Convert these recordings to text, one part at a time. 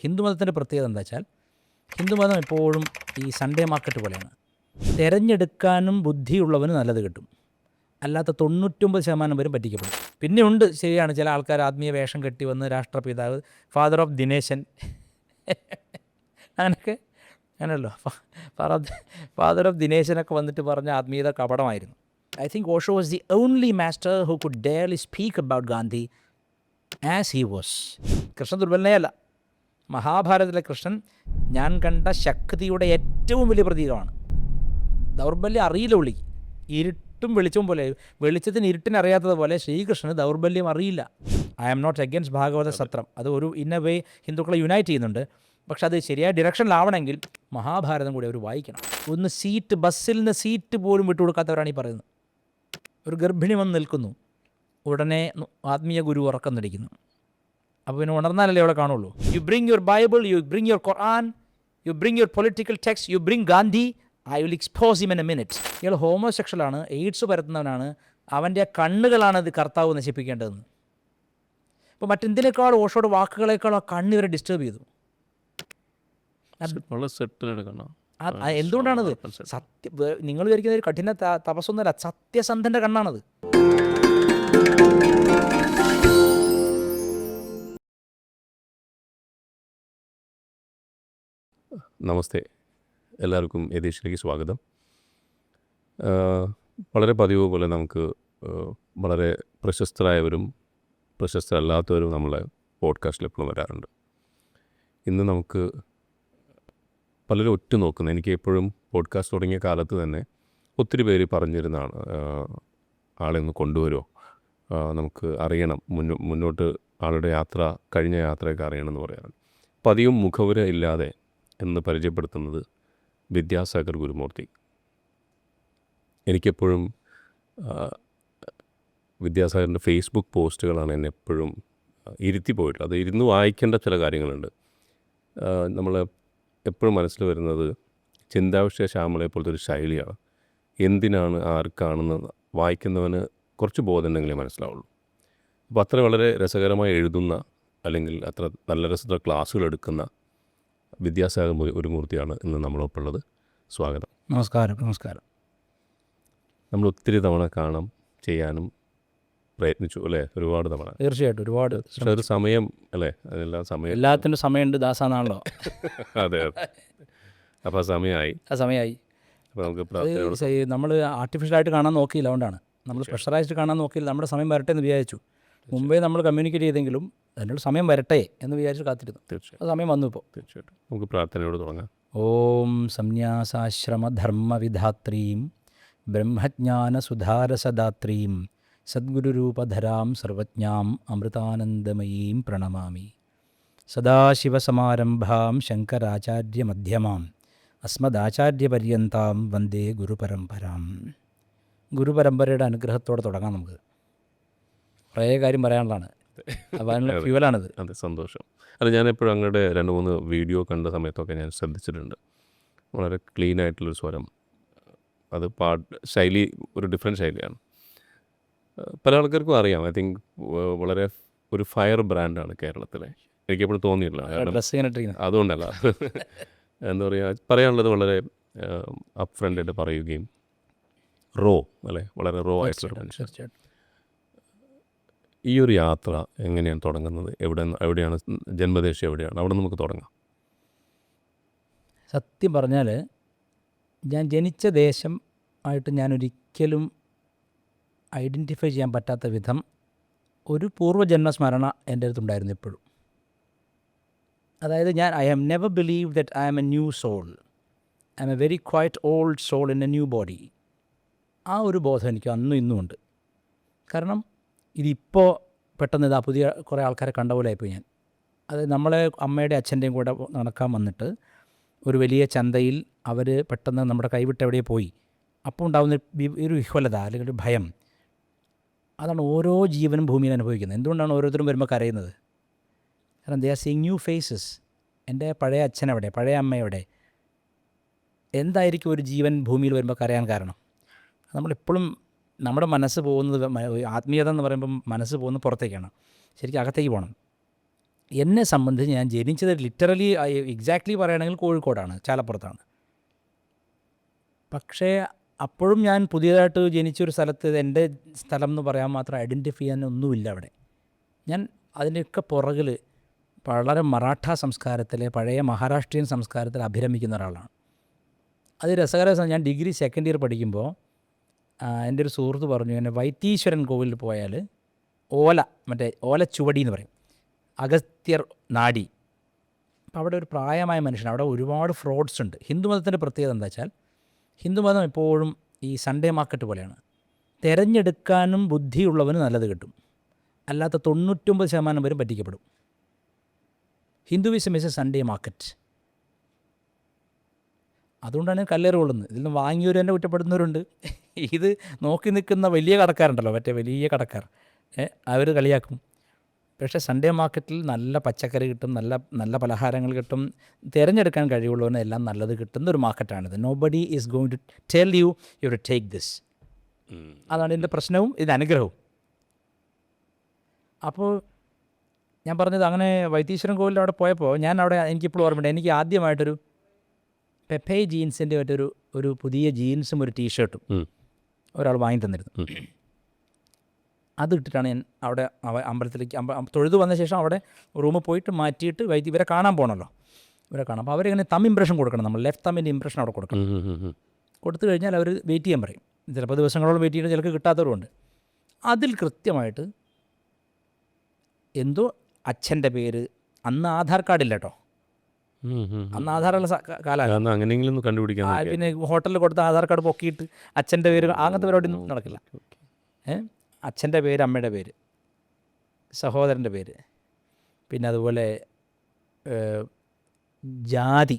ഹിന്ദുമതത്തിൻ്റെ പ്രത്യേകത എന്താ വെച്ചാൽ ഹിന്ദുമതം എപ്പോഴും ഈ സൺഡേ മാർക്കറ്റ് പോലെയാണ്. തിരഞ്ഞെടുക്കാനും ബുദ്ധിയുള്ളവന് നല്ലത് കിട്ടും, അല്ലാത്ത 99% പേരും പറ്റിക്കപ്പെടും. പിന്നെ ഉണ്ട്, ശരിയാണ്, ചില ആൾക്കാർ ആത്മീയ വേഷം കെട്ടി വന്ന് രാഷ്ട്രപിതാവ്, ഫാദർ ഓഫ് ദിനേശൻ അങ്ങനെയൊക്കെ അങ്ങനെയല്ലോ, ഫാദർ ഓഫ് ദിനേശനൊക്കെ വന്നിട്ട് പറഞ്ഞ ആത്മീയത കപടമായിരുന്നു. I think Osho was the only master who could daily speak about Gandhi as he was. Krishnan ദുർബലനെയല്ല. മഹാഭാരതത്തിലെ കൃഷ്ണൻ ഞാൻ കണ്ട ശക്തിയുടെ ഏറ്റവും വലിയ പ്രതീകമാണ്. ദൗർബല്യം അറിയില്ല പുള്ളിക്ക്. ഇരുട്ടും വെളിച്ചവും പോലെ, വെളിച്ചത്തിന് ഇരുട്ടിന് അറിയാത്തതുപോലെ ശ്രീകൃഷ്ണന് ദൗർബല്യം അറിയില്ല. ഐ ആം നോട്ട് അഗെയിൻസ്റ്റ് ഭാഗവത സത്രം. അത് ഒരു ഇന്ന വേ ഹിന്ദുക്കളെ യുണൈറ്റ് ചെയ്യുന്നുണ്ട്. പക്ഷെ അത് ശരിയായ ഡിറക്ഷനിലാവണമെങ്കിൽ മഹാഭാരതം കൂടി അവർ വായിക്കണം. ഒന്ന് സീറ്റ്, ബസ്സിൽ നിന്ന് സീറ്റ് പോലും വിട്ടുകൊടുക്കാത്തവരാണ് ഈ പറയുന്നത്. ഒരു ഗർഭിണി വന്ന് നിൽക്കുന്നു, ഉടനെ ആത്മീയ ഗുരു ഉറക്കം നടിക്കുന്നു. അപ്പോൾ പിന്നെ ഉണർന്നാലല്ലേ അവിടെ കാണുള്ളൂ. U bring your Bible, you bring your Quran, you bring your political text, you bring Gandhi, I will expose him in a minute. ഇയാൾ ഹോമോസെക്ഷലാണ്, എയ്ഡ്സ് പരത്തുന്നവനാണ്, അവൻ്റെ കണ്ണുകളാണ് ഇത് കർത്താവ് നശിപ്പിക്കേണ്ടതെന്ന്. അപ്പോൾ മറ്റെന്തിനേക്കാൾ ഓഷോയുടെ വാക്കുകളേക്കാൾ ആ കണ്ണ് ഇവരെ ഡിസ്റ്റർബ് ചെയ്തു. എന്തുകൊണ്ടാണത്? നിങ്ങൾ വിചാരിക്കുന്ന ഒരു കഠിന തപസ്സൊന്നുമല്ല, സത്യസന്ധൻ്റെ കണ്ണാണത്. നമസ്തേ, എല്ലാവർക്കും യതീഷിലേക്ക് സ്വാഗതം. വളരെ പതിവ് പോലെ നമുക്ക് വളരെ പ്രശസ്തരായവരും പ്രശസ്തരല്ലാത്തവരും നമ്മളെ പോഡ്കാസ്റ്റിൽ എപ്പോഴും വരാറുണ്ട്. ഇന്ന് നമുക്ക് പലരും ഒറ്റുനോക്കുന്ന, എനിക്ക് എപ്പോഴും പോഡ്കാസ്റ്റ് തുടങ്ങിയ കാലത്ത് തന്നെ ഒത്തിരി പേര് പറഞ്ഞിരുന്നതാണ്, ആളെ ഒന്ന് കൊണ്ടുവരുമോ, നമുക്ക് അറിയണം, മുന്നോട്ട് ആളുടെ യാത്ര, കഴിഞ്ഞ യാത്രയൊക്കെ അറിയണമെന്ന് പറയാറുണ്ട്. പതിവും മുഖവുര ഇല്ലാതെ എന്ന് പരിചയപ്പെടുത്തുന്നത് വിദ്യാസാഗർ ഗുരുമൂർത്തി. എനിക്കെപ്പോഴും വിദ്യാസാഗറിൻ്റെ ഫേസ്ബുക്ക് പോസ്റ്റുകളാണ് എന്നെ എപ്പോഴും ഇരുത്തി പോയിട്ടുള്ളത്. അത് ഇരുന്ന് വായിക്കേണ്ട ചില കാര്യങ്ങളുണ്ട്. നമ്മൾ എപ്പോഴും മനസ്സിൽ വരുന്നത് ചിന്താവിഷയ ശ്യാമളയെ പോലത്തെ ഒരു ശൈലിയാണ്. എന്തിനാണ്, ആർക്കാണെന്ന് വായിക്കുന്നവന് കുറച്ച് ബോധം ഉണ്ടെങ്കിലേ മനസ്സിലാവുള്ളൂ. അപ്പോൾ അത്ര വളരെ രസകരമായി എഴുതുന്ന, അല്ലെങ്കിൽ അത്ര നല്ല രസമുള്ള ക്ലാസ്സുകൾ എടുക്കുന്ന വിദ്യാസാഗർ ഗുരുമൂർത്തിയാണ് ഇന്ന് നമ്മളൊപ്പമുള്ളത്. സ്വാഗതം. നമസ്കാരം. നമസ്കാരം. നമ്മൾ ഒത്തിരി തവണ കാണാം, ചെയ്യാനും പ്രയത്നിച്ചു അല്ലേ, ഒരുപാട് തവണ. തീർച്ചയായിട്ടും ഒരുപാട്. പക്ഷെ ഒരു സമയം അല്ലേ, അതെല്ലാം സമയം, എല്ലാത്തിനും സമയമുണ്ട് ദാസാന്നാണല്ലോ. അതെ അതെ. അപ്പോൾ ആ സമയമായി. അപ്പോൾ നമുക്ക് നമ്മൾ ആർട്ടിഫിഷ്യലായിട്ട് കാണാൻ നോക്കിയില്ല, അതുകൊണ്ടാണ് നമ്മൾ സ്പെഷ്യലൈസ്ഡ് കാണാൻ നോക്കിയില്ല. നമ്മുടെ സമയം വരട്ടെ എന്ന് വിചാരിച്ചു. മുമ്പേ നമ്മൾ കമ്മ്യൂണിക്കേറ്റ് ചെയ്തെങ്കിലും അതിനോട് സമയം വരട്ടെ എന്ന് വിചാരിച്ച് കാത്തിരുന്നു. തീർച്ചയായും സമയം വന്നു. ഇപ്പോൾ തീർച്ചയായിട്ടും നമുക്ക് പ്രാർത്ഥനയോട് തുടങ്ങാം. ഓം സംന്യാസാശ്രമധർമ്മവിധാത്രീം ബ്രഹ്മജ്ഞാനസുധാരസദാത്രീം സദ്ഗുരുരൂപധരാം സർവജ്ഞാം അമൃതാനന്ദമയീം പ്രണമാമി. സദാശിവസമാരംഭാം ശങ്കരാചാര്യമധ്യമാം അസ്മദാചാര്യപര്യന്താം വന്ദേ ഗുരുപരമ്പരാം. ഗുരുപരമ്പരയുടെ അനുഗ്രഹത്തോടെ തുടങ്ങാം. നമുക്ക് കുറേ കാര്യം പറയാനുള്ളതാണ്. അപ്പോൾ അതിനുള്ള ഫ്യൂവലാണിത്. അതെ, സന്തോഷം. അത് ഞാനെപ്പോഴും അങ്ങയുടെ 2-3 വീഡിയോ കണ്ട സമയത്തൊക്കെ ഞാൻ ശ്രദ്ധിച്ചിട്ടുണ്ട്. വളരെ ക്ലീൻ ആയിട്ടുള്ളൊരു സ്വരം, അത് ശൈലി ഒരു ഡിഫറെൻറ്റ് ശൈലിയാണ്. പല ആൾക്കാർക്കും അറിയാം. ഐ തിങ്ക് വളരെ ഒരു ഫയർ ബ്രാൻഡാണ് കേരളത്തിലെ. എനിക്കെപ്പോഴും തോന്നിയിട്ടില്ല, അതുകൊണ്ടല്ല, എന്താ പറയുക, പറയാനുള്ളത് വളരെ അപ്പ് ഫ്രണ്ടായിട്ട് പറയുകയും റോ അല്ലേ, വളരെ റോ ആയിട്ടുള്ള. ഈ ഒരു യാത്ര എങ്ങനെയാണ് തുടങ്ങുന്നത്? എവിടെയാണ് ജന്മദേശം, എവിടെയാണ്? അവിടെ നമുക്ക് തുടങ്ങാം. സത്യം പറഞ്ഞാൽ ഞാൻ ജനിച്ച ദേശം ആയിട്ട് ഞാനൊരിക്കലും ഐഡൻറ്റിഫൈ ചെയ്യാൻ പറ്റാത്ത വിധം ഒരു പൂർവ്വജന്മസ്മരണ എൻ്റെ അടുത്തുണ്ടായിരുന്നു എപ്പോഴും. അതായത് I have never believe that I am a new soul, I am a very quiet old soul in a new body. ആ ഒരു ബോധം എനിക്ക് അന്നും ഇന്നും ഉണ്ട്. കാരണം ഇതിപ്പോൾ പെട്ടെന്ന് ഇതാ പുതിയ കുറേ ആൾക്കാരെ കണ്ട പോലെ ആയിപ്പോയി ഞാൻ. അത് നമ്മളെ അമ്മയുടെ അച്ഛൻ്റെയും കൂടെ നടക്കാൻ വന്നിട്ട് ഒരു വലിയ ചന്തയിൽ അവർ പെട്ടെന്ന് നമ്മുടെ കൈവിട്ട് എവിടെയോ പോയി. അപ്പോൾ ഉണ്ടാകുന്ന ഒരു വിഹ്വലത അല്ലെങ്കിൽ ഒരു ഭയം, അതാണ് ഓരോ ജീവനും ഭൂമിയിൽ അനുഭവിക്കുന്നത്. എന്തുകൊണ്ടാണ് ഓരോരുത്തരും വരുമ്പോൾ കരയുന്നത്? കാരണം they are seeing new faces. എൻ്റെ പഴയ അച്ഛനെവിടെ, പഴയ അമ്മയെവിടെ? എന്തായിരിക്കും ഒരു ജീവൻ ഭൂമിയിൽ വരുമ്പോൾ കരയാൻ കാരണം? നമ്മളെപ്പോഴും നമ്മുടെ മനസ്സ് പോകുന്നത്, ആത്മീയത എന്ന് പറയുമ്പം മനസ്സ് പോകുന്നത് പുറത്തേക്കാണ്, ശരിക്കും അകത്തേക്ക് പോകണം. എന്നെ സംബന്ധിച്ച് ഞാൻ ജനിച്ചത് ലിറ്ററലി എക്സാക്ട്ലി പറയുകയാണെങ്കിൽ കോഴിക്കോടാണ്, ചാലപ്പുറത്താണ്. പക്ഷേ അപ്പോഴും ഞാൻ പുതിയതായിട്ട് ജനിച്ചൊരു സ്ഥലത്ത് എൻ്റെ സ്ഥലം എന്ന് പറയാൻ മാത്രം ഐഡൻറ്റിഫൈ ചെയ്യാനൊന്നുമില്ല അവിടെ. ഞാൻ അതിൻ്റെയൊക്കെ പുറകിൽ വളരെ മറാഠ സംസ്കാരത്തിലെ പഴയ മഹാരാഷ്ട്രീയൻ സംസ്കാരത്തിൽ അഭിരമിക്കുന്ന ഒരാളാണ്. അത് രസകരമായ ഞാൻ ഡിഗ്രി സെക്കൻഡ് ഇയർ പഠിക്കുമ്പോൾ എൻ്റെ ഒരു സുഹൃത്ത് പറഞ്ഞു, എന്നെ വൈത്തീശ്വരൻ കോവിലിൽ പോയാൽ മറ്റേ ഓലച്ചുവടി എന്ന് പറയും, അഗസ്ത്യർ നാഡി. അപ്പോൾ അവിടെ ഒരു പ്രായമായ മനുഷ്യൻ, അവിടെ ഒരുപാട് ഫ്രോഡ്സ് ഉണ്ട്. ഹിന്ദുമതത്തിൻ്റെ പ്രത്യേകത എന്താ വെച്ചാൽ ഹിന്ദുമതം എപ്പോഴും ഈ സൺഡേ മാർക്കറ്റ് പോലെയാണ്. തിരഞ്ഞെടുക്കാനും ബുദ്ധിയുള്ളവന് നല്ലത് കിട്ടും, അല്ലാത്ത 99% പേരും പറ്റിക്കപ്പെടും. Hinduism is a Sunday market. അതുകൊണ്ടാണ് കല്ലേറ് കൊള്ളുന്നത്. ഇതിൽ നിന്ന് വാങ്ങിയവർ തന്നെ കുറ്റപ്പെടുന്നവരുണ്ട്. ഇത് നോക്കി നിൽക്കുന്ന വലിയ കടക്കാരുണ്ടല്ലോ, മറ്റേ വലിയ കടക്കാർ, അവർ കളിയാക്കും. പക്ഷേ സൺഡേ മാർക്കറ്റിൽ നല്ല പച്ചക്കറി കിട്ടും, നല്ല നല്ല പലഹാരങ്ങൾ കിട്ടും, തിരഞ്ഞെടുക്കാൻ കഴിവുള്ളവന് എല്ലാം നല്ലത് കിട്ടുന്ന ഒരു മാർക്കറ്റാണിത്. Nobody is going to tell you you to take this. അതാണ് ഇതിൻ്റെ പ്രശ്നവും ഇതിൻ്റെ അനുഗ്രഹവും. അപ്പോൾ ഞാൻ പറഞ്ഞത്, അങ്ങനെ വൈത്തീശ്വരൻ കോവിലിൽ അവിടെ പോയപ്പോൾ ഞാൻ അവിടെ, എനിക്കിപ്പോഴും ഓർമ്മയുണ്ട്, എനിക്ക് ആദ്യമായിട്ടൊരു പെപ്പേ ജീൻസിൻ്റെ ഒരു പുതിയ ജീൻസും ഒരു ടീഷർട്ടും ഒരാൾ വാങ്ങി തന്നിരുന്നു. അതിട്ടിട്ടാണ് ഞാൻ അവിടെ അമ്പലത്തിലേക്ക് തൊഴുതു വന്ന ശേഷം അവിടെ റൂമിൽ പോയിട്ട് മാറ്റിയിട്ട് ഇവരെ കാണാൻ പോകണമല്ലോ, ഇവരെ കാണാം. അപ്പോൾ അവരിങ്ങനെ തം ഇംപ്രഷൻ കൊടുക്കണം, നമ്മൾ ലെഫ്റ്റ് തമ്മിൻ്റെ ഇംപ്രഷൻ അവിടെ കൊടുക്കണം. കൊടുത്തു കഴിഞ്ഞാൽ അവർ വെയിറ്റ് ചെയ്യാൻ പറയും. ചിലപ്പോൾ ദിവസങ്ങളോളം വെയിറ്റ് ചെയ്യുന്നത് ചിലർക്ക് കിട്ടാത്തവരുണ്ട്. അതിൽ കൃത്യമായിട്ട് എന്തോ അച്ഛൻ്റെ പേര്, അന്ന് ആധാർ കാർഡില്ല കേട്ടോ, അന്ന് ആധാറുള്ള കാലമാണ്. അങ്ങനെയെങ്കിലും കണ്ടുപിടിക്കാൻ പിന്നെ ഹോട്ടലിൽ കൊടുത്ത ആധാർ കാർഡ് പൊക്കിയിട്ട് അച്ഛൻ്റെ പേര്, അങ്ങനത്തെ പരിപാടിയൊന്നും നടക്കില്ല. അച്ഛൻ്റെ പേര്, അമ്മയുടെ പേര്, സഹോദരൻ്റെ പേര്, പിന്നെ അതുപോലെ ജാതി.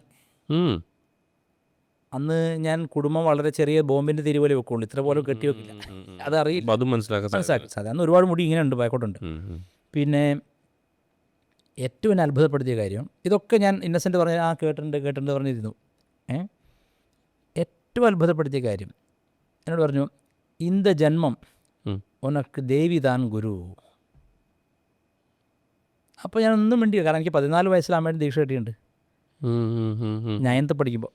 അന്ന് ഞാൻ കുടുംബം വളരെ ചെറിയ ബോംബിൻ്റെ തിരുവോലെ വെക്കുള്ളൂ, ഇത്ര പോലെ കെട്ടി വെക്കില്ല. അതറിയില്ല, മനസ്സിലാക്കി സാധിക്കും. അന്ന് ഒരുപാട് മുടി ഇങ്ങനെ ഉണ്ട്, ബാക്കോട്ടുണ്ട്. പിന്നെ ഏറ്റവും എന്നെ അത്ഭുതപ്പെടുത്തിയ കാര്യം, ഇതൊക്കെ ഞാൻ ഇന്നസെൻ്റ് പറഞ്ഞ കേട്ടിട്ടുണ്ട് പറഞ്ഞിരുന്നു. ഏറ്റവും അത്ഭുതപ്പെടുത്തിയ കാര്യം എന്നോട് പറഞ്ഞു, ഇന്ത ജന്മം ഉനക്ക് ദേവിദാൻ ഗുരു. അപ്പോൾ ഞാനൊന്നും മിണ്ടിയില്ല, കാരണം എനിക്ക് 14 വയസ്സിൽ അമ്മയുടെ ദീക്ഷ കിട്ടിയിട്ടുണ്ട്, 9th പഠിക്കുമ്പോൾ.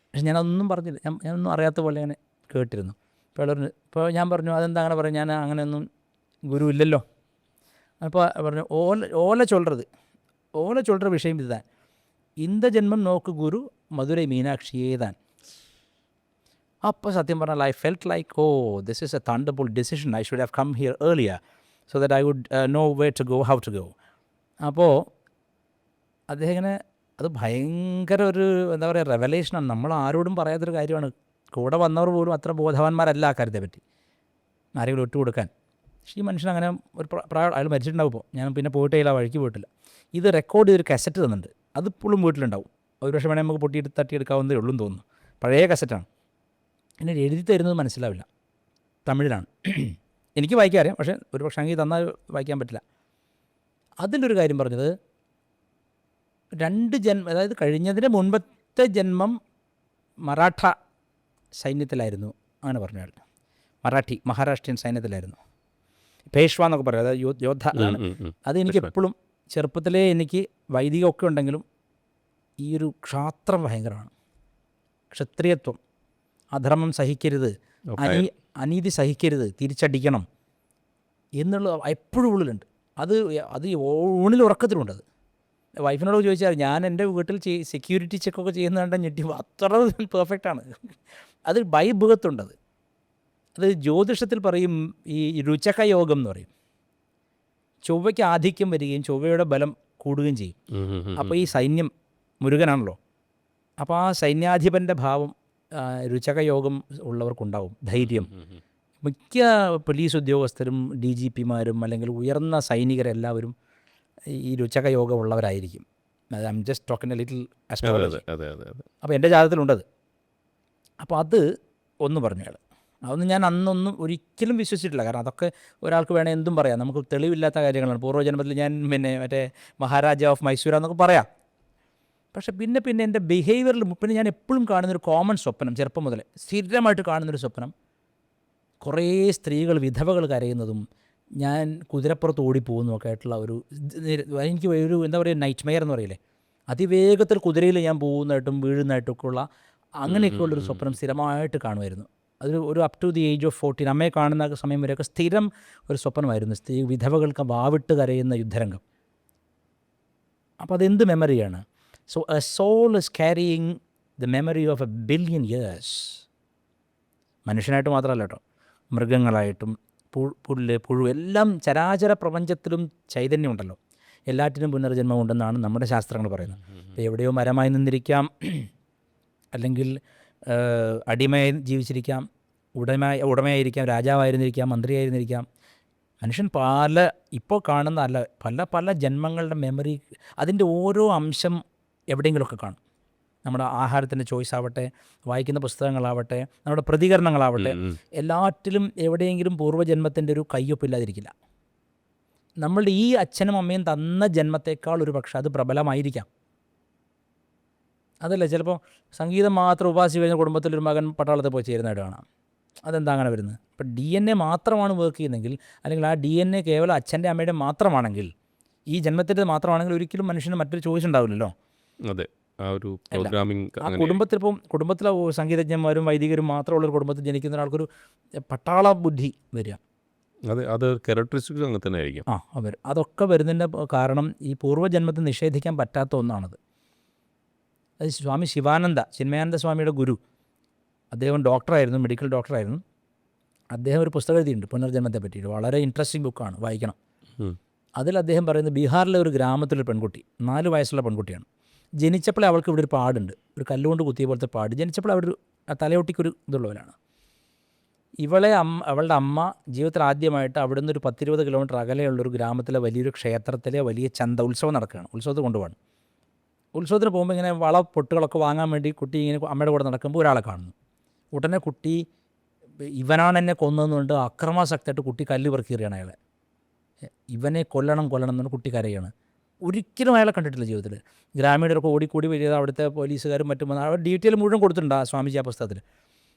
പക്ഷെ ഞാനൊന്നും പറഞ്ഞില്ല, ഞാനൊന്നും അറിയാത്ത പോലെ അങ്ങനെ കേട്ടിരുന്നു. ഇപ്പോൾ ഞാൻ പറഞ്ഞു, അതെന്താ അങ്ങനെ പറയും, ഞാൻ അങ്ങനെയൊന്നും ഗുരു ഇല്ലല്ലോ. അപ്പോൾ പറഞ്ഞു, ഓല ചൊല്ലുற വിഷയം ഇതാൻ, ഇന്ത ജന്മം നോക്ക് ഗുരു മധുരൈ മീനാക്ഷിയേ താൻ. അപ്പോൾ സത്യം പറഞ്ഞാൽ I felt like, this is a thunderbolt decision, I should have come here earlier so that I would know where to go, how to go. അപ്പോൾ അദ്ദേഹം ഇങ്ങനെ, അത് ഭയങ്കര ഒരു എന്താ പറയുക, റെവലേഷനാണ്. നമ്മൾ ആരോടും പറയാത്തൊരു കാര്യമാണ്. കൂടെ വന്നവർ പോലും അത്ര ബോധവാന്മാരല്ല ആ കാര്യത്തെ പറ്റി, ആരെങ്കിലും ഒറ്റുകൊടുക്കാൻ. പക്ഷേ ഈ മനുഷ്യൻ അങ്ങനെ ഒരു അയാൾ മരിച്ചിട്ടുണ്ടാവും. ഇപ്പോൾ ഞാൻ പിന്നെ പോയിട്ടില്ല, വഴിക്ക് പോയിട്ടില്ല. ഇത് റെക്കോർഡ് ചെയ്തൊരു കാസറ്റ് തന്നിട്ടുണ്ട്, അതിപ്പോഴും വീട്ടിലുണ്ടാവും. ഒരു പക്ഷേ വേണമെങ്കിൽ നമുക്ക് പൊട്ടിയിട്ട് തട്ടിയെടുക്കാവുന്നതേ ഉള്ളൂ എന്ന് തോന്നുന്നു. പഴയ കാസറ്റാണ്. എന്നെ എഴുതി തരുന്നത് മനസ്സിലാവില്ല, തമിഴിലാണ്. എനിക്ക് വായിക്കാൻ അറിയാം, പക്ഷേ ഒരു പക്ഷേ അങ്ങനെ തന്നാൽ വായിക്കാൻ പറ്റില്ല. അതിലൊരു കാര്യം പറഞ്ഞത്, 2 ജന്മം, അതായത് കഴിഞ്ഞതിന് മുൻപത്തെ ജന്മം മറാഠ സൈന്യത്തിലായിരുന്നു, അങ്ങനെ പറഞ്ഞു അയാൾ. മഹാരാഷ്ട്രീയൻ സൈന്യത്തിലായിരുന്നു, പേഷ്വ എന്നൊക്കെ പറയും, അതായത് യോദ്ധ. അത് എനിക്ക് എപ്പോഴും ചെറുപ്പത്തിലേ എനിക്ക് വൈദികമൊക്കെ ഉണ്ടെങ്കിലും ഈ ഒരു ക്ഷാത്രം ഭയങ്കരമാണ്. ക്ഷത്രിയത്വം, അധർമ്മം സഹിക്കരുത്, അനീതി സഹിക്കരുത്, തിരിച്ചടിക്കണം എന്നുള്ള എപ്പോഴും ഉള്ളിലുണ്ട്. അത് ഊണിൽ ഉറക്കത്തിലുണ്ട്. അത് വൈഫിനോട് ചോദിച്ചാൽ, ഞാൻ എൻ്റെ വീട്ടിൽ സെക്യൂരിറ്റി ചെക്കൊക്കെ ചെയ്യുന്ന കണ്ട ഞെട്ടി, അത്ര പെർഫെക്റ്റാണ്. അത് ബൈബുഖത്തുണ്ടത്. അത് ജ്യോതിഷത്തിൽ പറയും, ഈ രുചക യോഗം എന്ന് പറയും. ചൊവ്വയ്ക്ക് ആധിക്യം വരികയും ചൊവ്വയുടെ ബലം കൂടുകയും ചെയ്യും. അപ്പോൾ ഈ സൈന്യം മുരുകനാണല്ലോ, അപ്പോൾ ആ സൈന്യാധിപൻ്റെ ഭാവം രുചക യോഗം ഉള്ളവർക്കുണ്ടാവും, ധൈര്യം. മിക്ക പോലീസ് ഉദ്യോഗസ്ഥരും DGPമാരും അല്ലെങ്കിൽ ഉയർന്ന സൈനികരെല്ലാവരും ഈ രുചക യോഗം ഉള്ളവരായിരിക്കും. I am just talking a little astrology. അപ്പോൾ എൻ്റെ ജാതകത്തിലുണ്ടത്. അപ്പോൾ അത് ഒന്ന് പറഞ്ഞു അയാൾ. അതൊന്നും ഞാൻ അന്നൊന്നും ഒരിക്കലും വിശ്വസിച്ചിട്ടില്ല. കാരണം അതൊക്കെ ഒരാൾക്ക് വേണേൽ എന്തും പറയാം, നമുക്ക് തെളിവില്ലാത്ത കാര്യങ്ങളാണ്. പൂർവ്വജന്മത്തിൽ ഞാൻ മറ്റേ മഹാരാജ ഓഫ് മൈസൂർ എന്നൊക്കെ പറയാം. പക്ഷേ പിന്നെ എൻ്റെ ബിഹേവിയറിൽ പിന്നെ ഞാൻ എപ്പോഴും കാണുന്നൊരു കോമൺ സ്വപ്നം, ചെറുപ്പം മുതലേ സ്ഥിരമായിട്ട് കാണുന്നൊരു സ്വപ്നം, കുറേ സ്ത്രീകൾ, വിധവകൾ കരയുന്നതും ഞാൻ കുതിരപ്പുറത്ത് ഓടിപ്പോകുന്നു ഒക്കെ ആയിട്ടുള്ള ഒരു എനിക്ക് ഒരു എന്താ പറയുക നൈറ്റ് മെയർ എന്ന് പറയില്ലേ, അതിവേഗത്തിൽ കുതിരയിൽ ഞാൻ പോകുന്നതായിട്ടും വീഴുന്നതായിട്ടൊക്കെ ഉള്ള അങ്ങനെയൊക്കെയുള്ളൊരു സ്വപ്നം സ്ഥിരമായിട്ട് കാണുമായിരുന്നു. അതൊരു ഒരു up to the age of 14 അമ്മയെ കാണുന്ന സമയം വരെയൊക്കെ സ്ഥിരം ഒരു സ്വപ്നമായിരുന്നു, വിധവകൾക്ക് വാവിട്ട് കരയുന്ന യുദ്ധരംഗം. അപ്പോൾ അതെന്ത് മെമ്മറിയാണ്? So a soul is carrying the memory of 1 billion years. മനുഷ്യനായിട്ട് മാത്രമല്ല കേട്ടോ, മൃഗങ്ങളായിട്ടും പുല്ല് പുഴു എല്ലാം ചരാചര പ്രപഞ്ചത്തിലും ചൈതന്യമുണ്ടല്ലോ, എല്ലാറ്റിനും പുനർജന്മം ഉണ്ടെന്നാണ് നമ്മുടെ ശാസ്ത്രങ്ങൾ പറയുന്നത്. ഇപ്പോൾ എവിടെയോ മരമായി നിന്നിരിക്കാം, അല്ലെങ്കിൽ അടിമയായി ജീവിച്ചിരിക്കാം, ഉടമയായിരിക്കാം, രാജാവായിരുന്നിരിക്കാം, മന്ത്രിയായിരുന്നിരിക്കാം. മനുഷ്യൻ ഇപ്പോൾ കാണുന്ന പല ജന്മങ്ങളുടെ മെമ്മറി, അതിൻ്റെ ഓരോ അംശം എവിടെയെങ്കിലുമൊക്കെ കാണും. നമ്മുടെ ആഹാരത്തിൻ്റെ ചോയ്സ് ആവട്ടെ, വായിക്കുന്ന പുസ്തകങ്ങളാവട്ടെ, നമ്മുടെ പ്രതികരണങ്ങളാവട്ടെ, എല്ലാറ്റിലും എവിടെയെങ്കിലും പൂർവ്വജന്മത്തിൻ്റെ ഒരു കയ്യൊപ്പില്ലാതിരിക്കില്ല. നമ്മളുടെ ഈ അച്ഛനും അമ്മയും തന്ന ജന്മത്തേക്കാൾ ഒരു പക്ഷേ അത് പ്രബലമായിരിക്കാം. അതല്ല, ചിലപ്പോൾ സംഗീതം മാത്രം ഉപാസിച്ച് കഴിഞ്ഞ കുടുംബത്തിലൊരു മകൻ പട്ടാളത്തിൽ പോയി ചേരുന്നതായിട്ട് കാണാം. അതെന്താ അങ്ങനെ വരുന്നത്? ഇപ്പം DNA മാത്രമാണ് വർക്ക് ചെയ്യുന്നതെങ്കിൽ, അല്ലെങ്കിൽ ആ DNA കേവലം അച്ഛൻ്റെ അമ്മയുടെ മാത്രമാണെങ്കിൽ, ഈ ജന്മത്തിൻ്റെ മാത്രമാണെങ്കിൽ ഒരിക്കലും മനുഷ്യന് മറ്റൊരു ചോയ്സ് ഉണ്ടാവില്ലല്ലോ. അതെ, ആ ഒരു പ്രോഗ്രാമിംഗ്. ആ കുടുംബത്തിലെ സംഗീതജ്ഞന്മാരും വൈദികരും മാത്രമുള്ളൊരു കുടുംബത്തിൽ ജനിക്കുന്ന ഒരാൾക്കൊരു പട്ടാള ബുദ്ധി വരിക. അത് ക്യാരക്ടറിസ്റ്റിക്സ് അങ്ങനെ തന്നെ ആയിരിക്കും. അതൊക്കെ വരുന്നതിൻ്റെ കാരണം ഈ പൂർവ്വജന്മത്തിൽ നിഷേധിക്കാൻ പറ്റാത്ത ഒന്നാണത്. അത് സ്വാമി ചിന്മയാനന്ദ സ്വാമിയുടെ ഗുരു, അദ്ദേഹം ഡോക്ടറായിരുന്നു, മെഡിക്കൽ ഡോക്ടറായിരുന്നു. അദ്ദേഹം ഒരു പുസ്തകം എഴുതിയിട്ടുണ്ട് പുനർജന്മത്തെ പറ്റിയിട്ട്, വളരെ ഇൻട്രസ്റ്റിംഗ് ബുക്കാണ്, വായിക്കണം. അതിൽ അദ്ദേഹം പറയുന്നത്, ബീഹാറിലെ ഒരു ഗ്രാമത്തിലൊരു പെൺകുട്ടി, 4 വയസ്സുള്ള പെൺകുട്ടിയാണ്. ജനിച്ചപ്പോഴേ അവൾക്ക് ഇവിടെ ഒരു പാടുണ്ട്, ഒരു കല്ലുകൊണ്ട് കുത്തിയ പോലത്തെ പാട്. ജനിച്ചപ്പോൾ അവിടെ ഒരു തലയൊട്ടിക്കൊരു ഇതുള്ളവരാണ്. അവളുടെ അമ്മ ജീവിതത്തിൽ ആദ്യമായിട്ട് അവിടുന്ന് ഒരു 10-20 കിലോമീറ്റർ അകലെയുള്ളൊരു ഗ്രാമത്തിലെ വലിയൊരു ക്ഷേത്രത്തിലെ വലിയ ഉത്സവം നടക്കുകയാണ്. ഉത്സവത്തിൽ കൊണ്ടുപോകണം. ഉത്സവത്തിന് പോകുമ്പോൾ ഇങ്ങനെ പൊട്ടുകളൊക്കെ വാങ്ങാൻ വേണ്ടി കുട്ടി ഇങ്ങനെ അമ്മയുടെ കൂടെ നടക്കുമ്പോൾ ഒരാളെ കാണുന്നു. ഉടനെ കുട്ടി ഇവനാണ് എന്നെ കൊന്നതെന്നുകൊണ്ട് അക്രമാസക്തമായിട്ട് കുട്ടി കല്ല് പെറുക്കിയാണ് അയാളെ. ഇവനെ കൊല്ലണം എന്ന് കുട്ടി കരയാണ്. ഒരിക്കലും അയാളെ കണ്ടിട്ടില്ല ജീവിതത്തിൽ. ഗ്രാമീണരൊക്കെ ഓടിക്കൂടി വരിക, അവിടുത്തെ പോലീസുകാരും മറ്റും അവർ ഡീറ്റെയിൽ മുഴുവൻ കൊടുത്തിട്ടുണ്ട് ആ സ്വാമിജി ആ പുസ്തകത്തിൽ.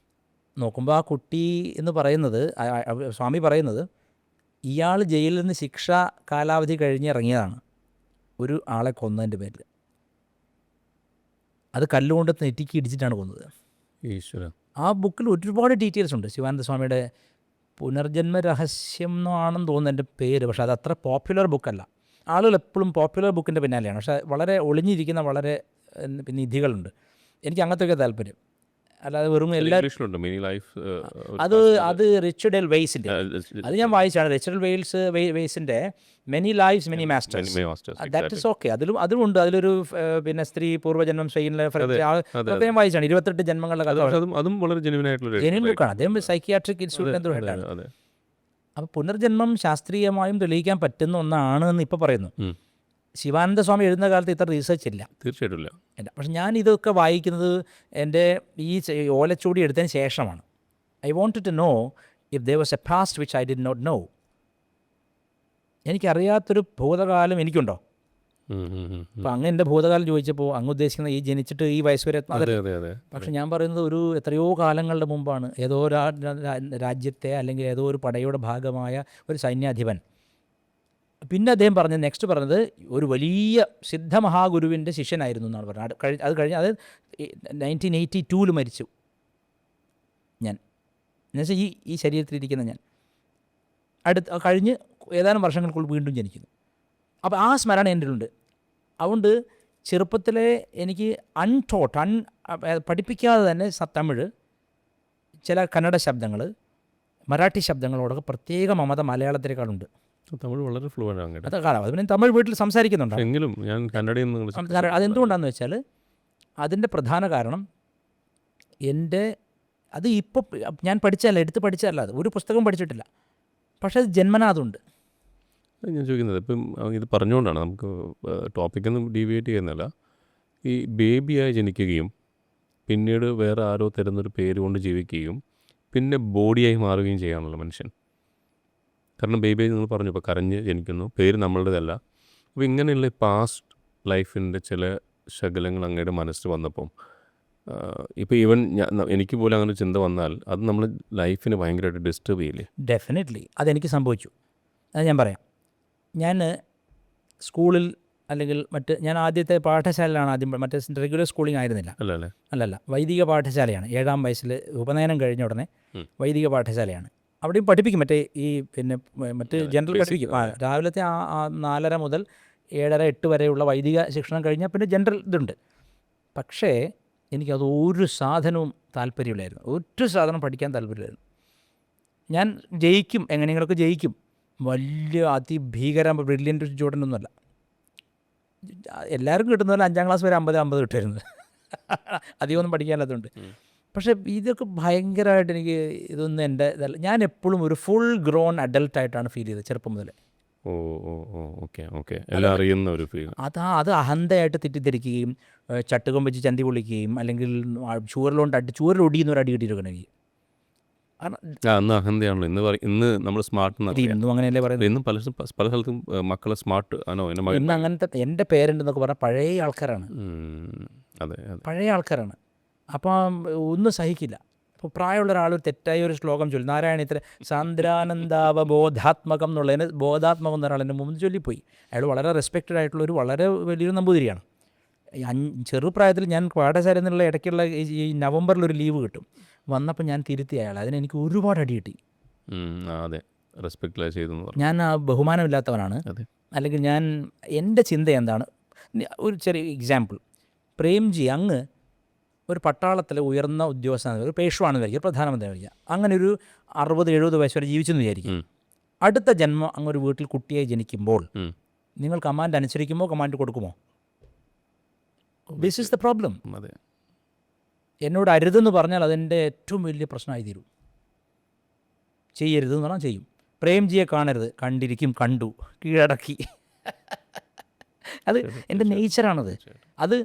നോക്കുമ്പോൾ ആ കുട്ടി എന്ന് പറയുന്നത്, സ്വാമി പറയുന്നത്, ഇയാൾ ജയിലിൽ നിന്ന് ശിക്ഷ കാലാവധി കഴിഞ്ഞ് ഇറങ്ങിയതാണ് ഒരു ആളെ കൊന്നതിൻ്റെ പേരിൽ. അത് കല്ലുകൊണ്ട് നെറ്റിക്ക് ഇടിച്ചിട്ടാണ് കൊന്നത്. ഈശ്വര. ആ ബുക്കിൽ ഒരുപാട് ഡീറ്റെയിൽസ് ഉണ്ട്. ശിവാനന്ദ സ്വാമിയുടെ പുനർജന്മ രഹസ്യം എന്നാണെന്ന് തോന്നുന്നു എൻ്റെ പേര്. പക്ഷേ അത് അത്ര പോപ്പുലർ ബുക്കല്ല. ആളുകൾ എപ്പോഴും പോപ്പുലർ ബുക്കിൻ്റെ പിന്നാലെയാണ്. പക്ഷേ വളരെ ഒളിഞ്ഞിരിക്കുന്ന വളരെ നിധികളുണ്ട്. എനിക്ക് അങ്ങനത്തെയൊക്കെ താല്പര്യം. അല്ലാതെ വെറും അത് റിച്ചർഡ് എൽ വെയ്സിൻ്റെ, അത് ഞാൻ വായിച്ചാണ്. റിച്ചർഡ് വെയ്സിൻ്റെ many lives many masters, that is okay. അതുമുണ്ട്. അതിലൊരു സ്ത്രീ പൂർവ്വജന്മം അതൊക്കെ ഞാൻ വായിച്ചാണ്. 28 ജന്മങ്ങളുടെ കഥ. അതും വളരെ ജെന്യുവൻ ബുക്കാണ്. അദ്ദേഹം സൈക്യാട്രിക് ഇൻസ്റ്റിറ്റ്യൂട്ടിൽ എന്തോ ഹെഡാണ്. അപ്പോൾ പുനർജന്മം ശാസ്ത്രീയമായും തെളിയിക്കാൻ പറ്റുന്ന ഒന്നാണ് എന്ന് ഇപ്പോൾ പറയുന്നു. ശിവാനന്ദ സ്വാമി എഴുതുന്ന കാലത്ത് ഇത്ര റിസർച്ച് ഇല്ല, തീർച്ചയായിട്ടും ഇല്ല. പക്ഷെ ഞാൻ ഇതൊക്കെ വായിക്കുന്നത് എൻ്റെ ഈ ഓലച്ചൂടി എടുത്തതിന് ശേഷമാണ്. I wanted to know if there was a past which I did not know. എനിക്കറിയാത്തൊരു ഭൂതകാലം എനിക്കുണ്ടോ? അപ്പോൾ അങ്ങ് എൻ്റെ ഭൂതകാലം ചോദിച്ചപ്പോൾ അങ്ങ് ഉദ്ദേശിക്കുന്ന ഈ ജനിച്ചിട്ട് ഈ വയസ്സ് വരെ. പക്ഷെ ഞാൻ പറയുന്നത് ഒരു എത്രയോ കാലങ്ങളുടെ മുമ്പാണ് ഏതോ രാജ്യത്തെ അല്ലെങ്കിൽ ഏതോ ഒരു പടയുടെ ഭാഗമായ ഒരു സൈന്യാധിപൻ. പിന്നെ അദ്ദേഹം നെക്സ്റ്റ് പറഞ്ഞത് ഒരു വലിയ സിദ്ധമഹാഗുരുവിൻ്റെ ശിഷ്യനായിരുന്നു എന്നാണ് പറഞ്ഞത്. അത് കഴിഞ്ഞ് 1982 മരിച്ചു ഞാൻ. എന്നുവെച്ചാൽ ഈ ശരീരത്തിലിരിക്കുന്ന ഞാൻ കഴിഞ്ഞ് ഏതാനും വർഷങ്ങൾക്കുള്ളിൽ വീണ്ടും ജനിക്കുന്നു. അപ്പോൾ ആ സ്മരണ എൻ്റെ ഉണ്ട്. അതുകൊണ്ട് ചെറുപ്പത്തിലെ എനിക്ക് പഠിപ്പിക്കാതെ തന്നെ തമിഴ്, ചില കന്നഡ ശബ്ദങ്ങൾ, മറാഠി ശബ്ദങ്ങളോടൊക്കെ പ്രത്യേക മമത മലയാളത്തിനേക്കാളുണ്ട്. തമിഴ് വളരെ ഫ്ലുവൻ്റ് ആണ്. അത് പിന്നെ തമിഴ് വീട്ടിൽ സംസാരിക്കുന്നുണ്ട്. എങ്കിലും ഞാൻ അതെന്തുകൊണ്ടാണെന്ന് വെച്ചാൽ അതിൻ്റെ പ്രധാന കാരണം അത് ഇപ്പോൾ ഞാൻ എടുത്ത് പഠിച്ചതല്ല, അത് ഒരു പുസ്തകം പഠിച്ചിട്ടില്ല, പക്ഷേ അത് ജന്മനാ അതുണ്ട്. ഞാൻ ചോദിക്കുന്നത് ഇപ്പം ഇത് പറഞ്ഞുകൊണ്ടാണ് നമുക്ക് ടോപ്പിക്കൊന്നും ഡീവിയേറ്റ് ചെയ്യുന്നില്ല. ഈ ബേബിയായി ജനിക്കുകയും പിന്നീട് വേറെ ആരോ തരുന്നൊരു പേര് കൊണ്ട് ജീവിക്കുകയും പിന്നെ ബോഡിയായി മാറുകയും ചെയ്യാണല്ലോ മനുഷ്യൻ. കാരണം ബേബിയായി നിങ്ങൾ പറഞ്ഞു, ഇപ്പോൾ കരഞ്ഞ് ജനിക്കുന്നു, പേര് നമ്മളുടേതല്ല. അപ്പോൾ ഇങ്ങനെയുള്ള പാസ്റ്റ് ലൈഫിൻ്റെ ചില ശകലങ്ങൾ അങ്ങയുടെ മനസ്സിൽ വന്നപ്പം ഇപ്പോൾ ഈവൻ എനിക്ക് പോലും അങ്ങനെ ചിന്ത വന്നാൽ അത് നമ്മൾ ലൈഫിന് ഭയങ്കരമായിട്ട് ഡിസ്റ്റർബ് ചെയ്യില്ലേ? ഡെഫിനറ്റ്ലി അതെനിക്ക് സംഭവിച്ചു. അത് ഞാൻ പറയാം. ഞാൻ സ്കൂളിൽ അല്ലെങ്കിൽ ഞാൻ ആദ്യത്തെ പാഠശാലയിലാണ് ആദ്യം മറ്റേ റെഗുലർ സ്കൂളിംഗ് ആയിരുന്നില്ല. അല്ലല്ല, വൈദിക പാഠശാലയാണ്. 7-ാം വയസ്സിൽ ഉപനയനം കഴിഞ്ഞ ഉടനെ വൈദിക പാഠശാലയാണ്. അവിടെയും പഠിപ്പിക്കും, മറ്റ് ജനറൽ പഠിപ്പിക്കും. രാവിലത്തെ 4:30 മുതൽ 7:30-8 വരെയുള്ള വൈദിക ശിക്ഷണം കഴിഞ്ഞാൽ പിന്നെ ജനറൽ ഇതുണ്ട്. പക്ഷേ എനിക്കത് ഒരു സാധനവും താല്പര്യമില്ലായിരുന്നു. ഒരു സാധനം പഠിക്കാൻ താല്പര്യമില്ലായിരുന്നു. ഞാൻ ജയിക്കും, എങ്ങനെയെങ്കിലുമൊക്കെ ജയിക്കും. വലിയ അതിഭീകര ബ്രില്യൻ്റ് സ്റ്റുഡൻ്റൊന്നുമല്ല. എല്ലാവർക്കും കിട്ടുന്നതല്ല 5-ാം ക്ലാസ് വരെ 50 കിട്ടുമായിരുന്നു. അധികമൊന്നും പഠിക്കാനതുകൊണ്ട്. പക്ഷേ ഇതൊക്കെ ഭയങ്കരമായിട്ട് എനിക്ക് ഇതൊന്നും എൻ്റെ ഇതല്ല. ഞാൻ എപ്പോഴും ഒരു ഫുൾ ഗ്രോൺ അഡൽട്ടായിട്ടാണ് ഫീൽ ചെയ്തത് ചെറുപ്പം മുതലേ. എല്ലാം അറിയുന്ന ഒരു ഫീൽ. അത് അഹന്തയായിട്ട് തെറ്റിദ്ധരിക്കുകയും ചട്ടുകം വെച്ച് ചന്തി പൊളിക്കുകയും അല്ലെങ്കിൽ ചൂരലൊടിയുന്ന ഒരു അടി കിട്ടിയിരിക്കണം എനിക്ക്. അന്ന് അഹന്തയാണല്ലോ. ഇന്ന് നമ്മൾ സ്മാർട്ട് ഇന്നും അങ്ങനെയല്ലേ പറയുന്നത്. ഇന്നും പല സ്ഥലത്തും മക്കളെ സ്മാർട്ട് ആണോ ഇന്ന് അങ്ങനത്തെ എൻ്റെ പേരൻ്റ് എന്നൊക്കെ പറഞ്ഞാൽ പഴയ ആൾക്കാരാണ്. അതെ, പഴയ ആൾക്കാരാണ്. അപ്പം ഒന്നും സഹിക്കില്ല. അപ്പോൾ പ്രായമുള്ള ഒരാൾ തെറ്റായ ഒരു ശ്ലോകം ചൊല്ലി, നാരായണീയത്തിൽ സാന്ദ്രാനന്ദാവബോധാത്മകം എന്നുള്ളതിന് ബോധാത്മകം എന്നൊരാൾ എൻ്റെ മുമ്പ് ചൊല്ലിപ്പോയി. അയാൾ വളരെ റെസ്പെക്റ്റഡ് ആയിട്ടുള്ളൊരു വളരെ വലിയൊരു നമ്പൂതിരിയാണ്. ചെറുപ്രായത്തിൽ ഞാൻ പാഠശാലയിൽ നിന്നുള്ള ഇടയ്ക്കുള്ള ഈ നവംബറിലൊരു ലീവ് കിട്ടും. വന്നപ്പോൾ ഞാൻ തിരുത്തി അയാൾ. അതിനെനിക്ക് ഒരുപാട് അടി കിട്ടി. അതെ, റെസ്പെക്റ്റ് ചെയ്തു. ഞാൻ ബഹുമാനമില്ലാത്തവനാണ്, അല്ലെങ്കിൽ എൻ്റെ ചിന്ത എന്താണ്. ഒരു ചെറിയ എക്സാമ്പിൾ, പ്രേംജി അങ്ങ് ഒരു പട്ടാളത്തിലെ ഉയർന്ന ഉദ്യോഗസ്ഥനാണ്, ഒരു പേഷ്വാണെന്ന് വിചാരിക്കുക, പ്രധാനമന്ത്രി വിചാരിക്കുക. അങ്ങനെ ഒരു 60-70 വയസ്സ് വരെ ജീവിച്ചെന്ന് വിചാരിക്കും. അടുത്ത ജന്മം അങ്ങ് ഒരു വീട്ടിൽ കുട്ടിയായി ജനിക്കുമ്പോൾ നിങ്ങൾ കമാൻഡ് അനുസരിക്കുമോ കമാൻഡ് കൊടുക്കുമോ? This is the problem. എന്നോട് അരുതെന്ന് പറഞ്ഞാൽ അതെൻ്റെ ഏറ്റവും വലിയ പ്രശ്നമായി തീരും. ചെയ്യരുതെന്ന് പറഞ്ഞാൽ ചെയ്യും. പ്രേംജിയെ കാണരുത്, കണ്ടിരിക്കും, കണ്ടു, കീഴടക്കി. അത് എൻ്റെ നേച്ചറാണത്. അത്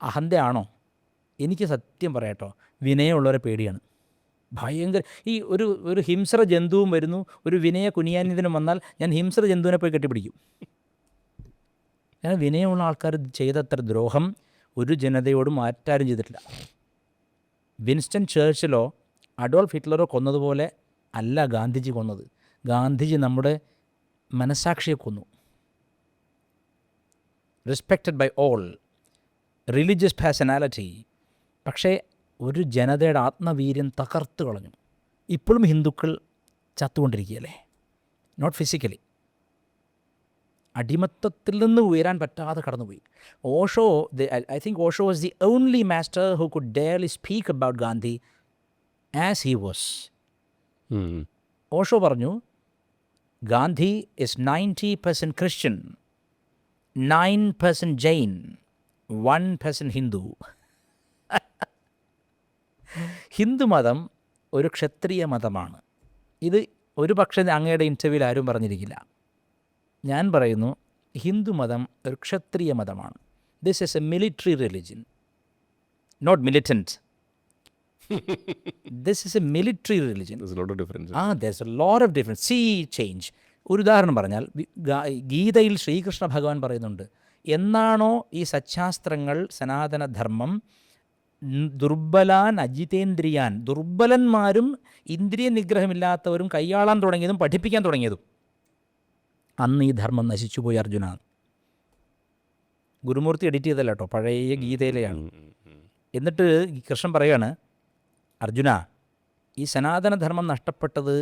അഹന്തയാണോ? എനിക്ക് സത്യം പറയാട്ടോ, വിനയമുള്ളവരെ പേടിയാണ്. ഭയങ്കര ഒരു ഹിംസ്ര ജന്തുവും വരുന്നു, ഒരു വിനയ കുനിയാനിതിനും വന്നാൽ ഞാൻ ഹിംസ്ര ജന്തുവിനെ പോയി കെട്ടിപ്പിടിക്കും. ഞാൻ വിനയമുള്ള ആൾക്കാർ ചെയ്തത്ര ദ്രോഹം ഒരു ജനതയോടും മറ്റാരും ചെയ്തിട്ടില്ല. വിൻസ്റ്റൺ ചേർച്ചിലോ അഡോൾഫ് ഹിറ്റ്ലറോ കൊന്നതുപോലെ അല്ല ഗാന്ധിജി കൊന്നത്. ഗാന്ധിജി നമ്മുടെ മനസാക്ഷിയെ കൊന്നു. Respected by all, religious personality. പക്ഷേ ഒരു ജനതയുടെ ആത്മവീര്യം തകർത്ത് കളഞ്ഞു. ഇപ്പോഴും ഹിന്ദുക്കൾ ചത്തുകൊണ്ടിരിക്കുകയല്ലേ, നോട്ട് ഫിസിക്കലി. അടിമത്തത്തിൽ നിന്ന് ഉയരാൻ പറ്റാതെ കടന്നുപോയി. I think Osho was the only master who could daily speak about Gandhi as he was. Osho പറഞ്ഞു, Gandhi is 90% Christian, 9% Jain, 1% Hindu. ഹിന്ദുമതം ഒരു ക്ഷത്രിയ മതമാണ്. ഇത് ഒരു പക്ഷേ അങ്ങയുടെ ഇൻ്റർവ്യൂവിൽ ആരും പറഞ്ഞിരിക്കില്ല. ഞാൻ പറയുന്നു, ഹിന്ദുമതം ഒരു ക്ഷത്രിയ മതമാണ്. This is a military religion, not militant. This is a military religion. there's a lot of difference. See change. ഒരു ഉദാഹരണം പറഞ്ഞാൽ, ഗീതയിൽ ശ്രീകൃഷ്ണ ഭഗവാൻ പറയുന്നുണ്ട്, എന്നാണോ ഈ സച്ഛാസ്ത്രങ്ങൾ സനാതനധർമ്മം ദുർബലാൻ അജിതേന്ദ്രിയാൻ, ദുർബലന്മാരും ഇന്ദ്രിയ നിഗ്രഹമില്ലാത്തവരും കൈയാളാൻ തുടങ്ങിയതും പഠിപ്പിക്കാൻ തുടങ്ങിയതും, അന്ന് ഈ ധർമ്മം നശിച്ചുപോയി അർജുന. ഗുരുമൂർത്തി എഡിറ്റ് ചെയ്തല്ല കേട്ടോ, പഴയ ഗീതയിലെയാണ്. എന്നിട്ട് കൃഷ്ണൻ പറയുകയാണ്, അർജുന, ഈ സനാതനധർമ്മം നഷ്ടപ്പെട്ടത്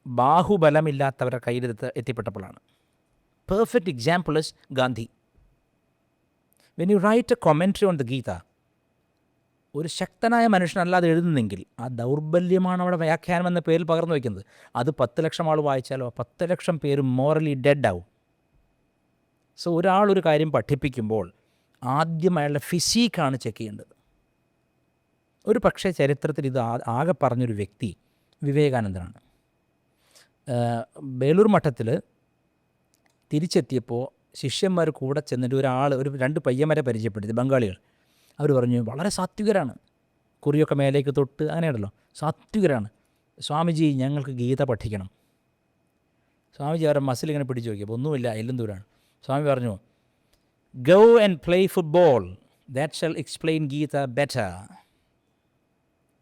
ബാഹുബലമില്ലാത്തവരുടെ കയ്യിൽ എത്തിപ്പെട്ടപ്പോഴാണ്. Perfect example is Gandhi. When you write a commentary on the Gita, ഒരു ശക്തനായ മനുഷ്യനല്ലാതെ എഴുതുന്നെങ്കിൽ ആ ദൗർബല്യമാണ് അവിടെ വ്യാഖ്യാനം എന്ന പേരിൽ പകർന്നു വയ്ക്കുന്നത്. അത് 10 ലക്ഷം ആൾ വായിച്ചാലോ 10 ലക്ഷം പേര് മോറലി ഡെഡ് ആവും. സോ ഒരാളൊരു കാര്യം പഠിപ്പിക്കുമ്പോൾ ആദ്യം അയാളുടെ ഫിസിക്കാണ് ചെക്ക് ചെയ്യേണ്ടത്. ഒരു പക്ഷേ ചരിത്രത്തിൽ ഇത് ആകെ പറഞ്ഞൊരു വ്യക്തി വിവേകാനന്ദനാണ്. ബേലൂർ മഠത്തിൽ തിരിച്ചെത്തിയപ്പോൾ ശിഷ്യന്മാർ കൂടെ ചെന്നിട്ട് ഒരു 2 പയ്യന്മാരെ പരിചയപ്പെടുത്തി, ബംഗാളികൾ. അവർ പറഞ്ഞു, വളരെ സാത്വികരാണ്, കുറിയൊക്കെ മേലേക്ക് തൊട്ട് അങ്ങനെയുണ്ടല്ലോ, സാത്വികരാണ്. സ്വാമിജി, ഞങ്ങൾക്ക് ഗീത പഠിക്കണം. സ്വാമിജി അവരുടെ മസിൽ ഇങ്ങനെ പിടിച്ചു നോക്കിയപ്പോൾ ഒന്നുമില്ല, എല്ലും ദൂരാണ്. സ്വാമി പറഞ്ഞു, go and play football, that shall explain Gita better.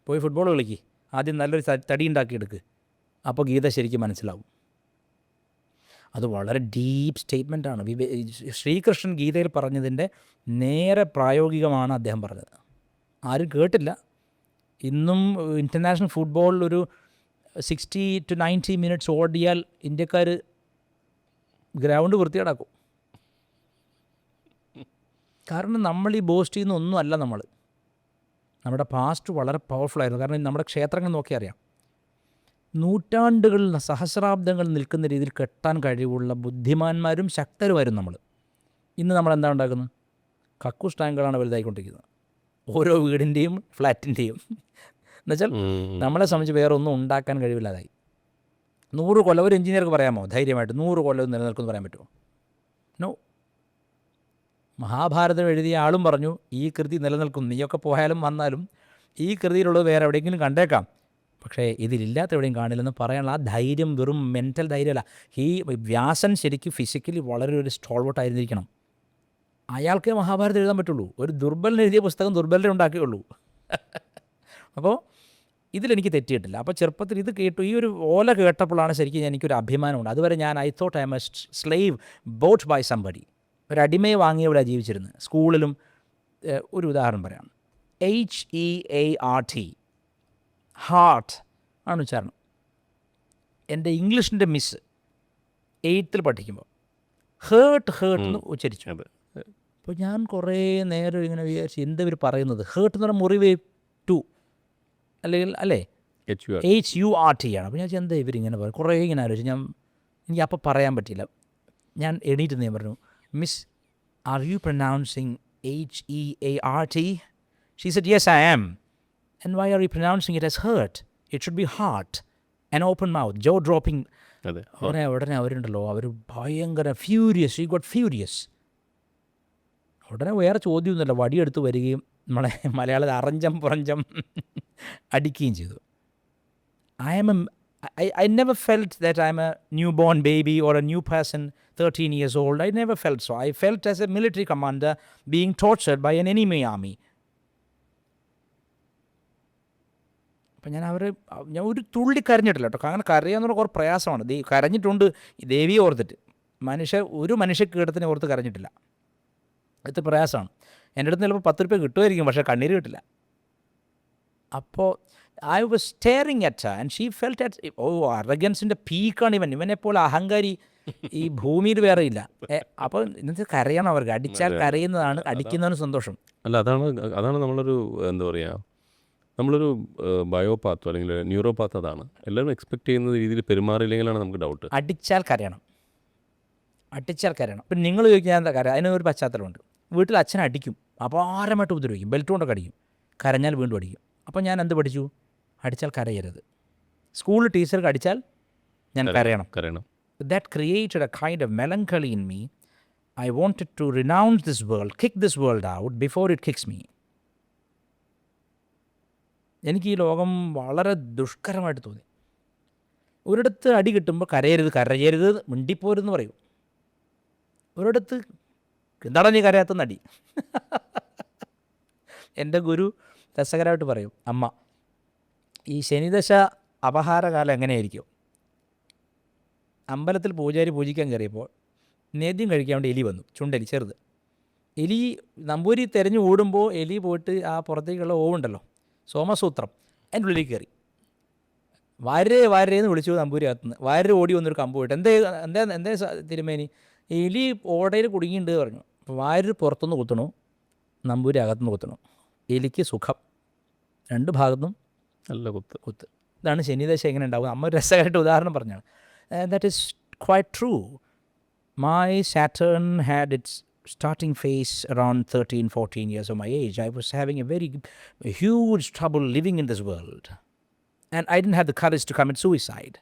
പോയി ഫുട്ബോൾ കളിക്ക്, ആദ്യം നല്ലൊരു തടി ഉണ്ടാക്കിയെടുക്ക്, അപ്പോൾ ഗീത ശരിക്കും മനസ്സിലാവും. അത് വളരെ ഡീപ്പ് സ്റ്റേറ്റ്മെൻറ്റാണ്. ശ്രീകൃഷ്ണൻ ഗീതയിൽ പറഞ്ഞതിൻ്റെ നേരെ പ്രായോഗികമാണ് അദ്ദേഹം പറഞ്ഞത്. ആരും കേട്ടില്ല. ഇന്നും ഇൻ്റർനാഷണൽ ഫുട്ബോളിൽ ഒരു 60 to 90 മിനിറ്റ്സ് ഓടിയാൽ ഇന്ത്യക്കാർ ഗ്രൗണ്ട് വൃത്തികേടാക്കും. കാരണം നമ്മൾ ഈ ബോസ്റ്റ് ചെയ്യുന്ന ഒന്നും അല്ല നമ്മൾ. നമ്മുടെ പാസ്റ്റ് വളരെ പവർഫുള്ളായിരുന്നു. കാരണം നമ്മുടെ ക്ഷേത്രങ്ങൾ നോക്കി അറിയാം, നൂറ്റാണ്ടുകളിൽ സഹസ്രാബ്ദങ്ങൾ നിൽക്കുന്ന രീതിയിൽ കെട്ടാൻ കഴിവുള്ള ബുദ്ധിമാന്മാരും ശക്തരുമായിരുന്നു നമ്മൾ. ഇന്ന് നമ്മളെന്താ ഉണ്ടാക്കുന്നത്? കക്കൂസ് ടാങ്കുകളാണ് വലുതായിക്കൊണ്ടിരിക്കുന്നത്, ഓരോ വീടിൻ്റെയും ഫ്ലാറ്റിൻ്റെയും. എന്നുവെച്ചാൽ നമ്മളെ സംബന്ധിച്ച് വേറെ ഒന്നും ഉണ്ടാക്കാൻ കഴിവില്ലാതായി. 100 കൊല്ലം ഒരു എഞ്ചിനീയർക്ക് പറയാമോ ധൈര്യമായിട്ട് 100 കൊല്ലം നിലനിൽക്കുമെന്ന് പറയാൻ പറ്റുമോ? നോ. മഹാഭാരതം എഴുതിയ ആളും പറഞ്ഞു ഈ കൃതി നിലനിൽക്കും, നീയൊക്കെ പോയാലും വന്നാലും ഈ കൃതിയിലുള്ളത് വേറെ എവിടെയെങ്കിലും കണ്ടേക്കാം, പക്ഷേ ഇതിലില്ലാത്ത എവിടെയും കാണില്ലെന്ന് പറയാനുള്ള ആ ധൈര്യം വെറും മെൻ്റൽ ധൈര്യമല്ല. വ്യാസൻ ശരിക്കും ഫിസിക്കലി വളരെ ഒരു സ്റ്റോൾവോട്ട് ആയിരുന്നിരിക്കണം. അയാൾക്കേ മഹാഭാരതം എഴുതാൻ പറ്റുള്ളൂ. ഒരു ദുർബലൻ എഴുതിയ പുസ്തകം ദുർബലനെ ഉണ്ടാക്കുകയുള്ളൂ. അപ്പോൾ ഇതിലെനിക്ക് തെറ്റിയിട്ടില്ല. അപ്പോൾ ചെറുപ്പത്തിൽ ഇത് കേട്ടു, ഈ ഒരു ഓല കേട്ടപ്പോഴാണ് ശരിക്കും എനിക്കൊരു അഭിമാനമുണ്ട്. അതുവരെ ഞാൻ I thought I am a slave bought by somebody, ഒരു അടിമയെ വാങ്ങിയവിടെ ജീവിച്ചിരുന്നത്. സ്കൂളിലും ഒരു ഉദാഹരണം പറയാം, HEART, ഹാർട്ട് ആണ് ഉച്ചാരണം. എൻ്റെ ഇംഗ്ലീഷിൻ്റെ മിസ് 8th പഠിക്കുമ്പോൾ ഹേർട്ട് എന്ന് ഉച്ചരിച്ചു. അപ്പോൾ ഞാൻ കുറേ നേരം ഇങ്ങനെ വിചാരിച്ചു എന്താ ഇവർ പറയുന്നത്. ഹേർട്ട് എന്ന് പറഞ്ഞാൽ മുറിവ് ടു അല്ലെങ്കിൽ അല്ലേ, HURT ആണ്. അപ്പോൾ ഞാൻ എന്താ ഇവരിങ്ങനെ പറയും, കുറേ ഇങ്ങനെ ആലോചിച്ചു. എനിക്ക് അപ്പോൾ പറയാൻ പറ്റില്ല. ഞാൻ എണീറ്റ് ഞാൻ പറഞ്ഞു, miss are you pronouncing HEART? She said yes I am. And why are you pronouncing it as hurt? It should be heart, an open mouth, jaw dropping. ഉടനെ അവരുണ്ടല്ലോ, അവർ ഭയങ്കര ഫ്യൂരിയസ്. She got furious. ഉടനെ വേറെ ചോദ്യമൊന്നുമില്ല, വടിയെടുത്ത് വരികയും നമ്മളെ മലയാളത്തിൽ അറഞ്ചം പുറഞ്ചം അടിക്കുകയും ചെയ്തു. I never felt that I'm a newborn baby or a new person 13 years old. I never felt so. I felt as a military commander being tortured by an enemy army. അപ്പം ഞാൻ ഒരു തുള്ളി കരഞ്ഞിട്ടില്ല കേട്ടോ. അങ്ങനെ കരയാന്നുള്ള കുറേ പ്രയാസമാണ്. കരഞ്ഞിട്ടുണ്ട് ഈ ദേവിയെ ഓർത്തിട്ട്. ഒരു മനുഷ്യക്കീടത്തിനെ ഓർത്ത് കരഞ്ഞിട്ടില്ല. ഇത് പ്രയാസമാണ്. എൻ്റെ അടുത്ത് ചിലപ്പോൾ 10 രൂപ കിട്ടുമായിരിക്കും, പക്ഷേ കണ്ണീര് കിട്ടില്ല. അപ്പോൾ I was staring at her and she felt at അറഗൻസിൻ്റെ പീക്കാണ് ഇവനെപ്പോലെ അഹങ്കാരി ഈ ഭൂമിയിൽ വേറെ ഇല്ല. അപ്പോൾ ഇന്നത്തെ കരയണം അവർക്ക്. അടിച്ചാൽ കരയുന്നതാണ്, അടിക്കുന്നതിന് സന്തോഷം. അല്ല, അതാണ് നമ്മളൊരു എന്താ പറയുക, നമ്മളൊരു ബയോപാത്തോ അല്ലെങ്കിൽ ന്യൂറോപാത്തോ അതാണ്. എല്ലാവരും എക്സ്പെക്ട് ചെയ്യുന്ന രീതിയിൽ പെരുമാറിയില്ലെങ്കിലാണ് നമുക്ക് ഡൗട്ട്. അടിച്ചാൽ കരയണം. ഇപ്പം നിങ്ങൾ ചോദിക്കാൻ എന്താ കരയാ, അതിനൊരു പശ്ചാത്തലമുണ്ട്. വീട്ടിൽ അച്ഛനെ അടിക്കും, അപാരമായിട്ട് ഉപദ്രവിക്കും, ബെൽറ്റ് കൊണ്ടൊക്കെ അടിക്കും. കരഞ്ഞാൽ വീണ്ടും അടിക്കും. അപ്പോൾ ഞാൻ എന്ത് പഠിച്ചു? അടിച്ചാൽ കരയരുത്. സ്കൂളിൽ ടീച്ചർക്ക് അടിച്ചാൽ ഞാൻ കരയണം. That created a kind of melancholy in me. I wanted to renounce this world, kick this world out before it kicks me. എനിക്ക് ഈ ലോകം വളരെ ദുഷ്കരമായിട്ട് തോന്നി. ഒരിടത്ത് അടി കിട്ടുമ്പോൾ കരയരുത് മിണ്ടിപ്പോരെന്ന് പറയും. ഒരിടത്ത് എന്താണ് നീ കരയാത്തുന്ന അടി. എൻ്റെ ഗുരു രസകരമായിട്ട് പറയും, അമ്മ ഈ ശനിദശ അപഹാരകാലം എങ്ങനെയായിരിക്കും? അമ്പലത്തിൽ പൂജാരി പൂജിക്കാൻ കയറിയപ്പോൾ നേദ്യം കഴിക്കാൻ വേണ്ടി എലി വന്നു, ചുണ്ടെലി ചെറുത്. എലി നമ്പൂരി തിരഞ്ഞു ഓടുമ്പോൾ എലി പോയിട്ട് ആ പുറത്തേക്കുള്ള ഓവുണ്ടല്ലോ, സോമസൂത്രം, അതിൻ്റെ ഉള്ളിലേക്ക് കയറി. വാരേന്ന് വിളിച്ചു നമ്പൂരി അകത്തുനിന്ന്. വാര ഓടി വന്നൊരു കമ്പ് പോയിട്ട് എന്തേ തിരുമേനി, എലി ഓടയിൽ കുടുങ്ങിയിട്ടുണ്ട് പറഞ്ഞു. അപ്പോൾ വാര് പുറത്തുനിന്ന് കുത്തണു, നമ്പൂരി അകത്തുനിന്ന് കുത്തണു. എലിക്ക് സുഖം, 2 ഭാഗത്തും നല്ല കുത്ത്. ഇതാണ് ശനിദശ എങ്ങനെ ഉണ്ടാവും. അമ്മ രസകരമായിട്ട് ഉദാഹരണം പറഞ്ഞാണ്. That is quite true. My Saturn had it's starting phase around 13-14 years of my age. I was having a very huge trouble living in this world, and I didn't have the courage to commit suicide.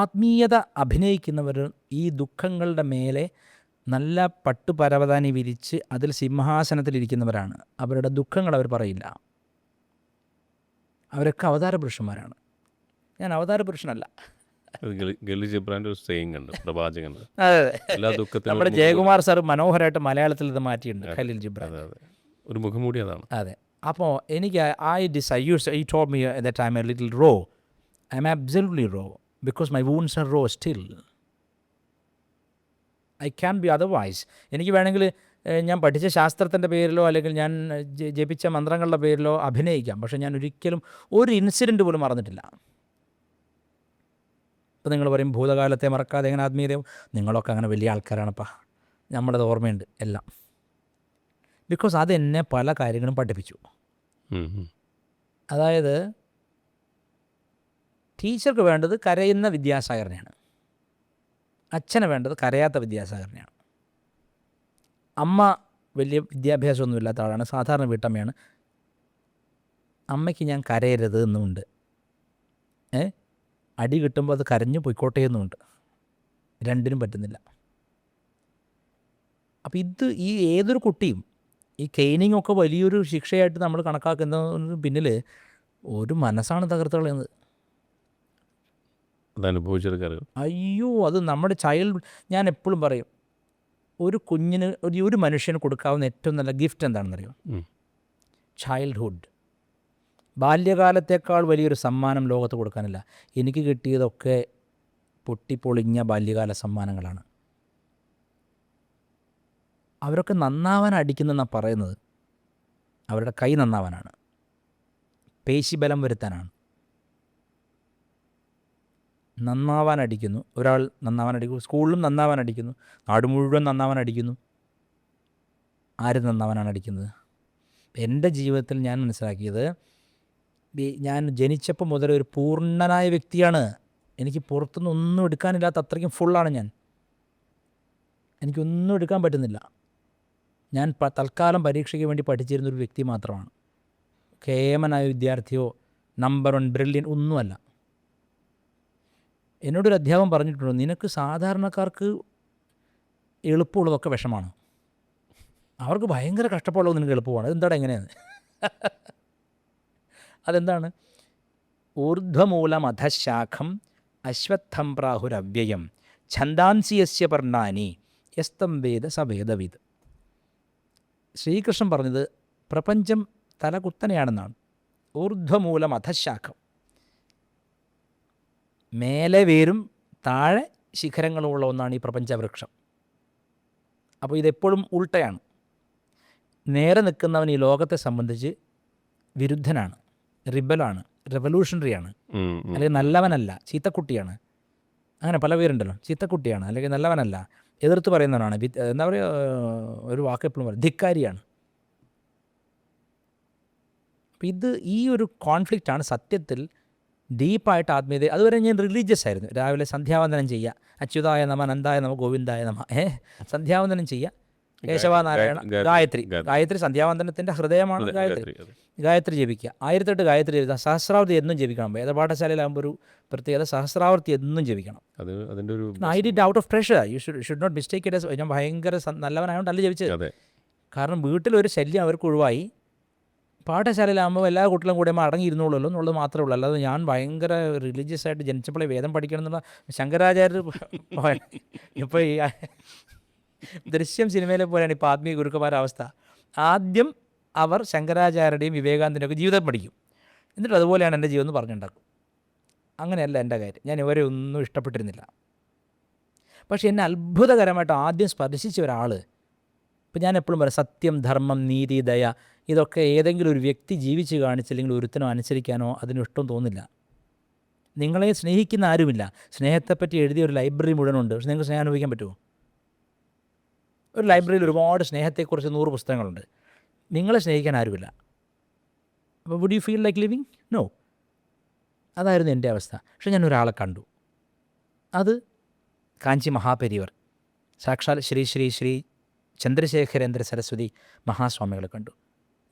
ആത്മീയത അഭിനയിക്കുന്നവർ ഈ ദുഃഖങ്ങളുടെ മേലെ നല്ല പട്ടുപരവതാനി വിരിച്ച് അതിൽ സിംഹാസനത്തിലിരിക്കുന്നവരാണ്. അവരുടെ ദുഃഖങ്ങൾ അവർ പറയില്ല. അവരൊക്കെ അവതാര പുരുഷന്മാരാണ്. ഞാൻ അവതാര പുരുഷനല്ല. നമ്മുടെ ജയകുമാർ സാർ മനോഹരമായിട്ട് മലയാളത്തിൽ ഇത് മാറ്റിയിട്ടുണ്ട്. ഖലീൽ ജിബ്രാൻ ഒരു മുഖംമൂടി അതാണ്. അതെ. അപ്പോൾ എനിക്ക് I told me that I am a little raw. I am absolutely raw. because my wounds are raw still. I can't be otherwise. എനിക്ക് വേണമെങ്കിൽ ഞാൻ പഠിച്ച ശാസ്ത്രത്തിൻ്റെ പേരിലോ അല്ലെങ്കിൽ ഞാൻ ജപിച്ച മന്ത്രങ്ങളുടെ പേരിലോ അഭിനയിക്കാം, പക്ഷേ ഞാൻ ഒരിക്കലും ഒരു ഇൻസിഡൻറ്റ് പോലും മറന്നിട്ടില്ല. ഇപ്പോൾ നിങ്ങൾ പറയും ഭൂതകാലത്തെ മറക്കാതെ എങ്ങനെ ആത്മീയത, നിങ്ങളൊക്കെ അങ്ങനെ വലിയ ആൾക്കാരാണപ്പാ, നമ്മളത് ഓർമ്മയുണ്ട് എല്ലാം. ബിക്കോസ് അതെന്നെ പല കാര്യങ്ങളും പഠിപ്പിച്ചു. അതായത് ടീച്ചർക്ക് വേണ്ടത് കരയുന്ന വിദ്യാസാഗരനെയാണ്, അച്ഛന് വേണ്ടത് കരയാത്ത വിദ്യാസാഗരനെയാണ്. അമ്മ വലിയ വിദ്യാഭ്യാസമൊന്നും ഇല്ലാത്ത ആളാണ്, സാധാരണ വീട്ടമ്മയാണ്. അമ്മയ്ക്ക് ഞാൻ കരയരുത് എന്നുമുണ്ട്, അടി കിട്ടുമ്പോൾ അത് കരഞ്ഞു പൊയ്ക്കോട്ടെ എന്നുമുണ്ട്. രണ്ടിനും പറ്റുന്നില്ല. അപ്പോൾ ഇത് ഈ ഏതൊരു കുട്ടിയും ഈ കെയിനിങ് ഒക്കെ വലിയൊരു ശിക്ഷയായിട്ട് നമ്മൾ കണക്കാക്കുന്നതിന് പിന്നിൽ ഒരു മനസ്സാണ് തകർത്ത് കളയുന്നത്. അയ്യോ, അത് നമ്മുടെ ഞാൻ എപ്പോഴും പറയും, ഒരു കുഞ്ഞിന് ഒരു മനുഷ്യന് കൊടുക്കാവുന്ന ഏറ്റവും നല്ല ഗിഫ്റ്റ് എന്താണെന്നറിയോ? ചൈൽഡ്ഹുഡ്. ബാല്യകാലത്തേക്കാൾ വലിയൊരു സമ്മാനം ലോകത്ത് കൊടുക്കാനില്ല. എനിക്ക് കിട്ടിയതൊക്കെ പൊട്ടിപ്പൊളിഞ്ഞ ബാല്യകാല സമ്മാനങ്ങളാണ്. അവരൊക്കെ നന്നാവാൻ അടിക്കുന്നെന്നാണ് പറയുന്നത്. അവരുടെ കൈ നന്നാവാനാണ്, പേശിബലം വരുത്താനാണ്. നന്നാവാൻ അടിക്കുന്നു, ഒരാൾ നന്നാവാൻ അടിക്കുന്നു, സ്കൂളിലും നന്നാവാൻ അടിക്കുന്നു, നാട് മുഴുവൻ നന്നാവാൻ അടിക്കുന്നു. ആര് നന്നാവാനാണ് അടിക്കുന്നത്? എൻ്റെ ജീവിതത്തിൽ ഞാൻ മനസ്സിലാക്കിയത്, ഞാൻ ജനിച്ചപ്പോൾ മുതൽ ഒരു പൂർണ്ണനായ വ്യക്തിയാണ്. എനിക്ക് പുറത്തുനിന്ന് ഒന്നും എടുക്കാനില്ലാത്ത അത്രയ്ക്കും ഫുള്ളാണ് ഞാൻ. എനിക്കൊന്നും എടുക്കാൻ പറ്റുന്നില്ല. ഞാൻ തൽക്കാലം പരീക്ഷയ്ക്ക് വേണ്ടി പഠിച്ചിരുന്നൊരു വ്യക്തി മാത്രമാണ്. കേമനായ വിദ്യാർത്ഥിയോ നമ്പർ 1 ബ്രില്യൻ ഒന്നുമല്ല. എന്നോടൊരു അധ്യാപകൻ പറഞ്ഞിട്ടുണ്ട്, നിനക്ക് സാധാരണക്കാർക്ക് എളുപ്പമുള്ളതൊക്കെ വിഷമാണ്, അവർക്ക് ഭയങ്കര കഷ്ടപ്പാടുള്ളത് നിനക്ക് എളുപ്പമാണ്. അതെന്താണ് എങ്ങനെയാണ്? അതെന്താണ്? ഊർധ്വമൂലമധശാഖം അശ്വത്ഥം പ്രാഹുരവ്യയം ഛന്ദാംസി യസ്യ പർണാനി യസ്തം വേദ സവേദവിത്. ശ്രീകൃഷ്ണൻ പറഞ്ഞത് പ്രപഞ്ചം തലകുത്തനെയാണെന്നാണ്. ഊർധ്വമൂലമധശാഖം, മേലെ വേരും താഴെ ശിഖരങ്ങളുമുള്ള ഒന്നാണ് ഈ പ്രപഞ്ചവൃക്ഷം. അപ്പോൾ ഇതെപ്പോഴും ഉൾട്ടയാണ്. നേരെ നിൽക്കുന്നവൻ ഈ ലോകത്തെ സംബന്ധിച്ച് വിരുദ്ധനാണ്, റിബലാണ്, റെവല്യൂഷണറിയാണ്, അല്ലെങ്കിൽ നല്ലവനല്ല, ചീത്തക്കുട്ടിയാണ്. അങ്ങനെ പല പേരുണ്ടല്ലോ. ചീത്തക്കുട്ടിയാണ് അല്ലെങ്കിൽ നല്ലവനല്ല, എതിർത്ത് പറയുന്നവനാണ്, എന്താ പറയുക, ഒരു വാക്ക് എപ്പോഴും പറയും, ധിക്കാരിയാണ്. അപ്പം ഈ ഒരു കോൺഫ്ലിക്റ്റാണ് സത്യത്തിൽ ഡീപ്പായിട്ട് ആത്മീയത. അതുവരെ ഞാൻ റിലീജിയസ് ആയിരുന്നു. രാവിലെ സന്ധ്യാവന്ദനം ചെയ്യുക, അച്യുതായ നമ, അനന്തായ നമ, ഗോവിന്ദായ നമ, സന്ധ്യാവന്ദനം ചെയ്യുക, കേശവനാരായണ, ഗായത്രി സന്ധ്യാവന്ദനത്തിൻ്റെ ഹൃദയമാണ് ഗായത്രി ജപിക്കുക. 1008 ഗായത്രി ജപിക്കുക. സഹസ്രാവൃത്തി എന്നും ജപിക്കണം. വേദപാഠശാലയിലാകുമ്പോൾ ഒരു പ്രത്യേകത, സഹസ്രാവൃത്തി എന്നും ജപിക്കണം. I did out of pressure. You should not mistake it as ഞാൻ ഭയങ്കര നല്ലവനായതുകൊണ്ട് അല്ല ജപിച്ചത്. കാരണം വീട്ടിലൊരു ശല്യം അവർക്ക് ഒഴിവായി. പാഠശാലയിലാകുമ്പോൾ എല്ലാ കുട്ടികളും കൂടെ അടങ്ങിയിരുന്നുള്ളൂ എന്നുള്ളത് മാത്രമേ ഉള്ളൂ. അല്ലാതെ ഞാൻ ഭയങ്കര റിലീജിയസ് ആയിട്ട് ജനിച്ചപ്പോഴേ വേദം പഠിക്കണം എന്നുള്ള ശങ്കരാചാര്യർ ഇപ്പോൾ ഈ ദൃശ്യം സിനിമയിലെ പോലെയാണ് ഇപ്പോൾ ആത്മീയ ഗുരുക്കന്മാരുടെ അവസ്ഥ. ആദ്യം അവർ ശങ്കരാചാര്യരുടെയും വിവേകാനന്ദൻ്റെയൊക്കെ ജീവിതം പഠിക്കും, എന്നിട്ട് അതുപോലെയാണ് എൻ്റെ ജീവിതം എന്ന് പറഞ്ഞുണ്ടാക്കും. അങ്ങനെയല്ല എൻ്റെ കാര്യം. ഞാൻ ഇവരെ ഒന്നും ഇഷ്ടപ്പെട്ടിരുന്നില്ല. പക്ഷേ എന്നെ അത്ഭുതകരമായിട്ട് ആദ്യം സ്പർശിച്ച ഒരാൾ, ഇപ്പം ഞാൻ എപ്പോഴും പറയും, സത്യം, ധർമ്മം, നീതി, ദയ, ഇതൊക്കെ ഏതെങ്കിലും ഒരു വ്യക്തി ജീവിച്ച് കാണിച്ചില്ലെങ്കിൽ ഒരുത്തനോ അനുസരിക്കാനോ അതിന് ഇഷ്ടം തോന്നില്ല. നിങ്ങളെ സ്നേഹിക്കുന്ന ആരുമില്ല. സ്നേഹത്തെപ്പറ്റി എഴുതിയ ഒരു ലൈബ്രറി മുഴുവനുണ്ട്. പക്ഷെ നിങ്ങൾക്ക് സ്നേഹം അനുഭവിക്കാൻ പറ്റുമോ? ഒരു ലൈബ്രറിയിൽ ഒരുപാട് സ്നേഹത്തെക്കുറിച്ച് 100 പുസ്തകങ്ങളുണ്ട്. നിങ്ങളെ സ്നേഹിക്കാൻ ആരുമില്ല. അപ്പോൾ would you feel like living? No. അതായിരുന്നു എൻ്റെ അവസ്ഥ. പക്ഷെ ഞാൻ ഒരാളെ കണ്ടു. അത് കാഞ്ചി മഹാപെരിയവർ, സാക്ഷാൽ ശ്രീ ശ്രീ ശ്രീ ചന്ദ്രശേഖരേന്ദ്ര സരസ്വതി മഹാസ്വാമികളെ കണ്ടു.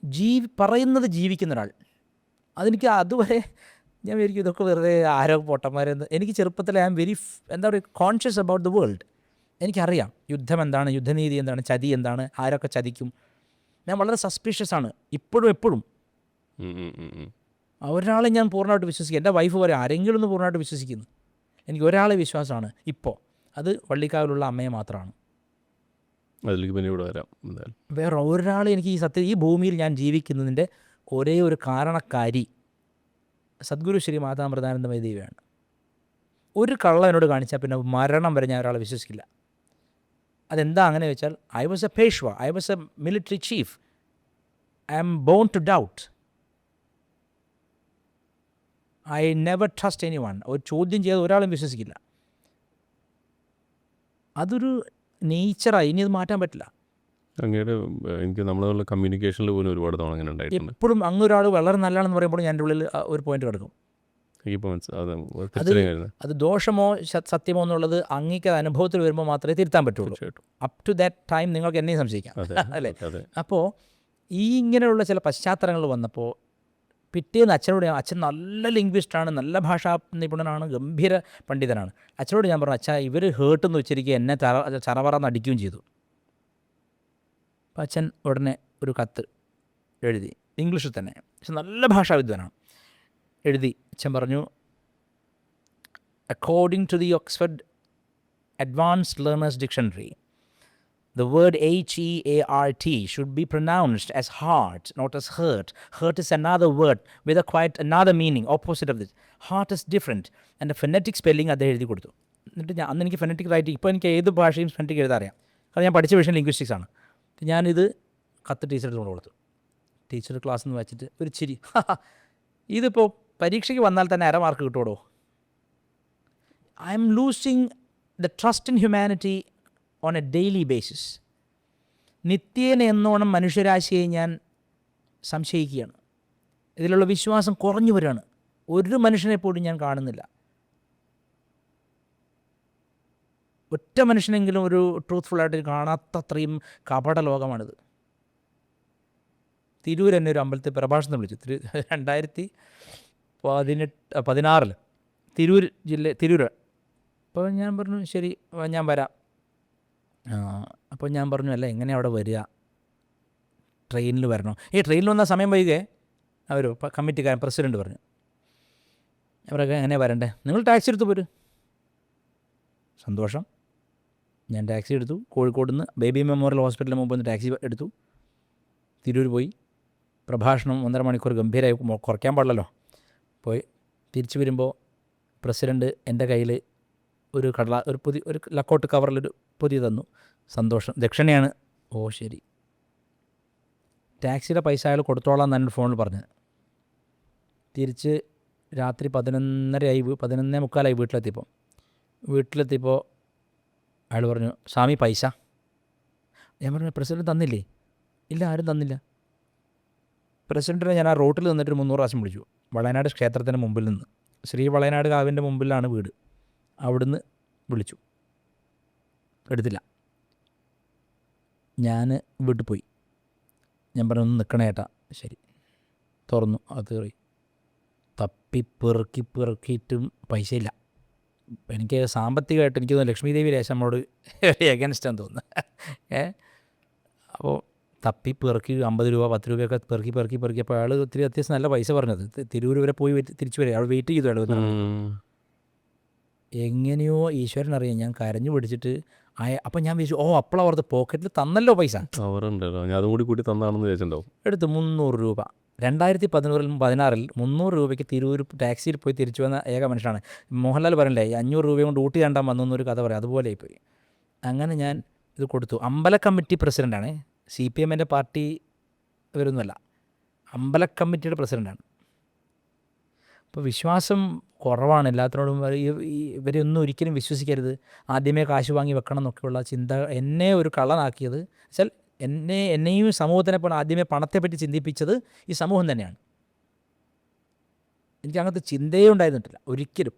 പറയുന്നത് ജീവിക്കുന്ന ഒരാൾ. അതെനിക്ക് അതുവരെ ഞാൻ വിചാരിക്കും ഇതൊക്കെ വെറുതെ ആരോ പൊട്ടന്മാരെന്ന്. എനിക്ക് ചെറുപ്പത്തിൽ ഐ ആം വെരി എന്താ പറയുക കോൺഷ്യസ് അബൌട്ട് ദ വേൾഡ്. എനിക്കറിയാം യുദ്ധം എന്താണ്, യുദ്ധനീതി എന്താണ്, ചതി എന്താണ്, ആരൊക്കെ ചതിക്കും. ഞാൻ വളരെ സസ്പീഷ്യസ് ആണ് ഇപ്പോഴും എപ്പോഴും. ഒരാളെ ഞാൻ പൂർണ്ണമായിട്ട് വിശ്വസിക്കും. എൻ്റെ വൈഫ് പറയും ആരെങ്കിലും ഒന്ന് പൂർണ്ണമായിട്ട് വിശ്വസിക്കുന്നു. എനിക്ക് ഒരാളെ വിശ്വാസമാണ് ഇപ്പോൾ, അത് വള്ളിക്കാവിലുള്ള അമ്മയെ മാത്രമാണ്. അതിലേക്ക് പിന്നെ ഇവിടെ വരാം. വേറെ ഒരാൾ എനിക്ക് ഈ ഭൂമിയിൽ ഞാൻ ജീവിക്കുന്നതിൻ്റെ ഒരേ ഒരു കാരണക്കാരി സദ്ഗുരു ശ്രീ മാതാമൃതാനന്ദമയി ദേവിയാണ്. ഒരു കള്ളം എന്നോട് കാണിച്ചാൽ പിന്നെ മരണം വരെ ഞാൻ ഒരാളെ വിശ്വസിക്കില്ല. അതെന്താ അങ്ങനെ വെച്ചാൽ, I was a Peshwa, I was a military chief, I am born to doubt. I never trust any one. ഒരു ചോദ്യം ചെയ്ത് ഒരാളും വിശ്വസിക്കില്ല. അതൊരു നേച്ചറായി, ഇനി അത് മാറ്റാൻ പറ്റില്ല. അങ്ങയുടെ എനിക്ക് നമ്മളുള്ള കമ്മ്യൂണിക്കേഷനിൽ പോലും ഒരുപാട് തവണ അങ്ങനെ ഉണ്ടായിട്ടുണ്ട്. എപ്പോഴും അങ്ങൊരാൾ വളരെ നല്ലതാണെന്ന് പറയുമ്പോൾ എൻ്റെ ഉള്ളിൽ ഒരു പോയിന്റ് കിടക്കും. അത് ദോഷമോ സത്യമോ എന്നുള്ളത് അങ്ങേക്ക് അനുഭവത്തിൽ വരുമ്പോൾ മാത്രമേ തിരുത്താൻ പറ്റുള്ളൂ. അപ് ടു ദാറ്റ് ടൈം നിങ്ങൾക്ക് എന്നെയും സംശയിക്കാം, അല്ലേ? അപ്പോൾ ഈ ഇങ്ങനെയുള്ള ചില പശ്ചാത്തലങ്ങൾ വന്നപ്പോൾ പിറ്റേന്ന് അച്ഛനോട് അച്ഛൻ നല്ല ലിംഗ്വിസ്റ്റാണ്, നല്ല ഭാഷാ നിപുണനാണ്, ഗംഭീര പണ്ഡിതനാണ്. അച്ഛനോട് ഞാൻ പറഞ്ഞു, അച്ഛാ ഇവർ ഹേർട്ടെന്ന് വെച്ചിരിക്കുക, എന്നെ ചറവറന്ന് അടിക്കുകയും ചെയ്തു. അപ്പം അച്ഛൻ ഉടനെ ഒരു കത്ത് എഴുതി, ഇംഗ്ലീഷിൽ തന്നെ, പക്ഷെ നല്ല ഭാഷാവിദ്വാനാണ്. എഴുതി അച്ഛൻ പറഞ്ഞു, according to the Oxford advanced learners dictionary, the word HEART should be pronounced as heart, not as hurt. Hurt is another word with a quite another meaning, opposite of this. Heart is different. And the phonetic spelling അത് എഴുതി കൊടുത്തു. എന്നിട്ട് അന്ന് എനിക്ക് phonetic writing, ഇപ്പോൾ എനിക്ക് ഏത് ഭാഷയും ഫെനറ്റിക് എഴുതാൻ അറിയാം, കാരണം ഞാൻ പഠിച്ച വിഷയം ലിംഗ്വിസ്റ്റിക്സ് ആണ്. ഞാനിത് കത്ത് ടീച്ചർക്ക് കൊണ്ട് കൊടുത്തു. ടീച്ചർ ക്ലാസ്സിൽ നിന്ന് വെച്ചിട്ട് ഒരു ചിരി, ഇതിപ്പോൾ പരീക്ഷയ്ക്ക് വന്നാൽ തന്നെ 1/2 മാർക്ക് കിട്ടുമോ? I M losing the trust in humanity on A daily basis. നിത്യേന എന്നോണം മനുഷ്യരാശിയെ ഞാൻ സംശയിക്കുകയാണ്. ഇതിലുള്ള വിശ്വാസം കുറഞ്ഞു വരികയാണ്. ഒരു മനുഷ്യനെ പോലും ഞാൻ കാണുന്നില്ല. ഒറ്റ മനുഷ്യനെങ്കിലും ഒരു ട്രൂത്ത്ഫുള്ളായിട്ട് കാണാത്തത്രയും കപട ലോകമാണിത്. തിരൂർ എന്നെ ഒരു അമ്പലത്തിൽ പ്രഭാഷണം വിളിച്ചു. 2016 തിരൂർ തിരൂർ. അപ്പോൾ ഞാൻ പറഞ്ഞു ശരി ഞാൻ വരാം. അപ്പോൾ ഞാൻ പറഞ്ഞു, അല്ല എങ്ങനെ അവിടെ വരിക, ട്രെയിനിൽ വരണോ? ട്രെയിനിൽ വന്നാൽ സമയം വൈകേ. അവർ കമ്മിറ്റിക്കാരൻ പ്രസിഡൻറ്റ് പറഞ്ഞു, അവരൊക്കെ എങ്ങനെ വരണ്ടേ, നിങ്ങൾ ടാക്സി എടുത്ത് പോരും. സന്തോഷം. ഞാൻ ടാക്സി എടുത്തു. കോഴിക്കോട് നിന്ന് ബേബി മെമ്മോറിയൽ ഹോസ്പിറ്റലിന് മുമ്പ് നിന്ന് ടാക്സി എടുത്തു. തിരൂർ പോയി. പ്രഭാഷണം 1.5 മണിക്കൂർ ഗംഭീരമായി, കുറയ്ക്കാൻ പാടില്ലല്ലോ. പോയി തിരിച്ചു വരുമ്പോൾ പ്രസിഡൻറ്റ് എൻ്റെ കയ്യിൽ ഒരു ഒരു ലക്കോട്ട് കവറിലൊരു പൊതി തന്നു. സന്തോഷം, ദക്ഷിണയാണ്. ഓ ശരി. ടാക്സിയുടെ പൈസ അയാൾ കൊടുത്തോളാം എന്നാണ് ഫോണിൽ പറഞ്ഞത്. തിരിച്ച് രാത്രി 11:45 വീട്ടിലെത്തിയപ്പോൾ അയാൾ പറഞ്ഞു, സ്വാമി പൈസ. ഞാൻ പറഞ്ഞു, പ്രസിഡൻറ്റ് തന്നില്ലേ? ഇല്ല, ആരും തന്നില്ല. പ്രസിഡൻറ്റിനെ ഞാൻ ആ റോട്ടിൽ നിന്നിട്ട് 300 പ്രാവശ്യം വിളിച്ചു. വളയനാട് ക്ഷേത്രത്തിന് മുമ്പിൽ നിന്ന്, ശ്രീ വളയനാട് കാവിൻ്റെ മുമ്പിലാണ് വീട്, അവിടുന്ന് വിളിച്ചു, എടുത്തില്ല. ഞാൻ വീട്ടിൽ പോയി. ഞാൻ പറഞ്ഞു, ഒന്ന് നിൽക്കണേ ഏട്ടാ. ശരി. തുറന്നു, അത് കയറി. പെറുക്കിയിട്ടും പൈസയില്ല. എനിക്ക് സാമ്പത്തികമായിട്ട് എനിക്ക് തോന്നുന്നു ലക്ഷ്മി ദേവി ലേശം നമ്മളോട് എഗൻസ്റ്റാന്ന് തോന്നുന്നു. അപ്പോൾ പെറുക്കി 50 രൂപ 10 രൂപയൊക്കെ പെറുക്കി അപ്പോൾ അയാൾ ഒത്തിരി അത്യാവശ്യം നല്ല പൈസ പറഞ്ഞത്. തിരൂർ വരെ പോയി തിരിച്ചു വരെ അയാൾ വെയിറ്റ് ചെയ്തു. അയാൾ എങ്ങനെയോ ഈശ്വരൻ അറിയാം, ഞാൻ കരഞ്ഞു പിടിച്ചിട്ട് അപ്പം ഞാൻ വിചാരിച്ചു, അപ്പോഴാണ് ഓർത്ത് പോക്കറ്റിൽ തന്നല്ലോ പൈസ. കൂടി തന്നാണെന്ന് വിചാരിച്ചിട്ടുണ്ടാവും. എടുത്ത് 300 രൂപ. 2016 300 രൂപയ്ക്ക് തിരൂർ ടാക്സിയിൽ പോയി തിരിച്ചു വന്ന ഏക മനുഷ്യനാണ്. മോഹൻലാൽ പറയണ്ടേ, 500 രൂപ കൊണ്ട് ഊട്ടി കണ്ടാൻ വന്നൊരു കഥ പറയാം, അതുപോലെ ആയിപ്പോയി. അങ്ങനെ ഞാൻ ഇത് കൊടുത്തു. അമ്പല കമ്മിറ്റി പ്രസിഡൻ്റാണ്. CPM-ൻ്റെ പാർട്ടി ഇവരൊന്നുമല്ല, അമ്പല കമ്മിറ്റിയുടെ പ്രസിഡൻ്റാണ്. അപ്പോൾ വിശ്വാസം കുറവാണ് എല്ലാത്തിനോടും. ഇവരെയൊന്നും ഒരിക്കലും വിശ്വസിക്കരുത്, ആദ്യമേ കാശ് വാങ്ങി വെക്കണം എന്നൊക്കെയുള്ള ചിന്ത എന്നെ ഒരു കള്ളനാക്കിയത് വെച്ചാൽ എന്നെയും സമൂഹത്തിനെ പോലെ ആദ്യമേ പണത്തെപ്പറ്റി ചിന്തിപ്പിച്ചത് ഈ സമൂഹം തന്നെയാണ്. എനിക്ക് അങ്ങനത്തെ ചിന്തയേ ഉണ്ടായിരുന്നിട്ടില്ല ഒരിക്കലും.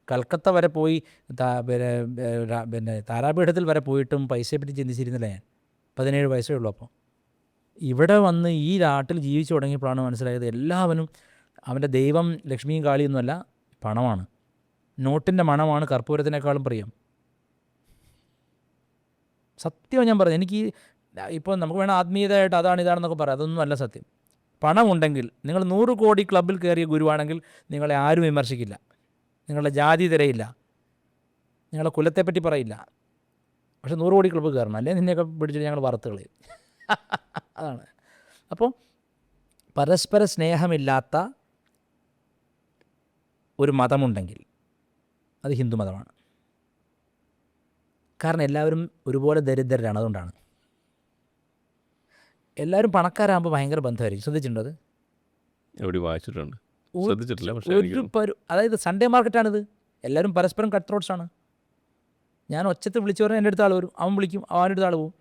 കൽക്കത്ത വരെ പോയി പിന്നെ താരാപീഠത്തിൽ വരെ പോയിട്ടും പൈസയെപ്പറ്റി ചിന്തിച്ചിരുന്നില്ല ഞാൻ. 17 വയസ്സേ ഉള്ളൂ. അപ്പോൾ ഇവിടെ വന്ന് ഈ നാട്ടിൽ ജീവിച്ചു തുടങ്ങിയപ്പോഴാണ് മനസ്സിലായത് എല്ലാവരും അവൻ്റെ ദൈവം ലക്ഷ്മിയും കാളിയൊന്നുമല്ല, പണമാണ്. നോട്ടിൻ്റെ മണമാണ് കർപ്പൂരത്തിനേക്കാളും പ്രിയം. സത്യം ഞാൻ പറഞ്ഞു. എനിക്ക് ഇപ്പോൾ നമുക്ക് വേണം ആത്മീയതയായിട്ട് അതാണ് ഇതാണെന്നൊക്കെ പറയാം, അതൊന്നും അല്ല സത്യം. പണമുണ്ടെങ്കിൽ നിങ്ങൾ 100 കോടി ക്ലബ്ബിൽ കയറിയ ഗുരുവാണെങ്കിൽ നിങ്ങളെ ആരും വിമർശിക്കില്ല, നിങ്ങളുടെ ജാതി തിരയില്ല, നിങ്ങളുടെ കുലത്തെപ്പറ്റി പറയില്ല. പക്ഷെ 100 കോടി ക്ലബ്ബ് കയറണം, അല്ലെങ്കിൽ നിന്നെയൊക്കെ പിടിച്ചിട്ട് ഞങ്ങൾ വറുത്ത് കളയും. അതാണ്. അപ്പോൾ പരസ്പര സ്നേഹമില്ലാത്ത ഒരു മതമുണ്ടെങ്കിൽ, അത് ഹിന്ദുമതമാണ്. കാരണം എല്ലാവരും ഒരുപോലെ ദരിദ്രരാണ്. അതുകൊണ്ടാണ്. എല്ലാവരും പണക്കാരാകുമ്പോൾ ഭയങ്കര ബന്ധമായിരിക്കും. ശ്രദ്ധിച്ചിട്ടുണ്ടോ അത്? എവിടെ വായിച്ചിട്ടുണ്ട്, ഒരു- ശ്രദ്ധിച്ചിട്ടില്ല. പക്ഷേ അതായത് സൺഡേ മാർക്കറ്റാണിത്. എല്ലാവരും പരസ്പരം കട്ട് ത്രോട്ട്സാണ്. ഞാൻ ഒച്ചത്ത് വിളിച്ചു പറഞ്ഞാൽ എൻ്റെ അടുത്ത് ആൾ വരും, അവൻ വിളിക്കും, അവൻ്റെ അടുത്ത് ആൾ പോവും,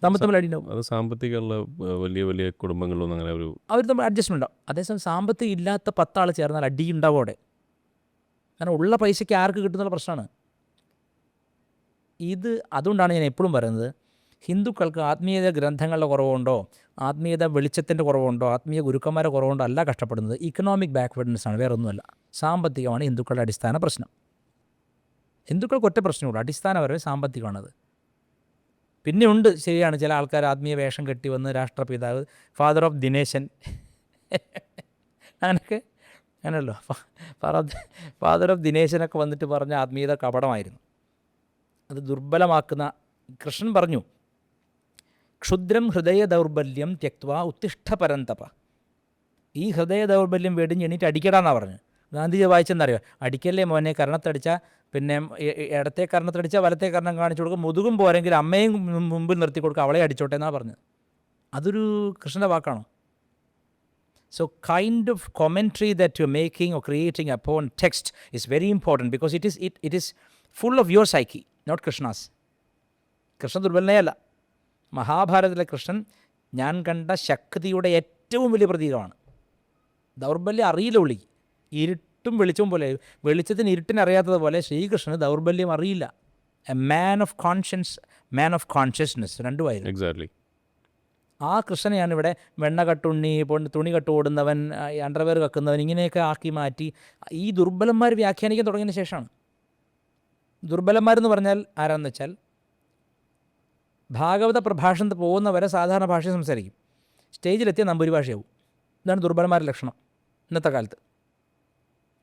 തമ്മിൽ അടിയുണ്ടാവും. അത് സാമ്പത്തികമുള്ള വലിയ വലിയ കുടുംബങ്ങളിലൊന്നും അങ്ങനെ ഒരു അവർ തമ്മിൽ അഡ്ജസ്റ്റ്മെൻ്റ് ഉണ്ടാവും. അതേസമയം സാമ്പത്തികം ഇല്ലാത്ത 10 ആൾ ചേർന്നാൽ അടിയുണ്ടാവും അവിടെ. കാരണം ഉള്ള പൈസയ്ക്ക് ആർക്ക് കിട്ടുന്നുള്ള പ്രശ്നമാണ് ഇത്. അതുകൊണ്ടാണ് ഞാൻ എപ്പോഴും പറയുന്നത്, ഹിന്ദുക്കൾക്ക് ആത്മീയത ഗ്രന്ഥങ്ങളുടെ കുറവുണ്ടോ, ആത്മീയത വെളിച്ചത്തിൻ്റെ കുറവുണ്ടോ, ആത്മീയ ഗുരുക്കന്മാരുടെ കുറവുണ്ടോ അല്ല കഷ്ടപ്പെടുന്നത്. ഇക്കണോമിക് ബാക്ക്വേർഡ്നെസ് ആണ്, വേറെ ഒന്നുമല്ല. സാമ്പത്തികമാണ് ഹിന്ദുക്കളുടെ അടിസ്ഥാന പ്രശ്നം. ഹിന്ദുക്കൾക്ക് ഒറ്റ പ്രശ്നമുള്ളൂ, അടിസ്ഥാനപരമായി സാമ്പത്തികമാണത്. പിന്നെ ഉണ്ട്, ശരിയാണ്, ചില ആൾക്കാർ ആത്മീയ വേഷം കെട്ടി വന്ന് രാഷ്ട്രപിതാവ്, ഫാദർ ഓഫ് ദിനേശൻ, അങ്ങനെയൊക്കെ അങ്ങനെയല്ലോ, ഫാദർ ഓഫ് ദിനേശനൊക്കെ വന്നിട്ട് പറഞ്ഞ ആത്മീയത കപടമായിരുന്നു. അത് ദുർബലമാക്കുന്ന. കൃഷ്ണൻ പറഞ്ഞു, ക്ഷുദ്രം ഹൃദയ ദൗർബല്യം ത്യക്വാ ഉത്തിഷ്ഠ പരന്തപ. ഈ ഹൃദയ ദൗർബല്യം വെടിഞ്ഞ് എണീറ്റ് അടിക്കടാന്നാണ് പറഞ്ഞു. ഗാന്ധിജി വായിച്ചെന്നറിയോ, അടിക്കല്ലേ മോനെ, കർണത്തടിച്ചാൽ പിന്നെ ഇടത്തെ കർണത്തടിച്ചാൽ വലത്തെ കർണം കാണിച്ചു കൊടുക്കും, മുതുകും പോരെങ്കിൽ അമ്മയും മുമ്പിൽ നിർത്തി കൊടുക്കുക, അവളെ അടിച്ചോട്ടെ എന്നാണ് പറഞ്ഞത്. അതൊരു കൃഷ്ണൻ്റെ വാക്കാണോ? So kind of commentary that you're making or creating upon text is very important because it is full of your psyche, not Krishna's. Krishnan ദുർബലനെയല്ല. മഹാഭാരതത്തിലെ കൃഷ്ണൻ ഞാൻ കണ്ട ശക്തിയുടെ ഏറ്റവും വലിയ പ്രതീകമാണ്. ദൗർബല്യം അറിയില്ല ഉള്ളിക്ക്. ഇരുട്ടും വെളിച്ചവും പോലെ, വെളിച്ചത്തിന് ഇരുട്ടിന് അറിയാത്തതുപോലെ ശ്രീകൃഷ്ണന് ദൗർബല്യം അറിയില്ല. A man of conscience, man of consciousness, രണ്ടുമായിരുന്നു. എക്സാക്ട്ലി. ആ കൃഷ്ണനെയാണ് ഇവിടെ വെണ്ണ കട്ടുണ്ണി, തുണി കട്ട് ഓടുന്നവൻ, അണ്ടർവെയർ കക്കുന്നവൻ, ഇങ്ങനെയൊക്കെ ആക്കി മാറ്റി ഈ ദുർബലന്മാർ വ്യാഖ്യാനിക്കാൻ തുടങ്ങിയതിന് ശേഷമാണ്. ദുർബലന്മാരെന്ന് പറഞ്ഞാൽ ആരാന്ന് വെച്ചാൽ, ഭാഗവത പ്രഭാഷണത്തിൽ പോകുന്നവരെ സാധാരണ ഭാഷ സംസാരിക്കും, സ്റ്റേജിലെത്തിയ നമ്പൂരി ഭാഷയാവും. ഇതാണ് ദുർബലന്മാരുടെ ലക്ഷണം ഇന്നത്തെ കാലത്ത്.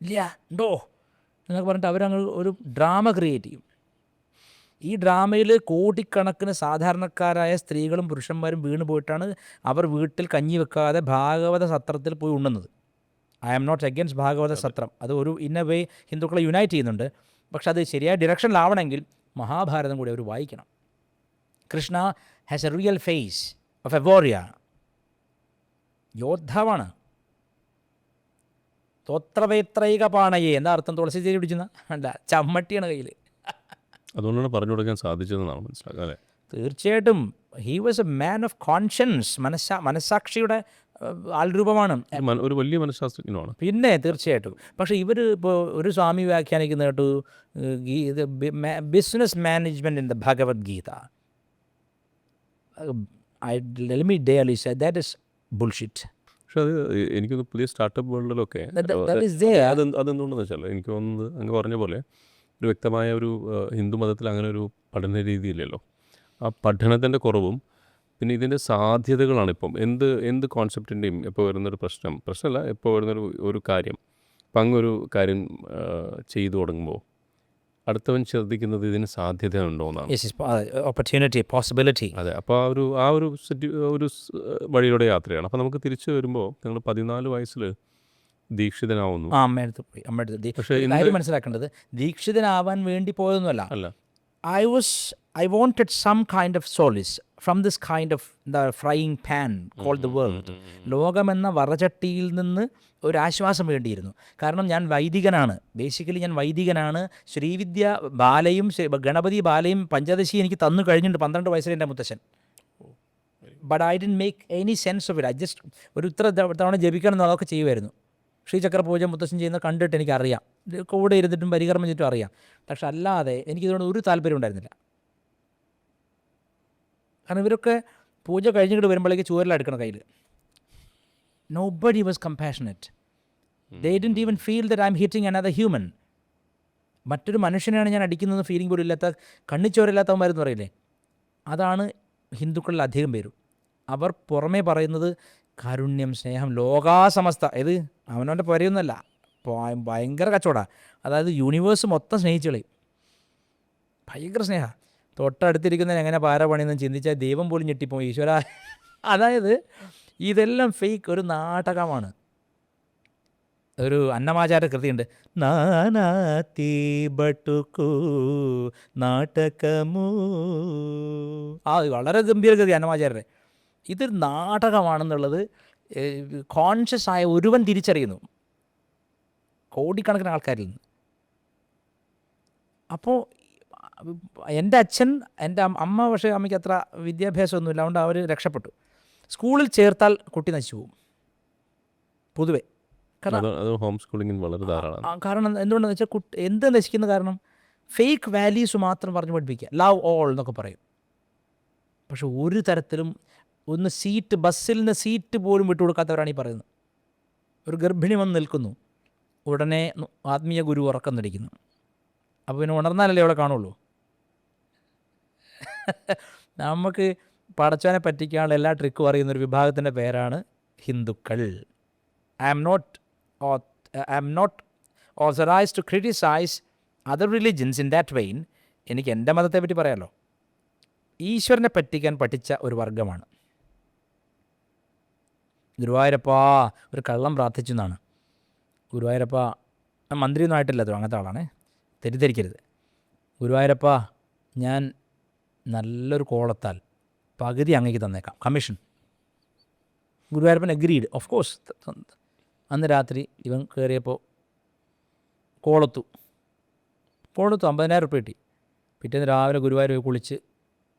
ഇല്ല ഉണ്ടോ എന്നൊക്കെ പറഞ്ഞിട്ട് അവരങ്ങ് ഒരു ഡ്രാമ ക്രിയേറ്റ് ചെയ്യും. ഈ ഡ്രാമയിൽ കോടിക്കണക്കിന് സാധാരണക്കാരായ സ്ത്രീകളും പുരുഷന്മാരും വീണ് പോയിട്ടാണ് അവർ വീട്ടിൽ കഞ്ഞി വെക്കാതെ ഭാഗവത സത്രത്തിൽ പോയി ഉണ്ണുന്നത്. ഐ ആം നോട്ട് അഗെയിൻസ്റ്റ് ഭാഗവത സത്രം. അത് ഒരു ഇൻ എ വേ ഹിന്ദുക്കളെ യുണൈറ്റ് ചെയ്യുന്നുണ്ട്. പക്ഷെ അത് ശരിയായ ഡിറക്ഷനിലാവണമെങ്കിൽ മഹാഭാരതം കൂടി അവർ വായിക്കണം. Krishna has a real face of a warrior. യോദ്ധാവാണ്. തോത്രവേത്രൈക പാണയെ എന്താ അർത്ഥം? തുളസി ചേരി പിടിക്കുന്ന അല്ല, ചമ്മട്ടിയാണ് കയ്യിൽ. അതുകൊണ്ടാണ് പറഞ്ഞു കൊടുക്കാൻ സാധിച്ചതെന്നാണ് മനസ്സിലാക്കുക അല്ലേ? തീർച്ചയായിട്ടും. He was a man of conscience. മനസ്സാക്ഷിയുടെ ആൾരൂപമാണ്. ഒരു വലിയ മനഃശാസ്ത്രജ്ഞനാണ്. പിന്നെ തീർച്ചയായിട്ടും. പക്ഷേ ഇവർ ഇപ്പോൾ ഒരു സ്വാമി വ്യാഖ്യാനിക്കുന്ന കേട്ടു, ഇത് business management in the Bhagavad Gita. Let me dearly say that is bullshit. പക്ഷെ അത് എനിക്കൊന്ന് പുതിയ സ്റ്റാർട്ടപ്പ് വേൾഡിലൊക്കെ അതെന്തുകൊണ്ടെന്ന് വെച്ചാൽ എനിക്ക് തോന്നുന്നത് അങ്ങ് പറഞ്ഞ പോലെ ഒരു വ്യക്തമായ ഒരു ഹിന്ദു മതത്തിൽ അങ്ങനെ ഒരു പഠന രീതിയില്ലല്ലോ. ആ പഠനത്തിൻ്റെ കുറവും പിന്നെ ഇതിൻ്റെ സാധ്യതകളാണ്. ഇപ്പം എന്ത് കോൺസെപ്റ്റിൻ്റെയും ഇപ്പോൾ വരുന്നൊരു പ്രശ്നമല്ല, ഇപ്പോൾ വരുന്നൊരു കാര്യം, അപ്പം അങ്ങൊരു കാര്യം ചെയ്തു തുടങ്ങുമ്പോൾ അടുത്തവൻ ശ്രദ്ധിക്കുന്നത് ഇതിന് സാധ്യത ഉണ്ടോ എന്നാണ്. Opportunity, possibility. അതെ. അപ്പോൾ ഒരു വഴിയിലൂടെ യാത്രയാണ്. അപ്പോൾ നമുക്ക് തിരിച്ചു വരുമ്പോൾ ഞങ്ങൾ 14 വയസ്സിൽ ദീക്ഷിതനാവുന്നു. അമ്മയടുത്ത് പോയി. പക്ഷേ കാര്യം മനസ്സിലാക്കേണ്ടത്, ദീക്ഷിതനാവാൻ വേണ്ടി പോയതൊന്നുമല്ല. അല്ല, I wanted some kind of solace from this kind of the frying pan called the world. ലോകമെന്ന വറചട്ടിയിൽ നിന്ന് ഒരാശ്വാസം വേണ്ടിയിരുന്നു. കാരണം ഞാൻ വൈദികനാണ്. ബേസിക്കലി ഞാൻ വൈദികനാണ്. ശ്രീവിദ്യ ബാലയും ഗണപതി ബാലയും പഞ്ചദശി എനിക്ക് തന്നു കഴിഞ്ഞിട്ടുണ്ട് 12 വയസ്സിൽ എൻ്റെ മുത്തശ്ശൻ. But I didn't make any sense of it. I just ഒരു ഇത്ര തവണ ജപിക്കണം എന്നതൊക്കെ ചെയ്യുമായിരുന്നു. ശ്രീചക്ര പൂജ മുത്തശ്ശൻ ചെയ്യുന്നത് കണ്ടിട്ട് എനിക്കറിയാം, കൂടെ ഇരുന്നിട്ടും പരികർമ്മം ചെയ്തിട്ടും അറിയാം. പക്ഷെ അല്ലാതെ എനിക്കിതുകൊണ്ട് ഒരു താല്പര്യം ഉണ്ടായിരുന്നില്ല. കാരണം ഇവരൊക്കെ പൂജ കഴിഞ്ഞിട്ട് വരുമ്പോഴേക്ക് ചൂരലെടുക്കണം കയ്യിൽ. Nobody was compassionate. They didn't even feel that I'm hitting another human. മറ്റൊരു മനുഷ്യനെയാണ് ഞാൻ അടിക്കുന്നത് ഫീലിംഗ് പോലും ഇല്ലാത്ത, കണ്ണിച്ചോരില്ലാത്തവന്മാരെന്ന് പറയില്ലേ, അതാണ് ഹിന്ദുക്കളിൽ അധികം പേരും. അവർ പുറമേ പറയുന്നത് കാരുണ്യം, സ്നേഹം, ലോകാസമസ്ത. ഇത് അവനവൻ്റെ പുരയൊന്നുമല്ല, ഭയങ്കര കച്ചവടമാണ്. അതായത് യൂണിവേഴ്സ് മൊത്തം സ്നേഹിച്ചു കളയും. ഭയങ്കര സ്നേഹ. തൊട്ടടുത്തിരിക്കുന്നതിന് എങ്ങനെ പാര പണിയെന്ന് ചിന്തിച്ചാൽ ദൈവം പോലും ഞെട്ടിപ്പോയി, ഈശ്വര. അതായത് ഇതെല്ലാം ഫേക്ക്, ഒരു നാടകമാണ്. ഒരു അന്നമാചാര്യ കൃതിയുണ്ട്, നാനാത്തി ബട്ടുക്കു നാടകമൂ. വളരെ ഗംഭീര കൃതി അന്നമാചാര്യരെ. ഇത് നാടകമാണെന്നുള്ളത് കോൺഷ്യസ് ആയ ഒരുവൻ തിരിച്ചറിയുന്നു, കോടിക്കണക്കിന് ആൾക്കാരിൽ നിന്ന്. അപ്പോൾ എൻ്റെ അച്ഛൻ, എൻ്റെ അമ്മ, പക്ഷേ അമ്മയ്ക്ക് അത്ര വിദ്യാഭ്യാസമൊന്നുമില്ല, അതുകൊണ്ട് അവർ രക്ഷപ്പെട്ടു. സ്കൂളിൽ ചേർത്താൽ കുട്ടി നശിച്ചു പോകും പൊതുവെ. ഹോം സ്കൂളിംഗ് വളരെ ധാരാളമാണ്. കാരണം എന്തുകൊണ്ടെന്ന് വെച്ചാൽ എന്ത് നശിക്കുന്ന കാരണം ഫേക്ക് വാല്യൂസ് മാത്രം പറഞ്ഞു പഠിപ്പിക്കുക. ലവ് ഓൾ എന്നൊക്കെ പറയും, പക്ഷെ ഒരു തരത്തിലും ഒന്ന് ബസ്സിൽ നിന്ന് സീറ്റ് പോലും വിട്ടുകൊടുക്കാത്തവരാണ് ഈ പറയുന്നത്. ഒരു ഗർഭിണി വന്ന് നിൽക്കുന്നു, ഉടനെ ആത്മീയ ഗുരു ഉറക്കം നടിക്കുന്നു. അപ്പോൾ പിന്നെ ഉണർന്നാലല്ലേ അവിടെ കാണുള്ളൂ. നമുക്ക് പടച്ചവനെ പറ്റിക്കാനുള്ള എല്ലാ ട്രിക്കും അറിയുന്നൊരു വിഭാഗത്തിൻ്റെ പേരാണ് ഹിന്ദുക്കൾ. I am not authorised to criticise other religions in that vein. എനിക്ക് എൻ്റെ മതത്തെ പറ്റി പറയാമല്ലോ. ഈശ്വരനെ പറ്റിക്കാൻ പഠിച്ച ഒരു വർഗമാണ്. ഗുരുവായൂരപ്പാ ഒരു കള്ളം പ്രാർത്ഥിച്ചു എന്നാണ്. ഗുരുവായൂരപ്പ മന്ത്രിയൊന്നും ആയിട്ടില്ല, അങ്ങനത്തെ ആളാണ്, തെറ്റിദ്ധരിക്കരുത്. ഗുരുവായൂരപ്പ ഞാൻ നല്ലൊരു കോളത്താൽ പകുതി അങ്ങേക്ക് തന്നേക്കാം, commission. Guruvayurappan agreed, of course. അന്ന് രാത്രി ഇവൻ കയറിയപ്പോൾ കോളത്തു 50,000 റുപ്യ കിട്ടി. പിറ്റേന്ന് രാവിലെ ഗുരുവായൂർ പോയി കുളിച്ച്,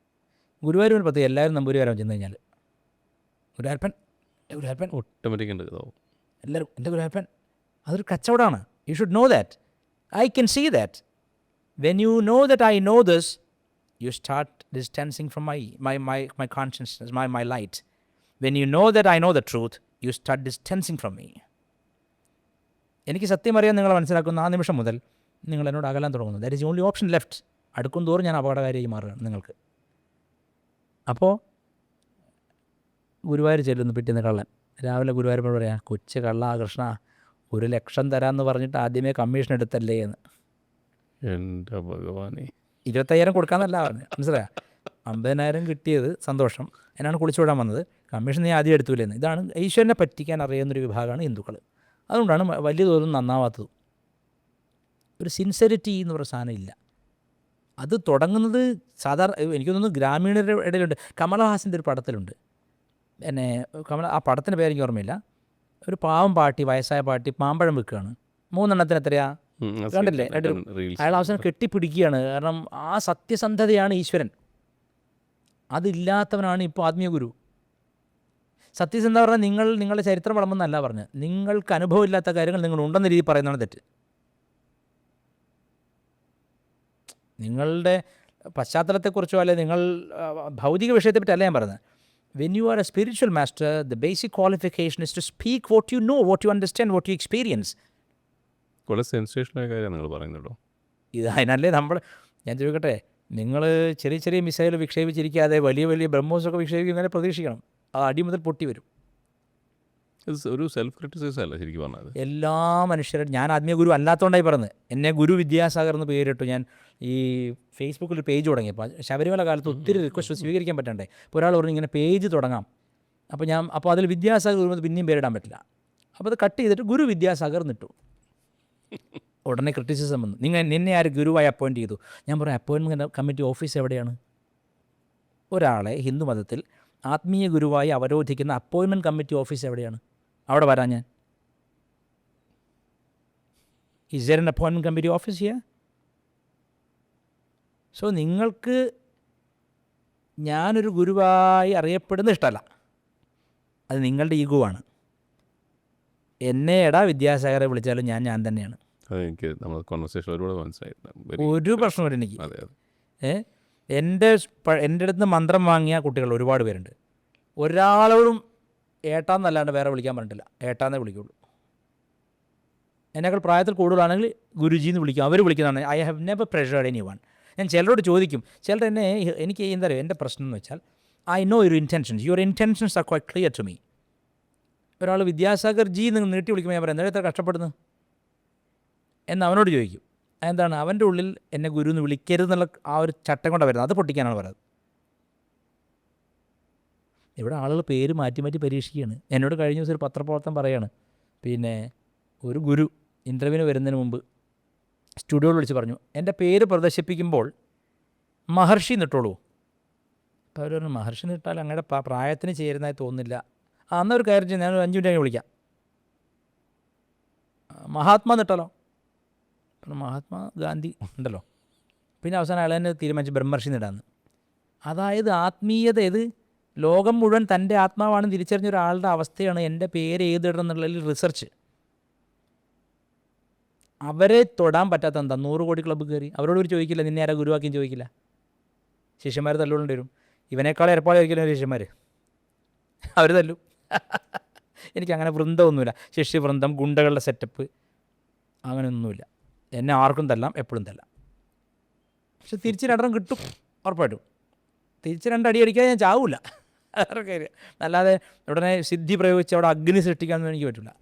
ഗുരുവായൂരിന് പ്രത്യേകം എല്ലാവരും നമ്പൂരിവാരാവും ചെന്ന് കഴിഞ്ഞാൽ. ഗുരുവായൂരപ്പൻ ഓട്ടോമാറ്റിക് ഉണ്ട് എല്ലാവരും എൻ്റെ ഗുരുവായൂരപ്പൻ. അതൊരു കച്ചവടമാണ്. You should know that. I can see that. When you know that I know this, you start distancing from my consciousness, my light. When you know that I know the truth, you start distancing from me. എനിക്ക് സത്യം അറിയാൻ നിങ്ങൾ മനസ്സിലാക്കുന്ന ആ നിമിഷം മുതൽ നിങ്ങൾ എന്നോട് അകലാൻ തുടങ്ങുന്നു. That is only option left. അടുക്കും തോറും ഞാൻ അപകടകാരിയായി മാറുകയാണ് നിങ്ങൾക്ക്. അപ്പോൾ ഗുരുവായൂർ ചെല്ലുന്നു പിറ്റേന്ന് കള്ളൻ. രാവിലെ ഗുരുവായൂരപ്പോട് പറയാം, കൊച്ചു കള്ള കൃഷ്ണ, 1,00,000 തരാമെന്ന് പറഞ്ഞിട്ട് ആദ്യമേ കമ്മീഷൻ എടുത്തല്ലേ എന്ന്. എൻ്റെ ഭഗവാനെ, 25,000 കൊടുക്കാമെന്നല്ല പറഞ്ഞു, മനസ്സിലായോ? 50,000 കിട്ടിയത് സന്തോഷം, എന്നാണ് കുളിച്ചു വിടാൻ വന്നത്, കമ്മീഷൻ നീ ആദ്യം എടുത്തൂലെന്ന്. ഇതാണ് ഈശ്വരനെ പറ്റിക്കാൻ അറിയുന്നൊരു വിഭാഗമാണ് ഹിന്ദുക്കൾ. അതുകൊണ്ടാണ് വലിയ തോതിൽ നന്നാവാത്തതും. ഒരു സിൻസെറിറ്റി എന്ന് പറയുന്ന സാധനം ഇല്ല. അത് തുടങ്ങുന്നത് സാധാരണ എനിക്ക് തോന്നുന്നു ഗ്രാമീണരുടെ ഇടയിലുണ്ട്. കമലഹാസൻ്റെ ഒരു പടത്തിലുണ്ട്, എന്നെ ആ പടത്തിൻ്റെ പേരെനിക്ക് ഓർമ്മയില്ല. ഒരു പാവം പാട്ടി, വയസ്സായ പാട്ടി മാമ്പഴം വെക്കുകയാണ്. 3 എണ്ണത്തിന് എത്രയാ കണ്ടില്ലേ? അയാൾ അവസാനം കെട്ടിപ്പിടിക്കുകയാണ്. കാരണം ആ സത്യസന്ധതയാണ് ഈശ്വരൻ. അതില്ലാത്തവനാണ് ഇപ്പോൾ ആത്മീയ ഗുരു. സത്യസന്ധത പറഞ്ഞാൽ നിങ്ങളുടെ ചരിത്രം വളമെന്നല്ല പറഞ്ഞത്, നിങ്ങൾക്ക് അനുഭവമില്ലാത്ത കാര്യങ്ങൾ നിങ്ങൾ ഉണ്ടെന്ന രീതിയിൽ പറയുന്നതാണ് തെറ്റ്. നിങ്ങളുടെ പശ്ചാത്തലത്തെക്കുറിച്ചോ അല്ലെ നിങ്ങൾ ഭൗതിക വിഷയത്തെപ്പറ്റി അല്ല ഞാൻ പറയുന്നത്. When you are a spiritual master, the basic qualification is to speak what you know, what you understand, what you experience. വളരെ സെൻസേഷനായ കാര്യം നിങ്ങൾ പറയുന്നുണ്ടോ? ഇത് അതിനല്ലേ ഞാൻ ചോദിക്കട്ടെ, നിങ്ങൾ ചെറിയ ചെറിയ മിസൈൽ വിക്ഷേപിച്ചിരിക്കാതെ വലിയ വലിയ ബ്രഹ്മോസൊക്കെ വിക്ഷേപിക്കുന്നതിനെ പ്രതീക്ഷിക്കണം. അത് അടി മുതൽ പൊട്ടി വരും. ഒരു സെൽഫ് ക്രിറ്റിസൈസ് അല്ല ശരിക്കും പറഞ്ഞത്. എല്ലാ മനുഷ്യരും, ഞാൻ ആത്മീയ ഗുരു അല്ലാത്തതുകൊണ്ടായി പറഞ്ഞത്. എന്നെ ഗുരു വിദ്യാസാഗർ എന്ന് പേരിട്ടു. ഞാൻ ഈ ഫേസ്ബുക്കിൽ ഒരു പേജ് തുടങ്ങിയപ്പോൾ ശബരിമല കാലത്ത് ഒത്തിരി റിക്വസ്റ്റ് സ്വീകരിക്കാൻ പറ്റണ്ടേ. അപ്പോൾ ഒരാൾ പറഞ്ഞു ഇങ്ങനെ പേജ് തുടങ്ങാം. അപ്പോൾ അതിൽ വിദ്യാസാഗർ വരുമ്പോൾ പിന്നെയും പേരിടാൻ പറ്റില്ല. അപ്പോൾ അത് കട്ട് ചെയ്തിട്ട് ഗുരു വിദ്യാസാഗർ എന്നിട്ടു. ഉടനെ ക്രിറ്റിസിസം വന്നു, നിന്നെ ആര് ഗുരുവായി അപ്പോയിൻറ്റ് ചെയ്തു? ഞാൻ പറയാം, അപ്പോയിൻമെൻറ്റ് കമ്മിറ്റി ഓഫീസ് എവിടെയാണ്? ഒരാളെ ഹിന്ദു മതത്തിൽ ആത്മീയ ഗുരുവായി അവരോധിക്കുന്ന അപ്പോയിൻമെൻറ്റ് കമ്മിറ്റി ഓഫീസ് എവിടെയാണ്? അവിടെ വരാൻ ഞാൻ is there an appointment committee office here? So നിങ്ങൾക്ക് ഞാനൊരു ഗുരുവായി അറിയപ്പെടുന്നത് ഇഷ്ടമല്ല, അത് നിങ്ങളുടെ ഈഗോ ആണ്. എന്നെ എടാ വിദ്യാസാഗറെ വിളിച്ചാലും ഞാൻ തന്നെയാണ്. എനിക്ക് നമ്മൾ കോൺവെർസേഷൻ ഒരുപാട് മനസ്സിലായിട്ടുണ്ട്. ഒരു പ്രശ്നമില്ല എനിക്ക്. എൻ്റെ അടുത്ത് നിന്ന് മന്ത്രം വാങ്ങിയ കുട്ടികൾ ഒരുപാട് പേരുണ്ട്. ഒരാളോടും ഏട്ടാന്നല്ലാണ്ട് വേറെ വിളിക്കാൻ പറഞ്ഞിട്ടില്ല, ഏട്ടാന്നേ വിളിക്കുള്ളൂ. എന്നേക്കാൾ പ്രായത്തിൽ കൂടുതലാണെങ്കിൽ ഗുരുജിന്ന് വിളിക്കും, അവർ വിളിക്കുന്നതാണ്. I have never pressured anyone. ഞാൻ ചിലരോട് ചോദിക്കും, ചിലർ എനിക്ക് എന്താ പറയുക, എൻ്റെ പ്രശ്നം എന്ന് വെച്ചാൽ I know your intentions are quite clear to me. ഒരാൾ വിദ്യാസാഗർ ജി നിങ്ങൾ നീട്ടി വിളിക്കുമ്പോൾ ഞാൻ പറയാം, എന്താ എത്ര കഷ്ടപ്പെടുന്നു എന്ന് അവനോട് ചോദിക്കും. എന്താണ് അവൻ്റെ ഉള്ളിൽ എന്നെ ഗുരു എന്ന് വിളിക്കരുതെന്നുള്ള ആ ഒരു ചട്ടം കൊണ്ടാണ് വരുന്നത്. അത് പൊട്ടിക്കാനാണ് പറയുന്നത്. ഇവിടെ ആളുകൾ പേര് മാറ്റി മാറ്റി പരീക്ഷിക്കുകയാണ്. എന്നോട് കഴിഞ്ഞ ദിവസം ഒരു പത്രപ്രവർത്തനം പറയുകയാണ്, പിന്നെ ഒരു ഗുരു ഇൻ്റർവ്യൂവിന് വരുന്നതിന് മുമ്പ് സ്റ്റുഡിയോയിൽ വിളിച്ച് പറഞ്ഞു, എൻ്റെ പേര് പ്രദർശിപ്പിക്കുമ്പോൾ മഹർഷി നിട്ടോളൂ. അപ്പോൾ അവർ പറഞ്ഞു, മഹർഷി നിട്ടാൽ അങ്ങനെ പ്രായത്തിന് ചേരുന്നതായി തോന്നുന്നില്ല. അന്നൊരു കാര്യം ചെയ്യും, ഞാൻ ഒരു 5 മിനിറ്റ് കഴിഞ്ഞ് വിളിക്കാം. മഹാത്മാ നിട്ടാലോ? മഹാത്മാ ഗാന്ധി ഉണ്ടല്ലോ. പിന്നെ അവസാനം അയാൾ തന്നെ തീരുമാനിച്ച് ബ്രഹ്മർഷി നിടാന്ന്. അതായത് ആത്മീയത ഏത് ലോകം മുഴുവൻ തൻ്റെ ആത്മാവാണെന്ന് തിരിച്ചറിഞ്ഞ ഒരാളുടെ അവസ്ഥയാണ് എൻ്റെ പേര് ഏതിടണം എന്നുള്ളതിൽ റിസർച്ച്. അവരെ തൊടാൻ പറ്റാത്ത എന്താ? 100 കോടി ക്ലബ്ബ് കയറി അവരോട് ഒരു ചോദിക്കില്ല, നിന്നെ ആരാ ഗുരുവാക്കിയും ചോദിക്കില്ല. ശിഷ്യന്മാർ തല്ലുകൊണ്ടി വരും. ഇവനേക്കാളും ഏർപ്പാടായിരിക്കില്ല ശിഷ്യന്മാർ, അവർ തല്ലും. എനിക്കങ്ങനെ വൃന്ദമൊന്നുമില്ല, ശിഷ്യവൃന്ദം, ഗുണ്ടകളുടെ സെറ്റപ്പ് അങ്ങനെയൊന്നുമില്ല. എന്നെ ആർക്കും തല്ലാം, എപ്പോഴും തല്ലാം. പക്ഷെ തിരിച്ച് 2 കിട്ടും ഉറപ്പായിട്ടും. തിരിച്ച് 2 അടി അടിക്കാതെ ഞാൻ ചാവില്ല, വേറെ കാര്യം. അല്ലാതെ ഉടനെ സിദ്ധി പ്രയോഗിച്ച് അവിടെ അഗ്നി സൃഷ്ടിക്കാമെന്ന് എനിക്ക് പറ്റില്ല.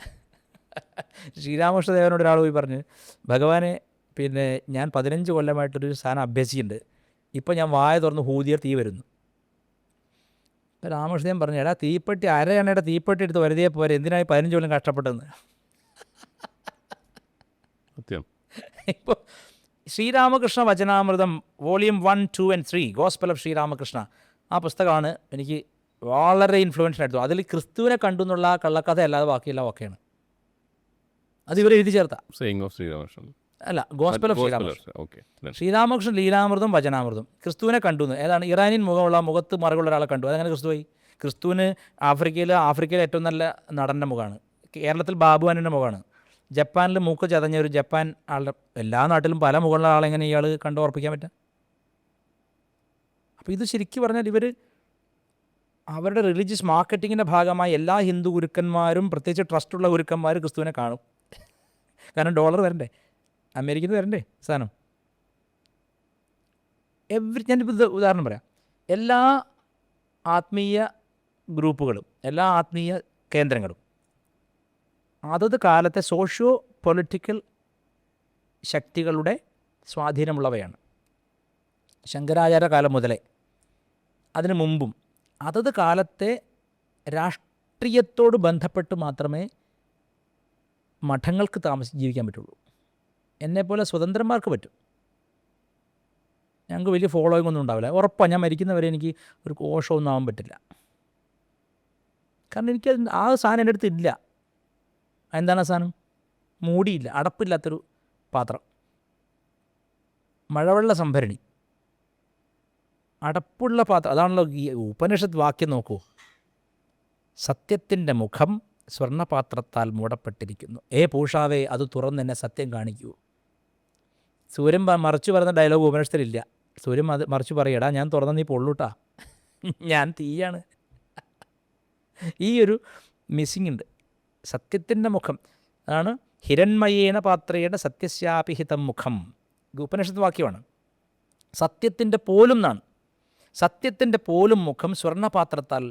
ശ്രീരാമകൃഷ്ണദേവനോട് ഒരാൾ പോയി പറഞ്ഞ്, ഭഗവാനെ പിന്നെ ഞാൻ 15 കൊല്ലമായിട്ടൊരു സാധനം അഭ്യസിക്കുന്നുണ്ട്, ഇപ്പോൾ ഞാൻ വായ തുറന്ന് ഹൂതിയ തീ വരുന്നു. അപ്പോൾ രാമകൃഷ്ണദേവൻ പറഞ്ഞു, എടാ തീപ്പെട്ടി അരയണയുടെ തീപ്പെട്ടി എടുത്ത് വരുതിയെ പോരെ, എന്തിനായി 15 കൊല്ലം കഷ്ടപ്പെട്ടെന്ന്. ഇപ്പോൾ Sri Ramakrishna Vachanamritam volume 1, 2 and 3 gospel of Sri Ramakrishna, ആ പുസ്തകമാണ് എനിക്ക് വളരെ ഇൻഫ്ലുവൻഷ്യൽ ആയിട്ട്. അതിൽ ക്രിസ്തുവിനെ കണ്ടു എന്നുള്ള ആ കള്ളക്കഥ അല്ലാതെ ബാക്കിയെല്ലാം ഓക്കെയാണ്. അത് ഇവർ എഴുതി ചേർത്ത അല്ല, ഗോസ്പൽ ഓഫ് ശ്രീരാമകൃഷ്ണ. ശ്രീരാമകൃഷ്ണൻ ലീലാമൃതം വചനാമൃതം. ക്രിസ്തുവിനെ കണ്ടു ഏതാണ്? ഇറാനിയൻ മുഖമുള്ള, മുഖത്ത് മറുകുള്ള ഒരാളെ കണ്ടു. അതങ്ങനെ ക്രിസ്തുവായി. ക്രിസ്തുവിന് ആഫ്രിക്കയിലെ ഏറ്റവും നല്ല നടൻ്റെ മുഖമാണ്. കേരളത്തിൽ ബാബുവാനിൻ്റെ മുഖമാണ്. ജപ്പാനിൽ മൂക്ക് ചതഞ്ഞ ഒരു ജപ്പാൻ ആളുടെ, എല്ലാ നാട്ടിലും പല മുകളിലുള്ള ആളെങ്ങനെ ഇയാൾ കണ്ടു ഉറപ്പിക്കാൻ പറ്റുക? അപ്പോൾ ഇത് ശരിക്കും പറഞ്ഞാൽ ഇവർ അവരുടെ റിലീജിയസ് മാർക്കറ്റിങ്ങിൻ്റെ ഭാഗമായി എല്ലാ ഹിന്ദു ഗുരുക്കന്മാരും, പ്രത്യേകിച്ച് ട്രസ്റ്റുള്ള ഗുരുക്കന്മാർ ക്രിസ്തുവിനെ കാണും. കാരണം ഡോളർ വരണ്ടേ, അമേരിക്കയിൽ വരണ്ടേ സാധനം. ഞാനിപ്പോൾ ഉദാഹരണം പറയാം. എല്ലാ ആത്മീയ ഗ്രൂപ്പുകളും, എല്ലാ ആത്മീയ കേന്ദ്രങ്ങളും അതത് കാലത്തെ സോഷ്യോ പൊളിറ്റിക്കൽ ശക്തികളുടെ സ്വാധീനമുള്ളവയാണ്. ശങ്കരാചാര്യ കാലം മുതലേ അതിനു മുമ്പും അതത് കാലത്തെ രാഷ്ട്രീയത്തോട് ബന്ധപ്പെട്ട് മാത്രമേ മഠങ്ങൾക്ക് ജീവിക്കാൻ പറ്റുള്ളൂ. എന്നെപ്പോലെ സ്വതന്ത്രന്മാർക്ക് പറ്റും. ഞങ്ങൾക്ക് വലിയ ഫോളോയിങ് ഒന്നും ഉണ്ടാവില്ല. ഉറപ്പാണ്, ഞാൻ മരിക്കുന്നവരെ എനിക്ക് ഒരു കോശമൊന്നും ആവാൻ പറ്റില്ല. കാരണം എനിക്ക് ആ സാധനം എൻ്റെ അടുത്ത് ഇല്ല. എന്താണ് ആ സാധനം? മൂടിയില്ല, അടപ്പില്ലാത്തൊരു പാത്രം, മഴവെള്ള സംഭരണി, അടപ്പുള്ള പാത്രം. അതാണല്ലോ ഈ ഉപനിഷത്ത് വാക്യം. നോക്കൂ, സത്യത്തിൻ്റെ മുഖം സ്വർണ്ണപാത്രത്താൽ മൂടപ്പെട്ടിരിക്കുന്നു. പൂഷാവേ, അത് തുറന്നെന്നെ സത്യം കാണിക്കൂ. സൂര്യൻ മറിച്ചു പറയുന്ന ഡയലോഗ് ഉപനിഷത്തിലില്ല. സൂര്യൻ അത് മറിച്ച് പറയടാ, ഞാൻ തുറന്ന നീ പൊള്ളൂട്ടാ, ഞാൻ തീയാണ്. ഈ ഒരു മിസ്സിങ് ഉണ്ട്. സത്യത്തിൻ്റെ മുഖം അതാണ് ഹിരൺമയേന പാത്രേണ സത്യസ്യാപിഹിതം മുഖം. ഉപനിഷത്ത് വാക്യമാണ്. സത്യത്തിൻ്റെ പോലും എന്നാണ്. സത്യത്തിൻ്റെ പോലും മുഖം സ്വർണ്ണപാത്രത്താൽ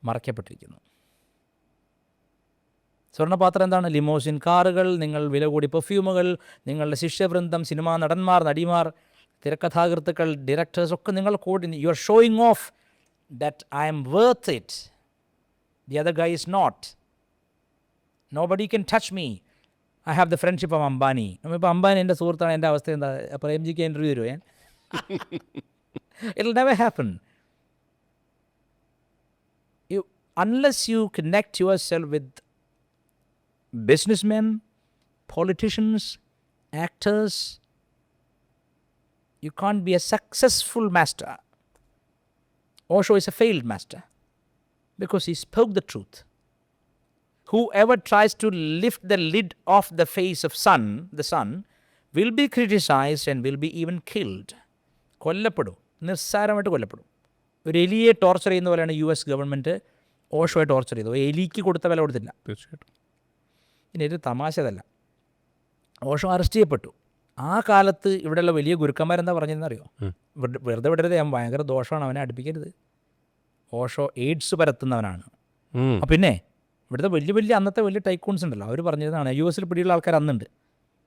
മറയ്ക്കപ്പെട്ടിരിക്കുന്നു. സ്വർണ്ണപാത്രം എന്താണ്? ലിമോസിൻ കാറുകൾ, നിങ്ങൾ വില കൂടി പെർഫ്യൂമുകൾ, നിങ്ങളുടെ ശിഷ്യവൃന്ദം, സിനിമാ നടന്മാർ, നടിമാർ, തിരക്കഥാകൃത്തുക്കൾ, ഡയറക്ടേഴ്സ് ഒക്കെ നിങ്ങൾ കൂടി you are showing off that I am worth it, the other guy is not, nobody can touch me, I have the friendship of Ambani. ഇപ്പോൾ അംബാനി എൻ്റെ സുഹൃത്താണ്. എൻ്റെ അവസ്ഥ എന്താ? പ്രേംജിക്ക് ഇൻ്റർവ്യൂ തരുമോ ഞാൻ? It'll never happen. Unless you connect yourself with businessmen, politicians, actors, you can't be a successful master. Osho is a failed master because he spoke the truth. Whoever tries to lift the lid off the face of the sun, will be criticized and will be even killed. കൊല്ലപ്പെടും, നിസ്സാരമായിട്ട് കൊല്ലപ്പെടും. ഒരു എലിയെ torture ചെയ്യുന്ന പോലെയാണ് US government ഓഷോയെ torture ചെയ്തത്. എലിക്ക് കൊടുത്ത വില കൊടുത്തില്ല. തീർച്ചയായിട്ടും. ഇനി ഒരു തമാശ അതല്ല, ഓഷോ അറസ്റ്റ് ചെയ്യപ്പെട്ടു. ആ കാലത്ത് ഇവിടെയുള്ള വലിയ ഗുരുക്കന്മാരെന്താ പറഞ്ഞതെന്നറിയോ? വെറുതെ വിടരുത്, ഞാൻ ഭയങ്കര ദോഷമാണ്, അവനെ അടുപ്പിക്കരുത്. ഓഷോ എയ്ഡ്സ് പരത്തുന്നവനാണ്. പിന്നെ ഇവിടുത്തെ വലിയ അന്നത്തെ വലിയ ടൈക്കൂൺസ് ഉണ്ടല്ലോ, അവർ പറഞ്ഞതാണ് US പിടിയുള്ള ആൾക്കാർ അന്നുണ്ട്,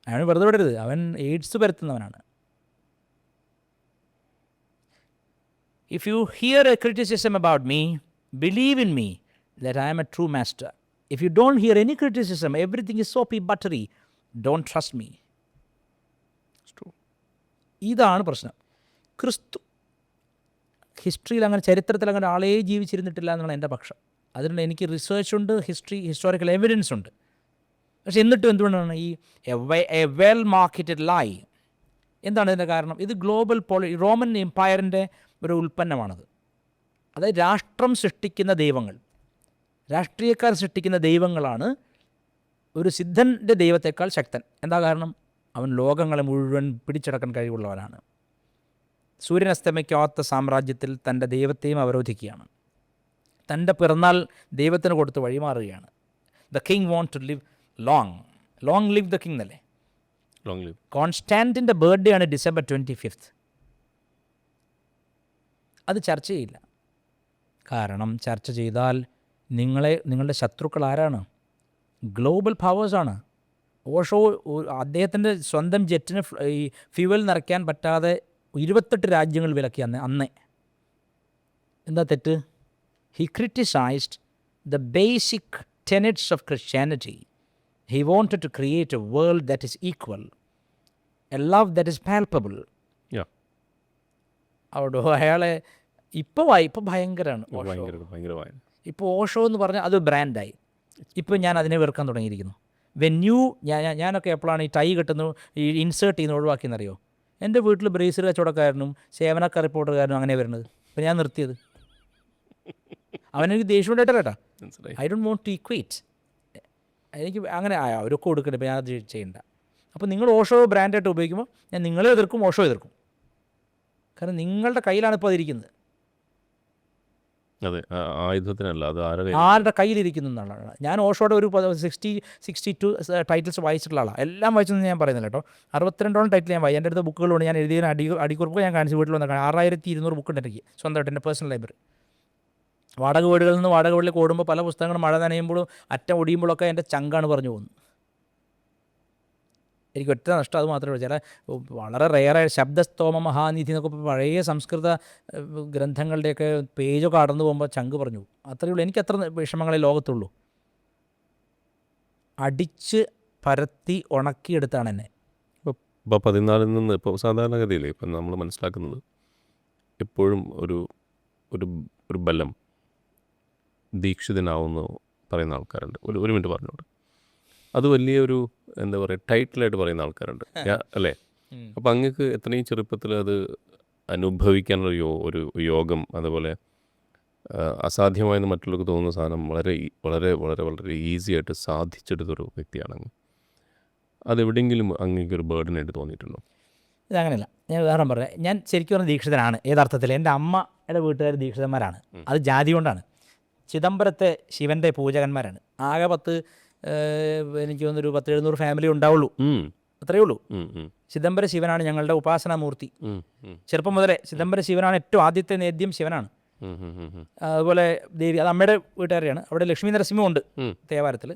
അവൻ വെറുതെ വിടരുത്, അവൻ AIDS പരത്തുന്നവനാണ്. If you hear a criticism about me, believe in me that I am a true master. If you don't hear any criticism, everything is soapy buttery, don't trust me. It's true. ഇതാണ് പ്രശ്നം. ക്രിസ്തു ഹിസ്റ്ററിയിൽ അങ്ങനെ ചരിത്രത്തിൽ അങ്ങനെ ആളേ ജീവിച്ചിരുന്നിട്ടില്ല എന്നുള്ള എൻ്റെ പക്ഷം. അതിനുള്ള എനിക്ക് റിസർച്ച് ഉണ്ട്, ഹിസ്റ്റോറിക്കൽ എവിഡൻസ് ഉണ്ട്. പക്ഷെ എന്നിട്ടും എന്തുകൊണ്ടാണ് ഈ എ വെൽ മാർക്കറ്റഡ് ലൈ? എന്താണ് ഇതിൻ്റെ കാരണം? ഇത് ഗ്ലോബൽ റോമൻ എംപയറിൻ്റെ ഒരു ഉൽപ്പന്നമാണത്. അതായത് രാഷ്ട്രം സൃഷ്ടിക്കുന്ന ദൈവങ്ങൾ, രാഷ്ട്രീയക്കാർ സൃഷ്ടിക്കുന്ന ദൈവങ്ങളാണ് ഒരു സിദ്ധൻ്റെ ദൈവത്തെക്കാൾ ശക്തൻ. എന്താ കാരണം? അവൻ ലോകങ്ങളെ മുഴുവൻ പിടിച്ചടക്കാൻ കഴിവുള്ളവനാണ്. സൂര്യൻ അസ്തമിക്കാത്ത സാമ്രാജ്യത്തിൽ തൻ്റെ ദൈവത്തെയും അവരോധിക്കുകയാണ്. തൻ്റെ പിറന്നാൾ ദൈവത്തിന് കൊടുത്ത് വഴിമാറുകയാണ്. The king want to live long live the king എന്നല്ലേ? Long live. കോൺസ്റ്റാൻറ്റിൻ്റെ ബർത്ത്ഡേ ആണ് December 25th. അത് ചർച്ച ചെയ്യില്ല. കാരണം ചർച്ച ചെയ്താൽ നിങ്ങളുടെ ശത്രുക്കൾ ആരാണ്? ഗ്ലോബൽ പവേഴ്സാണ്. ഓഷോ അദ്ദേഹത്തിൻ്റെ സ്വന്തം ജെറ്റിന് ഈ ഫ്യൂവൽ നിറയ്ക്കാൻ പറ്റാതെ 28 രാജ്യങ്ങൾ വിലക്കി അന്നേ. എന്താ തെറ്റ്? He criticised the basic tenets of Christianity. He wanted to create a world that is equal, a love that is palpable. അവിടെ അയാളെ ഇപ്പോൾ ഭയങ്കരമാണ്. ഇപ്പോൾ ഓഷോ എന്ന് പറഞ്ഞാൽ അത് ബ്രാൻഡായി. ഇപ്പോൾ ഞാൻ അതിനെ വെറുക്കാൻ തുടങ്ങിയിരിക്കുന്നു. ഞാനൊക്കെ എപ്പോഴാണ് ഈ ടൈ കെട്ടുന്നു, ഈ ഇൻസേർട്ട് ചെയ്യുന്ന ഒഴിവാക്കിയെന്നറിയോ? എൻ്റെ വീട്ടിൽ ബ്രേസിൽ കച്ചവടക്കാരനും സേവനക്കാർ റിപ്പോർട്ടർക്കാരനും അങ്ങനെ വരുന്നത്. അപ്പോൾ ഞാൻ നിർത്തിയത്. അവനെനിക്ക് ദേഷ്യം ഉണ്ടായിട്ടല്ല കേട്ടോ. I don't want to equate. എനിക്ക് അങ്ങനെ അവരൊക്കെ കൊടുക്കണ്ട, ഇപ്പോൾ ഞാനത് ചെയ്യണ്ട. അപ്പോൾ നിങ്ങൾ ഓഷോ ബ്രാൻഡായിട്ട് ഉപയോഗിക്കുമ്പോൾ ഞാൻ നിങ്ങളെ എതിർക്കും, ഓഷോ എതിർക്കും. കാരണം നിങ്ങളുടെ കയ്യിലാണ് ഇപ്പോൾ അതിരിക്കുന്നത്. അതെ, ആയുധത്തിനല്ല, അത് ആരുടെ കയ്യിലിരിക്കുന്നു എന്നുള്ളതാണ്. ഞാൻ ഓഷോയുടെ ഒരു 62 ടൈറ്റിൽസ് വായിച്ചിട്ടുള്ള ആളാണ്. എല്ലാം വായിച്ചെന്ന് ഞാൻ പറയുന്നില്ല കേട്ടോ. 62 ടൈറ്റിൽ ഞാൻ എൻ്റെ അടുത്ത് ബുക്കുകളുണ്ട്. ഞാൻ എഴുതിയ അടിക്കുറിപ്പ് ഞാൻ കാണിച്ച് വീട്ടിൽ വന്നേക്കാം. 6200 ബുക്കുണ്ട് എനിക്ക് സ്വന്തമായിട്ട്, എൻ്റെ പേഴ്സണൽ ലൈബ്രറി. വാടക വീടുകളിൽ നിന്ന് വാടക വീട്ടിലേക്ക് ഓടുമ്പോൾ പല പുസ്തകങ്ങളും മഴ നനയുമ്പോഴും അറ്റം ഒടിയുമ്പോഴൊക്കെ എൻ്റെ ചങ്കാണ് പറഞ്ഞു പോകുന്നത്. എനിക്ക് ഒറ്റ നഷ്ടം അത് മാത്രമേ ഉള്ളൂ. ചില വളരെ റെയറായ ശബ്ദസ്തോമ മഹാനിധി എന്നൊക്കെ പഴയ സംസ്കൃത ഗ്രന്ഥങ്ങളുടെയൊക്കെ പേജൊക്കെ കടന്നു പോകുമ്പോൾ ചങ്ക് പറഞ്ഞു പോകും. അത്രയേ ഉള്ളൂ. എനിക്ക് അത്ര വിഷമങ്ങളെ ലോകത്തുള്ളൂ. അടിച്ച് പരത്തി ഉണക്കിയെടുത്താണ് എന്നെ. ഇപ്പോൾ 14 നിന്ന് ഇപ്പോൾ സാധാരണഗതിയിൽ ഇപ്പം നമ്മൾ മനസ്സിലാക്കുന്നത് എപ്പോഴും ഒരു ബലം ദീക്ഷിതനാവുമെന്ന് പറയുന്ന ആൾക്കാരുണ്ട്. ഒരു മിനിറ്റ് പറഞ്ഞോട്ട്. അത് വലിയൊരു എന്താ പറയുക ടൈറ്റിലായിട്ട് പറയുന്ന ആൾക്കാരുണ്ട് അല്ലേ? അപ്പം അങ്ങക്ക് എത്രയും ചെറുപ്പത്തിൽ അത് അനുഭവിക്കാനുള്ള ഒരു യോഗം, അതുപോലെ അസാധ്യമായെന്ന് മറ്റുള്ളവർക്ക് തോന്നുന്ന സാധനം വളരെ വളരെ വളരെ വളരെ ഈസി ആയിട്ട് സാധിച്ചെടുത്തൊരു വ്യക്തിയാണെങ്കിൽ അതെവിടെയെങ്കിലും അങ്ങേക്കൊരു ബേർഡനായിട്ട് തോന്നിയിട്ടുണ്ടോ? ഇതങ്ങനെയല്ല. ഞാൻ ഉദാഹരണം പറയാം. ഞാൻ ശരിക്കും പറഞ്ഞ ദീക്ഷിതനാണ്. ഏതർത്ഥത്തിൽ? എൻ്റെ അമ്മയുടെ വീട്ടുകാർ ദീക്ഷിതന്മാരാണ്. അത് ജാതി കൊണ്ടാണ്. ചിദംബരത്തെ ശിവൻ്റെ പൂജകന്മാരാണ്. ആകെ എനിക്ക് തോന്നുന്നൊരു 10-700 ഫാമിലി ഉണ്ടാവുള്ളൂ. അത്രയേ ഉള്ളൂ. ചിദംബര ശിവനാണ് ഞങ്ങളുടെ ഉപാസനാമൂർത്തി. ചെറുപ്പം മുതലേ ചിദംബര ശിവനാണ് ഏറ്റവും ആദ്യത്തെ നേദ്യം ശിവനാണ്. അതുപോലെ ദേവി, അത് അമ്മയുടെ വീട്ടുകാരെയാണ്. അവിടെ ലക്ഷ്മി നരസിംഹം ഉണ്ട് തേവാരത്തിൽ.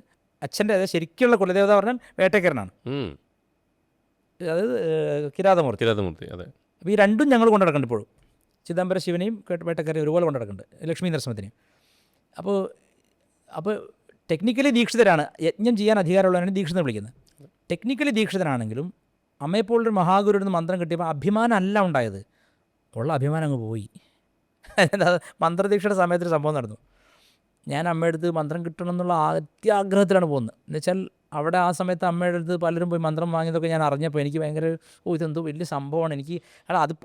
അച്ഛൻ്റെ അത് ശരിക്കുള്ള കുലദേവത പറഞ്ഞാൽ വേട്ടക്കരനാണ്, അതായത് കിരാതമൂർത്തി. അതെ. അപ്പോൾ ഈ രണ്ടും ഞങ്ങൾ കൊണ്ടു നടക്കുന്നുണ്ട് ഇപ്പോഴും. ചിദംബര ശിവനെയും വേട്ടക്കരയും ഒരുപോലെ കൊണ്ടു നടക്കുന്നുണ്ട്, ലക്ഷ്മി നരസിംഹത്തിനെയും. അപ്പോൾ ടെക്നിക്കലി ദീക്ഷിതരാണ്. യജ്ഞം ചെയ്യാൻ അധികാരമുള്ളവരാണ് ദീക്ഷിതനെ വിളിക്കുന്നത്. ടെക്നിക്കലി ദീക്ഷിതനാണെങ്കിലും അമ്മയെപ്പോലൊരു മഹാഗുരുവിന് മന്ത്രം കിട്ടിയപ്പോൾ അഭിമാനം അല്ല ഉണ്ടായത്, ഉള്ള അഭിമാനം അങ്ങ് പോയി. മന്ത്രദീക്ഷയുടെ സമയത്തൊരു സംഭവം നടന്നു. ഞാൻ അമ്മയുടെ അടുത്ത് മന്ത്രം കിട്ടണം എന്നുള്ള അത്യാഗ്രഹത്തിലാണ് പോകുന്നത്. എന്നുവെച്ചാൽ അവിടെ ആ സമയത്ത് അമ്മയുടെ അടുത്ത് പലരും പോയി മന്ത്രം വാങ്ങിയതൊക്കെ ഞാൻ അറിഞ്ഞപ്പോൾ എനിക്ക് ഭയങ്കര ഇതെന്തോ വലിയ സംഭവമാണ്. എനിക്ക്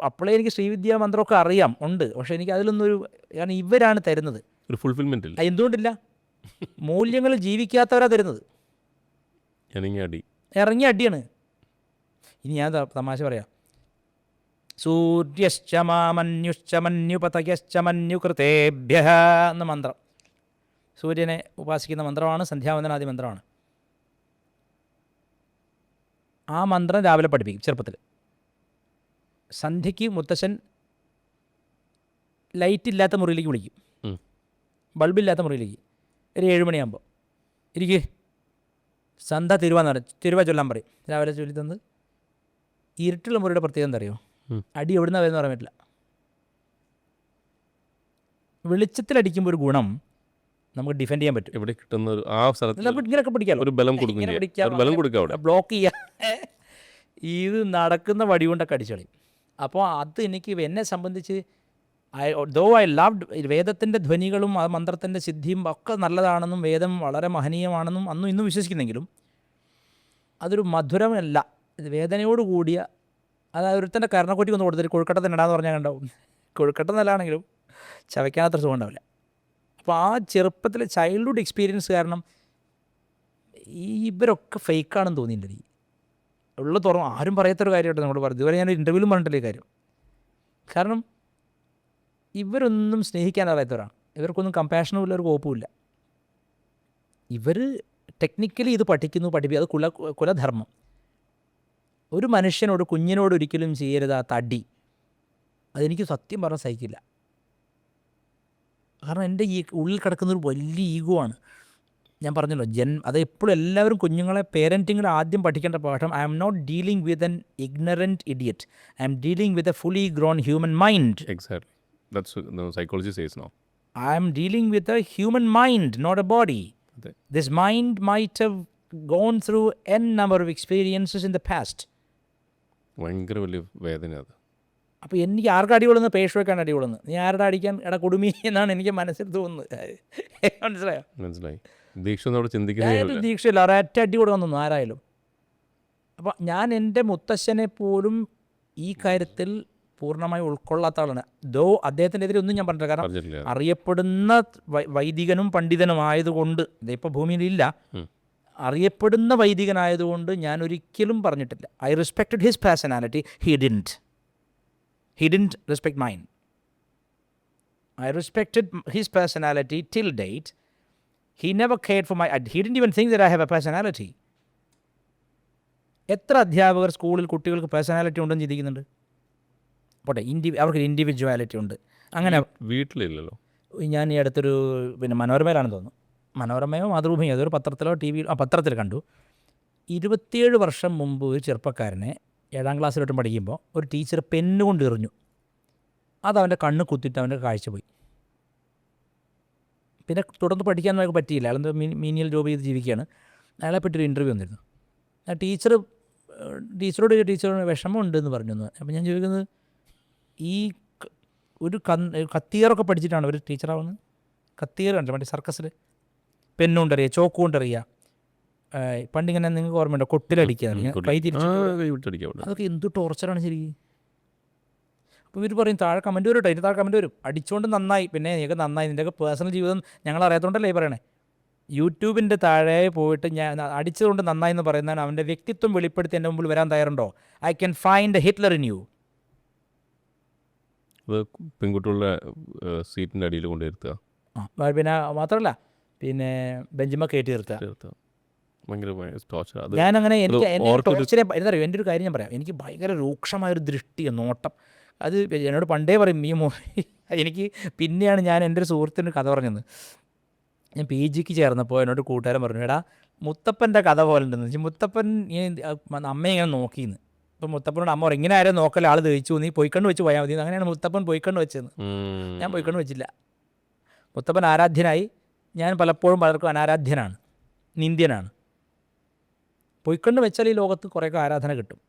അപ്പോഴേ എനിക്ക് ശ്രീവിദ്യ മന്ത്രമൊക്കെ അറിയാം ഉണ്ട്, പക്ഷേ എനിക്ക് അതിലൊന്നൊരു, കാരണം ഇവരാണ് തരുന്നത്, ഒരു ഫുൾഫിൽമെൻ്റ് ഇല്ല. എന്തുകൊണ്ടില്ല? മൂല്യങ്ങൾ ജീവിക്കാത്തവരാ തരുന്നത്. ഇറങ്ങിയ അടിയാണ്. ഇനി ഞാൻ തമാശ പറയാം. സൂര്യശ്ചമാമന്യുശ്ചമന്യുപതയശ്ചമന്യുകൃതേഭ്യഃ എന്ന മന്ത്രം സൂര്യനെ ഉപാസിക്കുന്ന മന്ത്രമാണ്, സന്ധ്യാവന്ദനാദി മന്ത്രമാണ്. ആ മന്ത്രം രാവിലെ പഠിപ്പിക്കും ചെറുപ്പത്തിൽ. സന്ധ്യയ്ക്ക് മുത്തശ്ശൻ ലൈറ്റില്ലാത്ത മുറിയിലേക്ക് വിളിക്കും, ബൾബില്ലാത്ത മുറിയിലേക്ക്. ഒരു 7 മണിയാകുമ്പോൾ ഇരിക്കേ സന്ധ്യ തിരുവാന്ന് പറയും, തിരുവ ചൊല്ലാൻ പറയും. രാവിലെ ചൊല്ലി തന്ന് ഇരുട്ടുള്ള മുറിയുടെ പ്രത്യേകത എന്താ അറിയോ? അടി എവിടുന്ന വരുന്ന പറയാൻ പറ്റില്ല. വെളിച്ചത്തിലടിക്കുമ്പോൾ ഒരു ഗുണം, നമുക്ക് ഡിഫെൻഡ് ചെയ്യാൻ പറ്റും. എവിടെ കിട്ടുന്ന ആ സ്ഥലത്ത് നമുക്ക് ഇങ്ങനെയൊക്കെ പിടിക്കാമല്ലോ, ഒരു ബലം കൊടുക്കും, ഇങ്ങനെ ചെയ്യാം. പിടിക്കാം, ഒരു ബലം കൊടുക്കുക അവിടെ. ബ്ലോക്ക് ചെയ്യാം. ഇത് നടക്കുന്ന വടി കൊണ്ടൊക്കെ അടിച്ചളി. അപ്പോൾ അത് എനിക്ക് എന്നെ സംബന്ധിച്ച് ഐ ലവ്ഡ് വേദത്തിൻ്റെ ധ്വനികളും ആ മന്ത്രത്തിൻ്റെ സിദ്ധിയും ഒക്കെ നല്ലതാണെന്നും വേദം വളരെ മഹനീയമാണെന്നും അന്നും ഇന്നും വിശ്വസിക്കുന്നെങ്കിലും അതൊരു മധുരമല്ല, ഇത് വേദനയോട് കൂടിയ, അതായത് ഒരുത്തൻ്റെ കരണക്കൊറ്റി ഒന്ന് കൊടുത്തിട്ട് കൊഴുക്കട്ട തിന്നടാന്ന് പറഞ്ഞാൽ കണ്ടാവും. കൊഴുക്കട്ട നല്ലതാണെങ്കിലും ചവയ്ക്കാനത്ര സുഖം ഉണ്ടാവില്ല. അപ്പോൾ ആ ചെറുപ്പത്തിലെ ചൈൽഡ്ഹുഡ് എക്സ്പീരിയൻസ് കാരണം ഇവരൊക്കെ ഫേക്കാണെന്ന് തോന്നിയില്ല എനിക്ക്. ഉള്ള തുറന്ന് ആരും പറയാത്തൊരു കാര്യമായിട്ട് നമ്മൾ പറഞ്ഞു. ഇതുവരെ ഞാൻ ഇൻ്റർവ്യൂവിലും പറഞ്ഞിട്ടില്ല ഈ കാര്യം. കാരണം ഇവരൊന്നും സ്നേഹിക്കാൻ അറിയാത്തവരാണ്, ഇവർക്കൊന്നും കമ്പാഷനും ഇല്ല, ഒരു കോപ്പുമില്ല. ഇവർ ടെക്നിക്കലി ഇത് പഠിപ്പിക്കുക, അത് കുലധർമ്മം. ഒരു മനുഷ്യനോട്, കുഞ്ഞിനോട് ഒരിക്കലും ചെയ്യരുത് ആ തടി. അതെനിക്ക് സത്യം പറഞ്ഞാൽ സഹിക്കില്ല. കാരണം എൻ്റെ ഈ ഉള്ളിൽ കിടക്കുന്നൊരു വലിയ ഈഗോ ആണ്. ഞാൻ പറഞ്ഞല്ലോ, അത് എപ്പോഴും എല്ലാവരും കുഞ്ഞുങ്ങളെ പേരൻറ്റിങ്ങിൽ ആദ്യം പഠിക്കേണ്ട പാഠം, I am not dealing with an ignorant idiot, I am dealing with a fully grown human mind. Exactly. That's the psychology says now. I am dealing with a human mind, not a body. അതെ. This mind might have gone through n number of experiences in the past. ഭയങ്കര വലിയ വേദന അത്. അപ്പോൾ എനിക്ക് ആർക്കും അടികൊള്ളുന്നത് പേഷ്വയ്ക്കാണ് അടികൊള്ളുന്നത്. നീ ആരുടെ അടിക്കാൻ കുടുമി എന്നാണ് എനിക്ക് മനസ്സിൽ തോന്നുന്നത്. മനസ്സിലായോ? മനസ്സിലായി. ദീക്ഷ അവിടെ ചിന്തിക്കുന്നത് ദീക്ഷയില്ല, ഒരൊറ്റ അടി കൊടുക്കാൻ തോന്നുന്നു ആരായാലും. അപ്പോൾ ഞാൻ എൻ്റെ മുത്തശ്ശനെ പോലും ഈ കാര്യത്തിൽ പൂർണ്ണമായി ഉൾക്കൊള്ളാത്ത ആളാണ്. അദ്ദേഹത്തിൻ്റെ എതിരെ ഒന്നും ഞാൻ പറഞ്ഞില്ല. കാരണം അറിയപ്പെടുന്ന വൈദികനും പണ്ഡിതനുമായതുകൊണ്ട്, ഇതിപ്പോൾ ഭൂമിയിലില്ല, അറിയപ്പെടുന്ന വൈദികനായതുകൊണ്ട് ഞാൻ ഒരിക്കലും പറഞ്ഞിട്ടില്ല. I respected his personality, he didn't respect mine. I respected his personality till date. He never cared for he didn't even think that I have a personality. എത്ര അധ്യാപകർ സ്കൂളിൽ കുട്ടികൾക്ക് പേഴ്സണാലിറ്റി ഉണ്ടെന്ന് ചിന്തിക്കുന്നുണ്ട്? പോട്ടെ, അവർക്ക് ഇൻഡിവിജ്വാലിറ്റി ഉണ്ട്. അങ്ങനെ വീട്ടിലില്ലല്ലോ. ഞാൻ ഈ അടുത്തൊരു മനോരമയിലാണെന്ന് തോന്നുന്നു, മനോരമയോ മാതൃഭൂമിയോ ഏതൊരു പത്രത്തിലോ പത്രത്തിൽ കണ്ടു. 27 വർഷം മുമ്പ് ഒരു ചെറുപ്പക്കാരനെ 7ാം ക്ലാസ്സിലോട്ടും പഠിക്കുമ്പോൾ ഒരു ടീച്ചർ പെന്നുകൊണ്ട് എറിഞ്ഞു. അതവൻ്റെ കണ്ണ് കുത്തിയിട്ട് അവൻ്റെ കാഴ്ച പോയി. പിന്നെ തുടർന്ന് പഠിക്കാനൊന്നും അയാൾക്ക് പറ്റിയില്ല. അയാളെന്തോ മീനിയൽ ജോബ് ചെയ്ത് ജീവിക്കുകയാണ്. അയാളെ പറ്റിയൊരു ഇൻ്റർവ്യൂ വന്നിരുന്നു. ആ ടീച്ചറോട് വിഷമം ഉണ്ടെന്ന് പറഞ്ഞു. അപ്പോൾ ഞാൻ ചോദിക്കുന്നത്, ഈ ഒരു കത്തിയറൊക്കെ പഠിച്ചിട്ടാണ് ഒരു ടീച്ചറാവുന്നത്? കത്തിയർ കണ്ടോ മറ്റേ സർക്കസിൽ പെണ്ണുകൊണ്ടറിയുക, ചോക്ക് കൊണ്ടറിയുക, പണ്ടിങ്ങനെ നിങ്ങൾക്ക് ഓർമ്മയുണ്ടോ കൊട്ടിലടിക്കുക, കൈ തിരിച്ച്, അതൊക്കെ എന്ത് ടോർച്ചറാണ് ശരിക്കും. അപ്പോൾ ഇവർ പറയും താഴെ കമൻറ്റ് വരും കേട്ടോ, അതിന് താഴെ കമൻറ്റ് വരും, അടിച്ചുകൊണ്ട് നന്നായി, പിന്നെ നീയൊക്കെ നന്നായി, നിൻ്റെയൊക്കെ പേഴ്സണൽ ജീവിതം ഞങ്ങൾ അറിയാത്തതുകൊണ്ടല്ലേ ഈ പറയണേ. യൂട്യൂബിൻ്റെ താഴെ പോയിട്ട് ഞാൻ അടിച്ചതുകൊണ്ട് നന്നായി എന്ന് പറയുന്നതാണ് അവൻ്റെ വ്യക്തിത്വം വെളിപ്പെടുത്തി എൻ്റെ മുമ്പിൽ വരാൻ തയ്യാറുണ്ടോ? I can find Hitler in you. അത് പെൺകുട്ടികളുടെ സീറ്റിൻ്റെ അടിയിൽ കൊണ്ടുവരുത്തുക. പിന്നെ മാത്രമല്ല പിന്നെ ബെഞ്ചിമ കയറ്റി നിർത്തുക. ഞാനങ്ങനെ എനിക്ക് എന്താ എൻ്റെ ഒരു കാര്യം ഞാൻ പറയാം, എനിക്ക് ഭയങ്കര രൂക്ഷമായൊരു ദൃഷ്ടിയാണ്, നോട്ടം. അത് എന്നോട് പണ്ടേ പറയും എനിക്ക് പിന്നെയാണ് ഞാൻ എൻ്റെ ഒരു സുഹൃത്തിനൊരു കഥ പറഞ്ഞത്. ഞാൻ PGക്ക് ചേർന്നപ്പോൾ എന്നോട് കൂട്ടുകാരൻ പറഞ്ഞു, എടാ മുത്തപ്പൻ്റെ കഥ പോലെ ഉണ്ടെന്ന്. മുത്തപ്പൻ അമ്മയെ ഇങ്ങനെ നോക്കിയെന്ന്. അപ്പോൾ മുത്തപ്പനോട് അമ്മ പറയും, ഇങ്ങനെ ആരും നോക്കല, ആൾ ദഹിച്ചു, നീ പൊയ്ക്കണ്ണ് വെച്ച് പോയാൽ മതി. അങ്ങനെയാണ് മുത്തപ്പൻ പൊയ്ക്കണ്ണ് വെച്ചതെന്ന്. ഞാൻ പൊയ്ക്കണ്ണ് വെച്ചില്ല. മുത്തപ്പൻ ആരാധ്യനായി, ഞാൻ പലപ്പോഴും പലർക്കും അനാരാധ്യനാണ്, നിന്ദ്യനാണ്. പൊയ്ക്കണ്ണ് വെച്ചാൽ ഈ ലോകത്ത് കുറേയൊക്കെ ആരാധന കിട്ടും.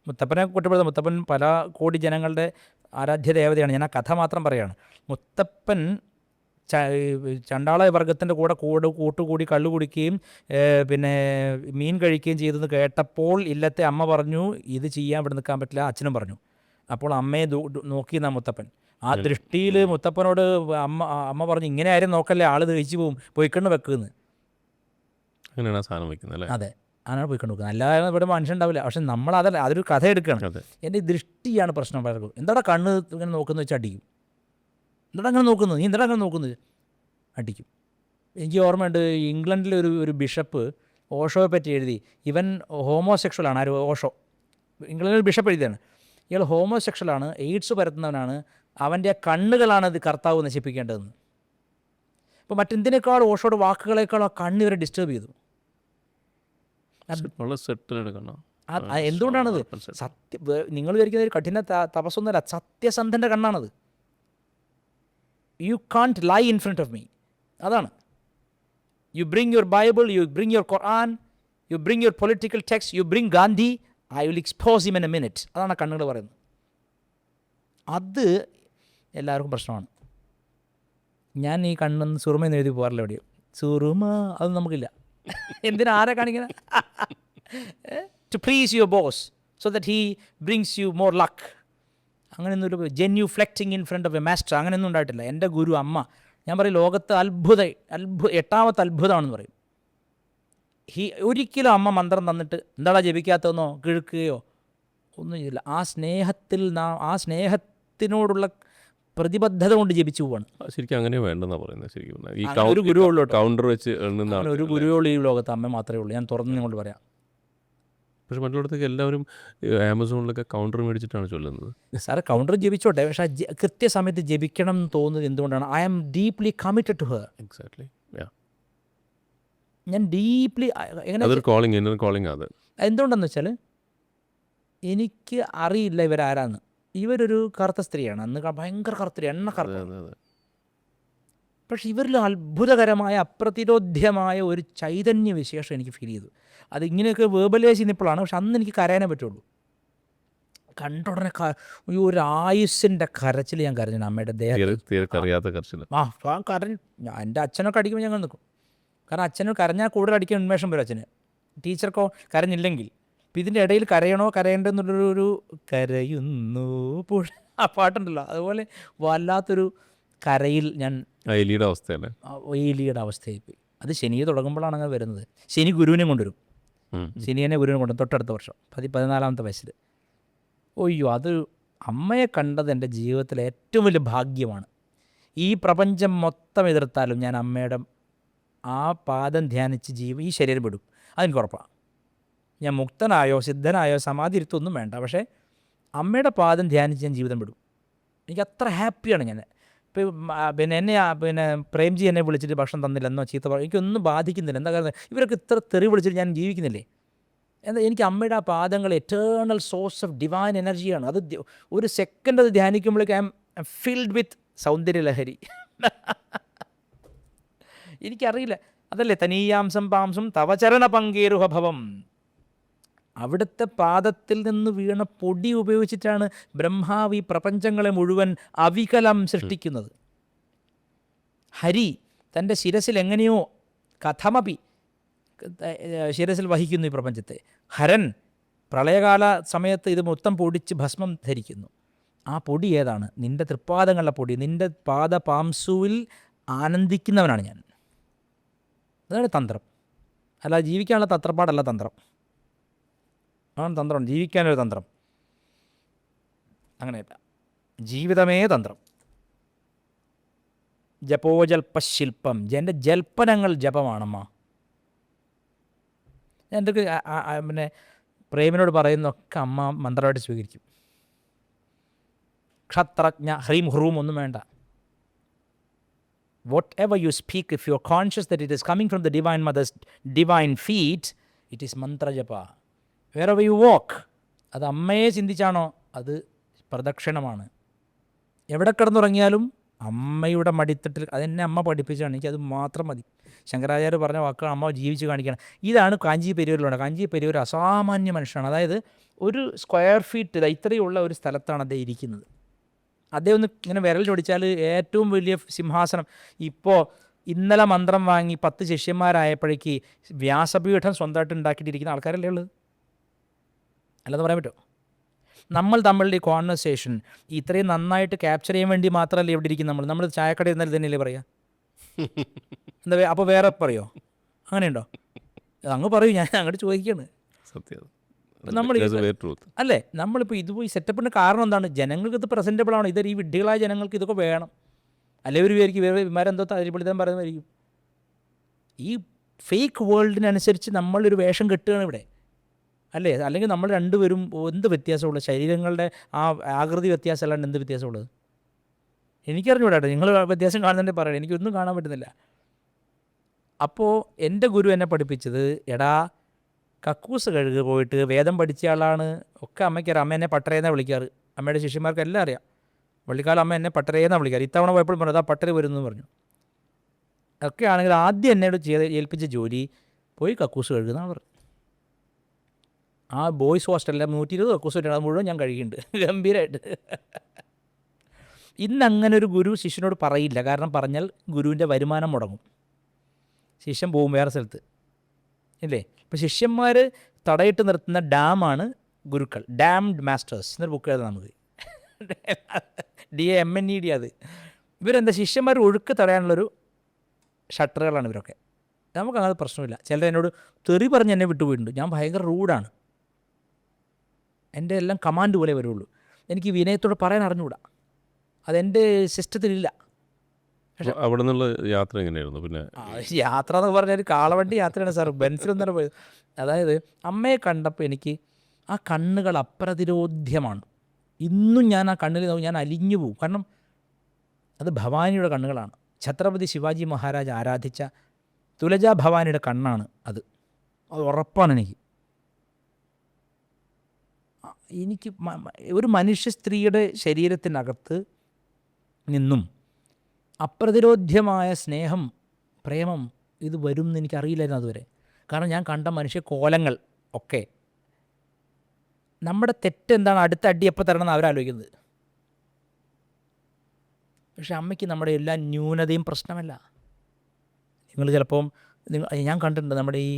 മുത്തപ്പനെ കുറ്റപ്പെടുത്തുക, മുത്തപ്പൻ പല കോടി ജനങ്ങളുടെ ആരാധ്യ ദേവതയാണ്. ഞാൻ ആ കഥ മാത്രം പറയുകയാണ്. മുത്തപ്പൻ ചണ്ടാള വർഗത്തിൻ്റെ കൂട്ടുകൂടി കള്ളു കുടിക്കുകയും പിന്നെ മീൻ കഴിക്കുകയും ചെയ്തെന്ന് കേട്ടപ്പോൾ ഇല്ലത്തെ അമ്മ പറഞ്ഞു, ഇത് ചെയ്യാൻ ഇവിടെ നിൽക്കാൻ പറ്റില്ല. അച്ഛനും പറഞ്ഞു. അപ്പോൾ അമ്മയെ നോക്കിയെന്നാ മുത്തപ്പൻ. ആ ദൃഷ്ടിയിൽ മുത്തപ്പനോട് അമ്മ പറഞ്ഞു, ഇങ്ങനെ ആരും നോക്കല്ലേ, ആൾ ദഹിച്ചു പോവും, പൊയ്ക്കണ്ണ് വെക്കുന്നത്. അങ്ങനെയാണ് സാധനം വെക്കുന്നത് അല്ലേ? അതെ, അങ്ങനെയാണ് പോയിക്കൊണ്ട് വെക്കുന്നത്. അല്ലാതെ ഇവിടെ മനുഷ്യൻ ഉണ്ടാവില്ല. പക്ഷെ നമ്മളതല്ല, അതൊരു കഥ എടുക്കുകയാണ്. എൻ്റെ ദൃഷ്ടിയാണ് പ്രശ്നം പലർക്കും. എന്താടാ കണ്ണ് ഇങ്ങനെ നോക്കുന്നത് വെച്ചാൽ അടിക്കും. എന്താടാ അങ്ങനെ നോക്കുന്നത്, നീ എന്താടാ അങ്ങനെ നോക്കുന്നത്, അടിക്കും. എനിക്ക് ഓർമ്മയുണ്ട്, ഇംഗ്ലണ്ടിലെ ഒരു ബിഷപ്പ് ഓഷോയെ പറ്റി എഴുതി, ഇവൻ ഹോമോസെക്ഷലാണ്. ആര്? ഓഷോ. ഇംഗ്ലണ്ടിൽ ബിഷപ്പ് എഴുതിയാണ്, ഇയാൾ ഹോമോസെക്ഷലാണ്, എയ്ഡ്സ് പരത്തുന്നവനാണ്, അവൻ്റെ കണ്ണുകളാണ് ഇത് കർത്താവ് നശിപ്പിക്കേണ്ടതെന്ന്. അപ്പോൾ മറ്റെന്തിനേക്കാൾ ഓഷോയുടെ വാക്കുകളേക്കാളും ആ കണ്ണ് ഇവരെ ഡിസ്റ്റർബ് ചെയ്തു. എന്തുകൊണ്ടാണത്? നിങ്ങൾ വിചാരിക്കുന്ന ഒരു കഠിന തപസ്സൊന്നുമല്ല, സത്യസന്ധൻ്റെ കണ്ണാണത്. You can't lie in front of me. അതാണ്. You bring your Bible, you bring your Quran, you bring your political text, you bring Gandhi, I will expose him in a minute. അതാണ് കണ്ണുകൾ പറയുന്നത്. അത് എല്ലാവർക്കും പ്രശ്നമാണ്. ഞാൻ ഈ കണ്ണെന്ന് സുറുമയെന്ന് എഴുതി പോകാറില്ല എവിടെയോ. സുറുമ അതൊന്നും നമുക്കില്ല. എന്തിനാ, ആരെ കാണിക്കുന്നത്? To please your boss so that he brings you more luck. അങ്ങനെയൊന്നും ഒരു genuflecting in front of a master അങ്ങനെയൊന്നും ഉണ്ടായിട്ടില്ല. എൻ്റെ ഗുരു അമ്മ, ഞാൻ പറയും ലോകത്ത് എട്ടാമത്തെ അത്ഭുതമാണെന്ന് പറയും. ഒരിക്കലും അമ്മ മന്ത്രം തന്നിട്ട് എന്താടാ ജപിക്കാത്തതെന്നോ കിഴുക്കുകയോ ഒന്നും ചെയ്തില്ല. ആ സ്നേഹത്തിനോടുള്ള പ്രതിബദ്ധത കൊണ്ട് ജപിച്ചു പോവാണ്. ശരിക്കും അങ്ങനെ വേണ്ടെന്നാണ് പറയുന്നത്. ശരിക്കും ഈ ഒരു ഗുരുവുള്ളൂ, കൗണ്ടർ വെച്ച് ഒരു ഗുരുവുള്ളൂ ഈ ലോകത്ത്, അമ്മ മാത്രമേ ഉള്ളൂ. ഞാൻ തുറന്ന് നിങ്ങളോട് പറയാം. പക്ഷെ മറ്റുള്ളടത്തൊക്കെ എല്ലാവരും ആമസോണിലൊക്കെ കൗണ്ടർ മേടിച്ചിട്ടാണ് ചൊല്ലുന്നത്. സാറെ കൗണ്ടർ ജപിച്ചോട്ടെ, പക്ഷേ കൃത്യസമയത്ത് ജപിക്കണം എന്ന് തോന്നുന്നത് എന്തുകൊണ്ടാണ്? I am deeply committed to her. Exactly. ഞാൻ ഡീപ്ലി അതൊരു കോളിംഗ് അത്. എന്തുകൊണ്ടെന്ന് വെച്ചാൽ എനിക്ക് അറിയില്ല ഇവരാരാന്ന്. ഇവരൊരു കറുത്ത സ്ത്രീയാണ്, അന്ന് ഭയങ്കര കറുത്ത എണ്ണ കറുത്ത. പക്ഷെ ഇവരിൽ അത്ഭുതകരമായ അപ്രതിരോധ്യമായ ഒരു ചൈതന്യ വിശേഷം എനിക്ക് ഫീൽ ചെയ്തു. അത് ഇങ്ങനെയൊക്കെ വേർബലൈസ് ചെയ്യുന്നപ്പോഴാണ്. പക്ഷെ അന്ന് എനിക്ക് കരയാനേ പറ്റുള്ളൂ. കണ്ട ഉടനെ ഒരു ആയുസ്സിൻ്റെ കരച്ചിൽ ഞാൻ കരഞ്ഞു അമ്മയുടെ ദേഹത്ത്. കരഞ്ഞു. എൻ്റെ അച്ഛനൊക്കെ അടിക്കുമ്പോൾ ഞങ്ങൾ നിൽക്കും. കാരണം അച്ഛന് കരഞ്ഞാൽ കൂടുതൽ അടിക്കാൻ ഉന്മേഷം വരും അച്ഛന്. ടീച്ചർക്കോ കരഞ്ഞില്ലെങ്കിൽ. അപ്പം ഇതിൻ്റെ ഇടയിൽ കരയണോ കരയേണ്ടെന്നുള്ളൊരു കരയുന്നു പുഴ ആ പാട്ടുണ്ടല്ലോ, അതുപോലെ വല്ലാത്തൊരു കരയിൽ ഞാൻ എലിയുടെ അവസ്ഥയല്ലേ, എലിയുടെ അവസ്ഥയായി പോയി. അത് ശനി തുടങ്ങുമ്പോഴാണ് അങ്ങനെ വരുന്നത്. ശനി ഗുരുവിനെ കൊണ്ടുവരും. ശനിയെ ഗുരുവിനെ കൊണ്ടുവരും തൊട്ടടുത്ത വർഷം 14ാമത്തെ വയസ്സിൽ. ഒയ്യോ, അത് അമ്മയെ കണ്ടത് എൻ്റെ ജീവിതത്തിലെ ഏറ്റവും വലിയ ഭാഗ്യമാണ്. ഈ പ്രപഞ്ചം മൊത്തം എതിർത്താലും ഞാൻ അമ്മയുടെ ആ പാദം ധ്യാനിച്ച് ഈ ശരീരം വിടും. അതെനിക്ക് ഉറപ്പാണ്. ഞാൻ മുക്തനായോ സിദ്ധനായോ സമാധി ഇരുത്തൊന്നും വേണ്ട, പക്ഷേ അമ്മയുടെ പാദം ധ്യാനിച്ച് ഞാൻ ജീവിതം വിടും. എനിക്ക് അത്ര ഹാപ്പിയാണ് ഞാൻ. ഇപ്പോൾ എന്നെ പ്രേംജി എന്നെ വിളിച്ചിട്ട് ഭക്ഷണം തന്നില്ലെന്നോ ചീത്ത പറഞ്ഞു എനിക്കൊന്നും ബാധിക്കുന്നില്ല. എന്താ കാരണം, ഇവരൊക്കെ ഇത്ര തെറി വിളിച്ചിട്ട് ഞാൻ ജീവിക്കുന്നില്ലേ? എന്താ, എനിക്ക് അമ്മയുടെ ആ പാദങ്ങൾ എറ്റേണൽ സോഴ്സ് ഓഫ് ഡിവൈൻ എനർജിയാണ്. അത് ഒരു സെക്കൻഡ് അത് ധ്യാനിക്കുമ്പോഴേക്കും I am filled with Saundarya Lahari. എനിക്കറിയില്ല, അതല്ലേ തനീയാംസം പാംസം തവചരണ പങ്കേരുഹഭവം. അവിടുത്തെ പാദത്തിൽ നിന്ന് വീണ പൊടി ഉപയോഗിച്ചിട്ടാണ് ബ്രഹ്മാവ് ഈ പ്രപഞ്ചങ്ങളെ മുഴുവൻ അവികലം സൃഷ്ടിക്കുന്നത്. ഹരി തൻ്റെ ശിരസിൽ എങ്ങനെയോ കഥമപി ശിരസിൽ വഹിക്കുന്നു ഈ പ്രപഞ്ചത്തെ. ഹരൻ പ്രളയകാല സമയത്ത് ഇത് മൊത്തം പൊടിച്ച് ഭസ്മം ധരിക്കുന്നു. ആ പൊടി ഏതാണ്? നിൻ്റെ തൃപ്പാദങ്ങളുടെ പൊടി. നിൻ്റെ പാദപാംസുവിൽ ആനന്ദിക്കുന്നവനാണ് ഞാൻ. അതാണ് തന്ത്രം. അല്ല, ജീവിക്കാനുള്ള തത്രപ്പാടല്ല തന്ത്രം. ആണ് തന്ത്രം, ജീവിക്കാനൊരു തന്ത്രം. അങ്ങനെയല്ല, ജീവിതമേ തന്ത്രം. ജപോജൽപ്പശില്പം. എൻ്റെ ജൽപ്പനങ്ങൾ ജപമാണമ്മ. ഞാൻ എന്തൊക്കെ പിന്നെ പ്രേമിനോട് പറയുന്നൊക്കെ അമ്മ മന്ത്രമായിട്ട് സ്വീകരിക്കും. ക്ഷത്രജ്ഞ ഹ്രീം ഹ്രൂം ഒന്നും വേണ്ട. Whatever you speak, if you are conscious that it is coming from the Divine Mother's divine feet, it is mantra japa. Wherever you walk, അത് അമ്മയെ ചിന്തിച്ചാണോ അത് പ്രദക്ഷിണമാണ്. എവിടെ കിടന്നുറങ്ങിയാലും അമ്മയുടെ മടിത്തട്ടിൽ. അതെന്നെ അമ്മ പഠിപ്പിച്ചാണ്, എനിക്കത് മാത്രം മതി. ശങ്കരാചാര്യ പറഞ്ഞ വാക്കുകൾ അമ്മ ജീവിച്ച് കാണിക്കണം. ഇതാണ് കാഞ്ചി പെരിയൂരിലുണ്ട്. കാഞ്ചി പെരിയൂർ അസാമാന്യ മനുഷ്യനാണ്. അതായത് ഒരു സ്ക്വയർ ഫീറ്റ് ഇത്രയുള്ള ഒരു സ്ഥലത്താണ് അദ്ദേഹം ഇരിക്കുന്നത്. അദ്ദേഹം ഒന്ന് ഇങ്ങനെ വിരൽ ചൊടിച്ചാൽ ഏറ്റവും വലിയ സിംഹാസനം. ഇപ്പോൾ ഇന്നലെ മന്ത്രം വാങ്ങി 10 ശിഷ്യന്മാരായപ്പോഴേക്ക് വ്യാസപീഠം സ്വന്തമായിട്ട് ഉണ്ടാക്കിയിട്ടിരിക്കുന്ന ആൾക്കാരല്ലേ ഉള്ളത്? അല്ലെന്ന് പറയാൻ പറ്റുമോ? നമ്മൾ തമ്മിലുള്ള ഈ കോൺവെർസേഷൻ ഇത്രയും നന്നായിട്ട് ക്യാപ്ചർ ചെയ്യാൻ വേണ്ടി മാത്രമല്ല ഇവിടെ ഇരിക്കും. നമ്മൾ ചായക്കടയിൽ ഇരുന്നാൽ തന്നെയല്ലേ പറയുക? എന്താ, അപ്പോൾ വേറെ പറയോ? അങ്ങനെയുണ്ടോ? അങ്ങ് പറയൂ, ഞാൻ അങ്ങോട്ട് ചോദിക്കുകയാണ്. സത്യം നമ്മൾ അല്ലേ, നമ്മളിപ്പോൾ ഇത് പോയി സെറ്റപ്പിന് കാരണം എന്താണ്? ജനങ്ങൾക്ക് ഇത് പ്രസൻറ്റബിൾ ആണ്. ഈ വിഡ്ഢികളായ ജനങ്ങൾക്ക് ഇതൊക്കെ വേണം. അല്ലെ ഒരു പേർക്ക് വേറെ വിമാരെന്തോ താല്പര്യപ്പെടുത്താൻ പറയുന്നതായിരിക്കും. ഈ ഫേക്ക് വേൾഡിനനുസരിച്ച് നമ്മളൊരു വേഷം കെട്ടുകയാണ് ഇവിടെ, അല്ലേ? അല്ലെങ്കിൽ നമ്മൾ രണ്ടുപേരും എന്ത് വ്യത്യാസമുള്ളത്? ശരീരങ്ങളുടെ ആ ആകൃതി വ്യത്യാസമല്ലാണ്ട് എന്ത് വ്യത്യാസമുള്ളത്? എനിക്കറിഞ്ഞൂടാട്ടോ, നിങ്ങൾ വ്യത്യാസം കാണുന്നതിൻ്റെ പറയണം, എനിക്കൊന്നും കാണാൻ പറ്റുന്നില്ല. അപ്പോൾ എൻ്റെ ഗുരു എന്നെ പഠിപ്പിച്ചത്, എടാ കക്കൂസ് കഴുകി പോയിട്ട് വേദം പഠിച്ച ആളാണ് ഒക്കെ അമ്മയ്ക്കറിയാം. അമ്മ എന്നെ പട്ടരയെന്നാണ് വിളിക്കാറ്. അമ്മയുടെ ശിഷ്യന്മാർക്ക് എല്ലാം അറിയാം. വള്ളിക്കാലം അമ്മ എന്നെ പട്ടരയെന്നാണ് വിളിക്കാറ്. ഇത്തവണ പോയപ്പോഴും പറഞ്ഞു, അതാ പട്ടര വരുന്നു പറഞ്ഞു. ഒക്കെ ആണെങ്കിൽ ആദ്യം എന്നോട് ഏൽപ്പിച്ച ജോലി പോയി കക്കൂസ് കഴുകുന്നതാണ് പറഞ്ഞു. ആ ബോയ്സ് ഹോസ്റ്റലിലെ 120 കക്കൂസ് കിട്ടണം, അത് മുഴുവൻ ഞാൻ കഴുകിയിട്ടുണ്ട് ഗംഭീരമായിട്ട്. ഇന്ന് അങ്ങനെ ഒരു ഗുരു ശിഷ്യനോട് പറയില്ല, കാരണം പറഞ്ഞാൽ ഗുരുവിൻ്റെ വരുമാനം മുടങ്ങും, ശിഷ്യൻ പോകും വേറെ സ്ഥലത്ത്, ഇല്ലേ? ഇപ്പോൾ ശിഷ്യന്മാർ തടയിട്ട് നിർത്തുന്ന ഡാമാണ് ഗുരുക്കൾ. ഡാംഡ് മാസ്റ്റേഴ്സ് എന്നൊരു ബുക്ക് എഴുതാം നമുക്ക്, DAMNED. അത് ഇവരെന്താ, ശിഷ്യന്മാർ ഒഴുക്ക് തടയാനുള്ളൊരു ഷട്ടറുകളാണ് ഇവരൊക്കെ. നമുക്കങ്ങനെ പ്രശ്നമില്ല. ചിലർ എന്നോട് തെറി പറഞ്ഞ് എന്നെ വിട്ടുപോയിട്ടുണ്ട്. ഞാൻ ഭയങ്കര റൂഡാണ്, എൻ്റെ എല്ലാം കമാൻഡ് പോലെ വരുള്ളൂ. എനിക്ക് വിനയത്തോടെ പറയാൻ അറിഞ്ഞുകൂടാ, അതെൻ്റെ സിസ്റ്റത്തിലില്ല. അവിടെ നിന്നുള്ള യാത്ര എങ്ങനെയായിരുന്നു? പിന്നെ യാത്ര എന്ന് പറഞ്ഞാൽ കാളവണ്ടി യാത്രയാണ് സാർ, ബെൻസിലൊന്നും പോയത്. അതായത് അമ്മയെ കണ്ടപ്പോൾ എനിക്ക് ആ കണ്ണുകൾ അപ്രതിരോധ്യമാണ്. ഇന്നും ഞാൻ ആ കണ്ണിൽ ഞാൻ അലിഞ്ഞു പോകും, കാരണം അത് ഭവാനിയുടെ കണ്ണുകളാണ്. ഛത്രപതി ശിവാജി മഹാരാജ് ആരാധിച്ച തുലജാ ഭവാനിയുടെ കണ്ണാണ് അത് ഉറപ്പാണ് എനിക്ക്. ഒരു മനുഷ്യ സ്ത്രീയുടെ ശരീരത്തിനകത്ത് നിന്നും അപ്രതിരോധ്യമായ സ്നേഹം, പ്രേമം ഇത് വരും എന്ന് എനിക്കറിയില്ലായിരുന്നു അതുവരെ. കാരണം ഞാൻ കണ്ട മനുഷ്യ കോലങ്ങൾ ഒക്കെ നമ്മുടെ തെറ്റെന്താണ്, അടുത്ത അടി എപ്പോൾ തരണം എന്ന് അവരാലോചിക്കുന്നത്. പക്ഷെ അമ്മയ്ക്ക് നമ്മുടെ എല്ലാ ന്യൂനതയും പ്രശ്നമല്ല. നിങ്ങൾ ചിലപ്പം ഞാൻ കണ്ടിട്ടുണ്ട് നമ്മുടെ ഈ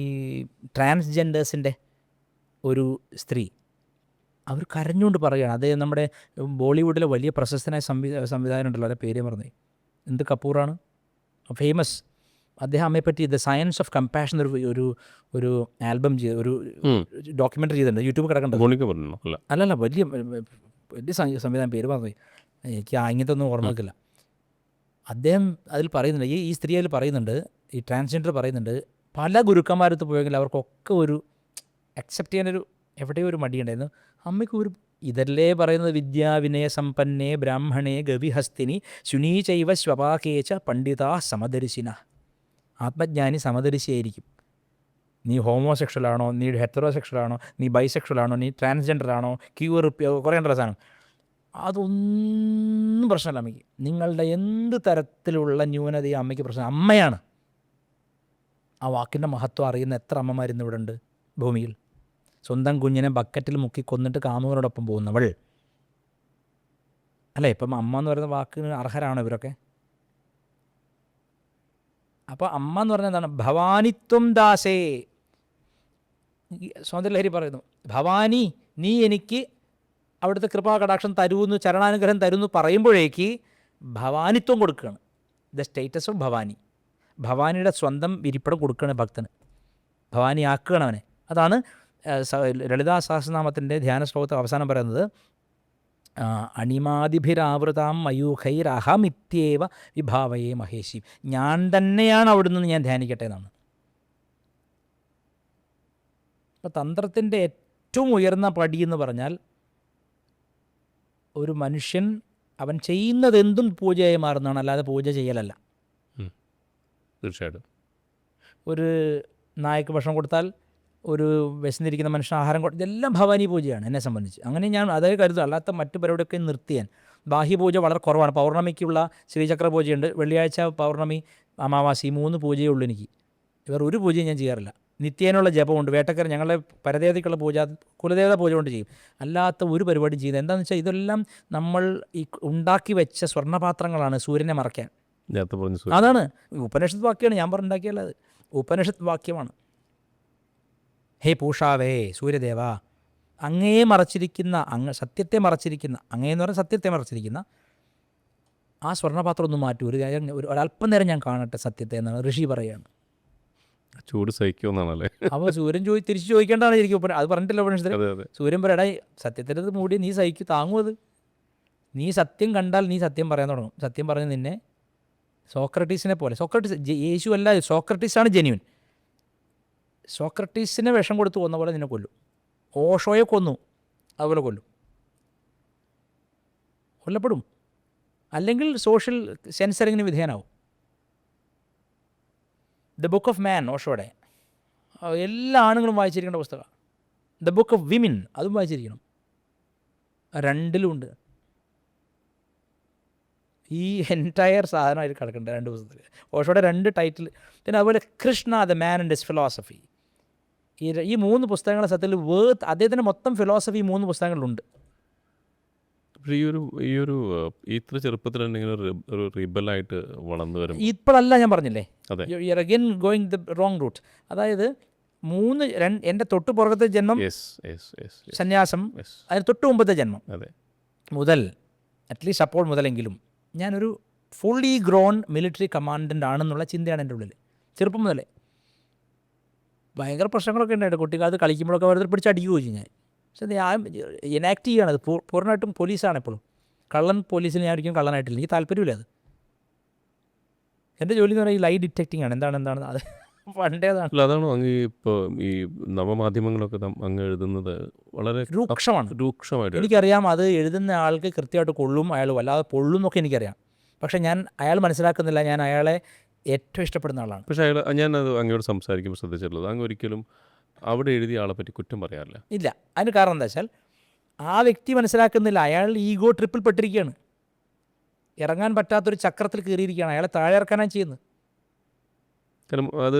ട്രാൻസ്ജെൻഡേഴ്സിൻ്റെ ഒരു സ്ത്രീ, അവർ കരഞ്ഞുകൊണ്ട് പറയുകയാണ്. അത് നമ്മുടെ ബോളിവുഡിലെ വലിയ പ്രശസ്തനായ സംവിധായകൻ ഉണ്ടല്ലോ, അവരുടെ പേര് പറഞ്ഞേ, എന്ത് കപൂറാണ്, ഫേമസ്. അദ്ദേഹം അമ്മയെപ്പറ്റി ദ സയൻസ് ഓഫ് കമ്പാഷൻ ഒരു ഒരു ആൽബം ചെയ്ത്, ഒരു ഡോക്യുമെൻ്ററി ചെയ്തിട്ടുണ്ട്, യൂട്യൂബിൽ കിടക്കുന്നുണ്ട്. അല്ലല്ല, വലിയ വലിയ സംവിധാനം, പേര് പറഞ്ഞു എനിക്ക് ഇങ്ങനത്തെ ഒന്നും ഓർമ്മ വെക്കില്ല. അദ്ദേഹം അതിൽ പറയുന്നുണ്ട്, ഈ സ്ത്രീ അതിൽ പറയുന്നുണ്ട്, ഈ ട്രാൻസ്ജെൻഡർ പറയുന്നുണ്ട്, പല ഗുരുക്കന്മാരത്ത് പോയെങ്കിൽ അവർക്കൊക്കെ ഒരു അക്സെപ്റ്റ് ചെയ്യാനൊരു എവിടെയോ ഒരു മടിയുണ്ടായിരുന്നു. അമ്മയ്ക്ക് ഒരു ഇതല്ലേ പറയുന്നത്, വിദ്യാവിനയ സമ്പന്നേ ബ്രാഹ്മണേ ഗവിഹസ്തിനി ശുനീ ചൈവ സ്വപാകേച്ച പണ്ഡിതാ സമദർശിന. ആത്മജ്ഞാനി സമദർശിയായിരിക്കും. നീ ഹോമോസെക്ഷലാണോ, നീ ഹെറ്ററോസെക്ഷലാണോ, നീ ബൈസെക്ഷലാണോ, നീ ട്രാൻസ്ജെൻഡറാണോ, ക്യൂർ കുറേ സാധനം, അതൊന്നും പ്രശ്നമല്ല അമ്മയ്ക്ക്. നിങ്ങളുടെ എന്ത് തരത്തിലുള്ള ന്യൂനതയും അമ്മയ്ക്ക് പ്രശ്നം. അമ്മയാണ്. ആ വാക്കിൻ്റെ മഹത്വം അറിയുന്ന എത്ര അമ്മമാരിന്ന് ഇവിടെ ഉണ്ട് ഭൂമിയിൽ. സ്വന്തം കുഞ്ഞിനെ ബക്കറ്റിൽ മുക്കി കൊന്നിട്ട് കാമുകനോടൊപ്പം പോകുന്നവൾ അല്ലേ? ഇപ്പം അമ്മ എന്ന് പറയുന്ന വാക്കിന് അർഹരാണോ ഇവരൊക്കെ? അപ്പോൾ അമ്മ എന്ന് പറഞ്ഞാൽ എന്താണ്? ഭവാനിത്വം ദാസേ. സൗന്ദര്യലഹരി പറയുന്നു, ഭവാനി നീ എനിക്ക് അവിടുത്തെ കൃപാകടാക്ഷം തരുമെന്ന്, ചരണാനുഗ്രഹം തരുമെന്ന് പറയുമ്പോഴേക്ക് ഭവാനിത്വം കൊടുക്കുകയാണ്. The status of Bhavani. ഭവാനിയുടെ സ്വന്തം വിരിപ്പടം കൊടുക്കുകയാണ് ഭക്തന്, ഭവാനി ആക്കുകയാണ് അവനെ. അതാണ് ലളിതാ സഹസ്രനാമത്തിൻ്റെ ധ്യാന ശ്ലോകത്തിൽ അവസാനം പറയുന്നത്, അണിമാതിഭിരാവൃതാം മയൂഖൈരഹമിത്യേവ വിഭാവയേ മഹേശി. ഞാൻ തന്നെയാണ് അവിടുന്ന് ഞാൻ ധ്യാനിക്കട്ടെ എന്നാണ്. അപ്പോൾ തന്ത്രത്തിൻ്റെ ഏറ്റവും ഉയർന്ന പടി എന്ന് പറഞ്ഞാൽ ഒരു മനുഷ്യൻ അവൻ ചെയ്യുന്നതെന്തും പൂജയായി മാറുന്നതാണ്, അല്ലാതെ പൂജ ചെയ്യലല്ല. തീർച്ചയായിട്ടും. ഒരു നായ്ക്ക് ഭക്ഷണം കൊടുത്താൽ, ഒരു വിശന്നിരിക്കുന്ന മനുഷ്യൻ ആഹാരം കൊടുത്താൽ, ഇതെല്ലാം ഭവാനി പൂജയാണ് എന്നെ സംബന്ധിച്ച്. അങ്ങനെ ഞാൻ അതേ കരുതും. അല്ലാത്ത മറ്റു പരിപാടിയൊക്കെ നിർത്തിയാൻ. ബാഹ്യപൂജ വളരെ കുറവാണ്. പൗർണമിക്കുള്ള ശ്രീചക്ര പൂജയുണ്ട്, വെള്ളിയാഴ്ച പൗർണമി, അമാവാസി, 3 പൂജയേ ഉള്ളൂ എനിക്ക്. വേറെ ഒരു പൂജയും ഞാൻ ചെയ്യാറില്ല. നിത്യേനുള്ള ജപമുണ്ട്. വേട്ടക്കാരൻ ഞങ്ങളുടെ പരദേവതയ്ക്കുള്ള പൂജ, കുലദേവത പൂജ കൊണ്ട് ചെയ്യും. അല്ലാത്ത ഒരു പരിപാടിയും ചെയ്യുന്നത് എന്താണെന്ന് വെച്ചാൽ ഇതെല്ലാം നമ്മൾ ഈ ഉണ്ടാക്കി വെച്ച സ്വർണ്ണപാത്രങ്ങളാണ് സൂര്യനെ മറയ്ക്കാൻ. അതാണ് ഉപനിഷത്ത് വാക്യമാണ്, ഞാൻ പറഞ്ഞുണ്ടാക്കിയല്ല, അത് ഉപനിഷത്ത് വാക്യമാണ്. ഹേ പൂഷാവേ സൂര്യദേവ, അങ്ങയെ മറച്ചിരിക്കുന്ന, സത്യത്തെ മറച്ചിരിക്കുന്ന, അങ്ങയെന്ന് പറഞ്ഞാൽ സത്യത്തെ മറച്ചിരിക്കുന്ന ആ സ്വർണ്ണപാത്രം ഒന്ന് മാറ്റി ഒരല്പം നേരം ഞാൻ കാണട്ടെ സത്യത്തെ എന്നാണ് ഋഷി പറയുകയാണ്. ചൂട് സഹിക്കുമെന്നാണല്ലേ? അപ്പോൾ സൂര്യൻ തിരിച്ച് ചോദിക്കേണ്ടതാണ് ശരിക്കും. അത് പറഞ്ഞിട്ടില്ല ഉപനിഷത്തിൽ. സൂര്യൻ പറയടാ, സത്യത്തിൻ്റെ മൂടി നീ താങ്ങും അത്. നീ സത്യം കണ്ടാൽ നീ സത്യം പറയാൻ തുടങ്ങും. സത്യം പറഞ്ഞ് നിന്നെ സോക്രട്ടീസിനെ പോലെ, യേശു അല്ല, സോക്രട്ടീസാണ് ജെന്യുവൻ. സോക്രട്ടീസിനെ വിഷം കൊടുത്ത് കൊന്ന പോലെ നിന്നെ കൊല്ലും. ഓഷോയെ കൊന്നു, അതുപോലെ കൊല്ലപ്പെടും. അല്ലെങ്കിൽ സോഷ്യൽ സെൻസറിങ്ങിന് വിധേയനാവും. ദ ബുക്ക് ഓഫ് മാൻ, ഓഷോയുടെ, എല്ലാ ആണുങ്ങളും വായിച്ചിരിക്കേണ്ട പുസ്തകമാണ്. ദ ബുക്ക് ഓഫ് വിമൻ, അതും വായിച്ചിരിക്കണം. രണ്ടിലും ഉണ്ട്. ഈ എൻറ്റയർ സാധനമായിട്ട് കിടക്കുന്നുണ്ട് 2 പുസ്തകത്തിൽ. ഓഷോയുടെ 2 ടൈറ്റിൽ. പിന്നെ അതുപോലെ Krishna the man and his philosophy. ഈ 3 പുസ്തകങ്ങൾ സത്യത്തിൽ അദ്ദേഹത്തിൻ്റെ മൊത്തം ഫിലോസഫി 3 പുസ്തകങ്ങളിലുണ്ട്. പക്ഷേ ഇത്ര ചെറുപ്പത്തിൽ തന്നെ ഇങ്ങനെ ഒരു റിബലായിട്ട് വളർന്നു വരും. ഇപ്പോഴല്ല ഞാൻ പറഞ്ഞില്ലേ, അതെ. You are again going the wrong route. അതായത് എൻ്റെ തൊട്ട് പുറകത്തെ ജന്മം സന്യാസം, അതിന് തൊട്ട് മുമ്പത്തെ ജന്മം അതെ മുതൽ അറ്റ്ലീസ്റ്റ് അപ്പോൾ മുതലെങ്കിലും ഞാനൊരു ഫുള്ളി ഗ്രോൺ മിലിറ്ററി കമാൻഡൻ്റ് ആണെന്നുള്ള ചിന്തയാണ് എൻ്റെ ഉള്ളിൽ ചെറുപ്പം മുതലേ. ഭയങ്കര പ്രശ്നങ്ങളൊക്കെ ഉണ്ടായിട്ട് കുട്ടിക്കാലത്ത് കളിക്കുമ്പോഴൊക്കെ വെറുതെ പിടിച്ച് അടിക്കുകയോ ചെയ്യും ഞാൻ. പക്ഷേ ഞാൻ എനാക്ട് ചെയ്യുകയാണ്, അത് പൂർണ്ണമായിട്ടും പോലീസാണ് എപ്പോഴും. കള്ളൻ പോലീസിൽ ഞാൻ ഒരിക്കലും കള്ളനായിട്ടില്ല, എനിക്ക് താല്പര്യമില്ല അത്. എൻ്റെ ജോലി എന്ന് പറയുന്നത് ലൈ ഡിറ്റക്റ്റിംഗ് ആണ്. എന്താണ് അത് പണ്ടേതാണ്. അല്ല, അതാണോ അങ്ങ് ഇപ്പോൾ ഈ നവമാധ്യമങ്ങളൊക്കെ അങ്ങ് എഴുതുന്നത് വളരെ രൂക്ഷമായിട്ട്? എനിക്കറിയാം അത് എഴുതുന്ന ആൾക്ക് കൃത്യമായിട്ട് കൊള്ളും, അയാൾ വല്ലാതെ പൊള്ളും എന്നൊക്കെ എനിക്കറിയാം. പക്ഷേ അയാൾ മനസ്സിലാക്കുന്നില്ല ഞാൻ അയാളെ ഏറ്റവും ഇഷ്ടപ്പെടുന്ന ആളാണ്. പക്ഷേ ഞാനത് അങ്ങയോട് സംസാരിക്കുമ്പോൾ ശ്രദ്ധിച്ചിട്ടുള്ളത്, അങ്ങ് ഒരിക്കലും അവിടെ എഴുതിയ ആളെ പറ്റി കുറ്റം പറയാറില്ല. ഇല്ല, അതിന് കാരണം എന്താ വെച്ചാൽ ആ വ്യക്തി മനസ്സിലാക്കുന്നില്ല, അയാൾ ഈഗോ ട്രിപ്പിൽ പെട്ടിരിക്കുകയാണ്, ഇറങ്ങാൻ പറ്റാത്തൊരു ചക്രത്തിൽ കയറിയിരിക്കുകയാണ്, അയാളെ താഴെ ഇറക്കാനാണ് ചെയ്യുന്നത്. കാരണം അത്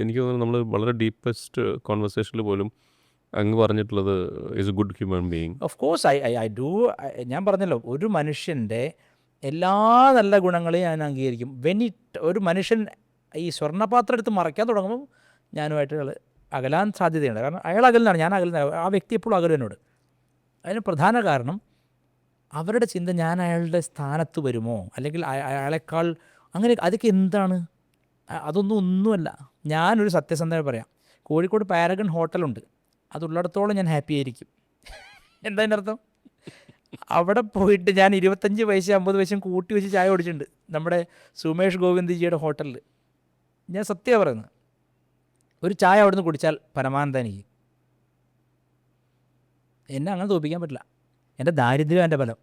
എനിക്ക് തോന്നുന്നു നമ്മൾ വളരെ ഡീപ്പസ്റ്റ് കോൺവെർസേഷനിൽ പോലും അങ്ങ് പറഞ്ഞിട്ടുള്ളത് is A good human being. Of course I do. ഞാൻ പറഞ്ഞല്ലോ, ഒരു മനുഷ്യൻ്റെ എല്ലാ നല്ല ഗുണങ്ങളെയും ഞാൻ അംഗീകരിക്കും. ഒരു മനുഷ്യൻ ഈ സ്വർണ്ണപാത്രം എടുത്ത് മറയ്ക്കാൻ തുടങ്ങുമ്പോൾ ഞാനുമായിട്ട് അകലാൻ സാധ്യതയുണ്ട്. കാരണം അയാൾ അകലുന്നതാണ്, ഞാൻ അകലുന്ന. ആ വ്യക്തി എപ്പോഴും അകലും എന്നോട്. അതിന് പ്രധാന കാരണം അവരുടെ ചിന്ത ഞാൻ അയാളുടെ സ്ഥാനത്ത് വരുമോ, അല്ലെങ്കിൽ അയാളെക്കാൾ അങ്ങനെ. അതൊക്കെ എന്താണ്? ഒന്നുമല്ല. ഞാനൊരു സത്യസന്ധത പറയാം, കോഴിക്കോട് പാരഗൺ ഹോട്ടലുണ്ട്, അതുള്ളിടത്തോളം ഞാൻ ഹാപ്പി ആയിരിക്കും. എന്താ അതിൻ്റെ അർത്ഥം? അവിടെ പോയിട്ട് ഞാൻ 25 പൈസ 50 പൈസയും കൂട്ടി വെച്ച് ചായ കുടിച്ചിട്ടുണ്ട് നമ്മുടെ സുമേഷ് ഗോവിന്ദ്ജിയുടെ ഹോട്ടലിൽ. ഞാൻ സത്യമാണ് പറയുന്നത്. ഒരു ചായ അവിടെ നിന്ന് കുടിച്ചാൽ പരമാനന്ദ എനിക്ക്. എന്നെ അങ്ങനെ തോൽപ്പിക്കാൻ പറ്റില്ല. എൻ്റെ ദാരിദ്ര്യം എൻ്റെ ബലം.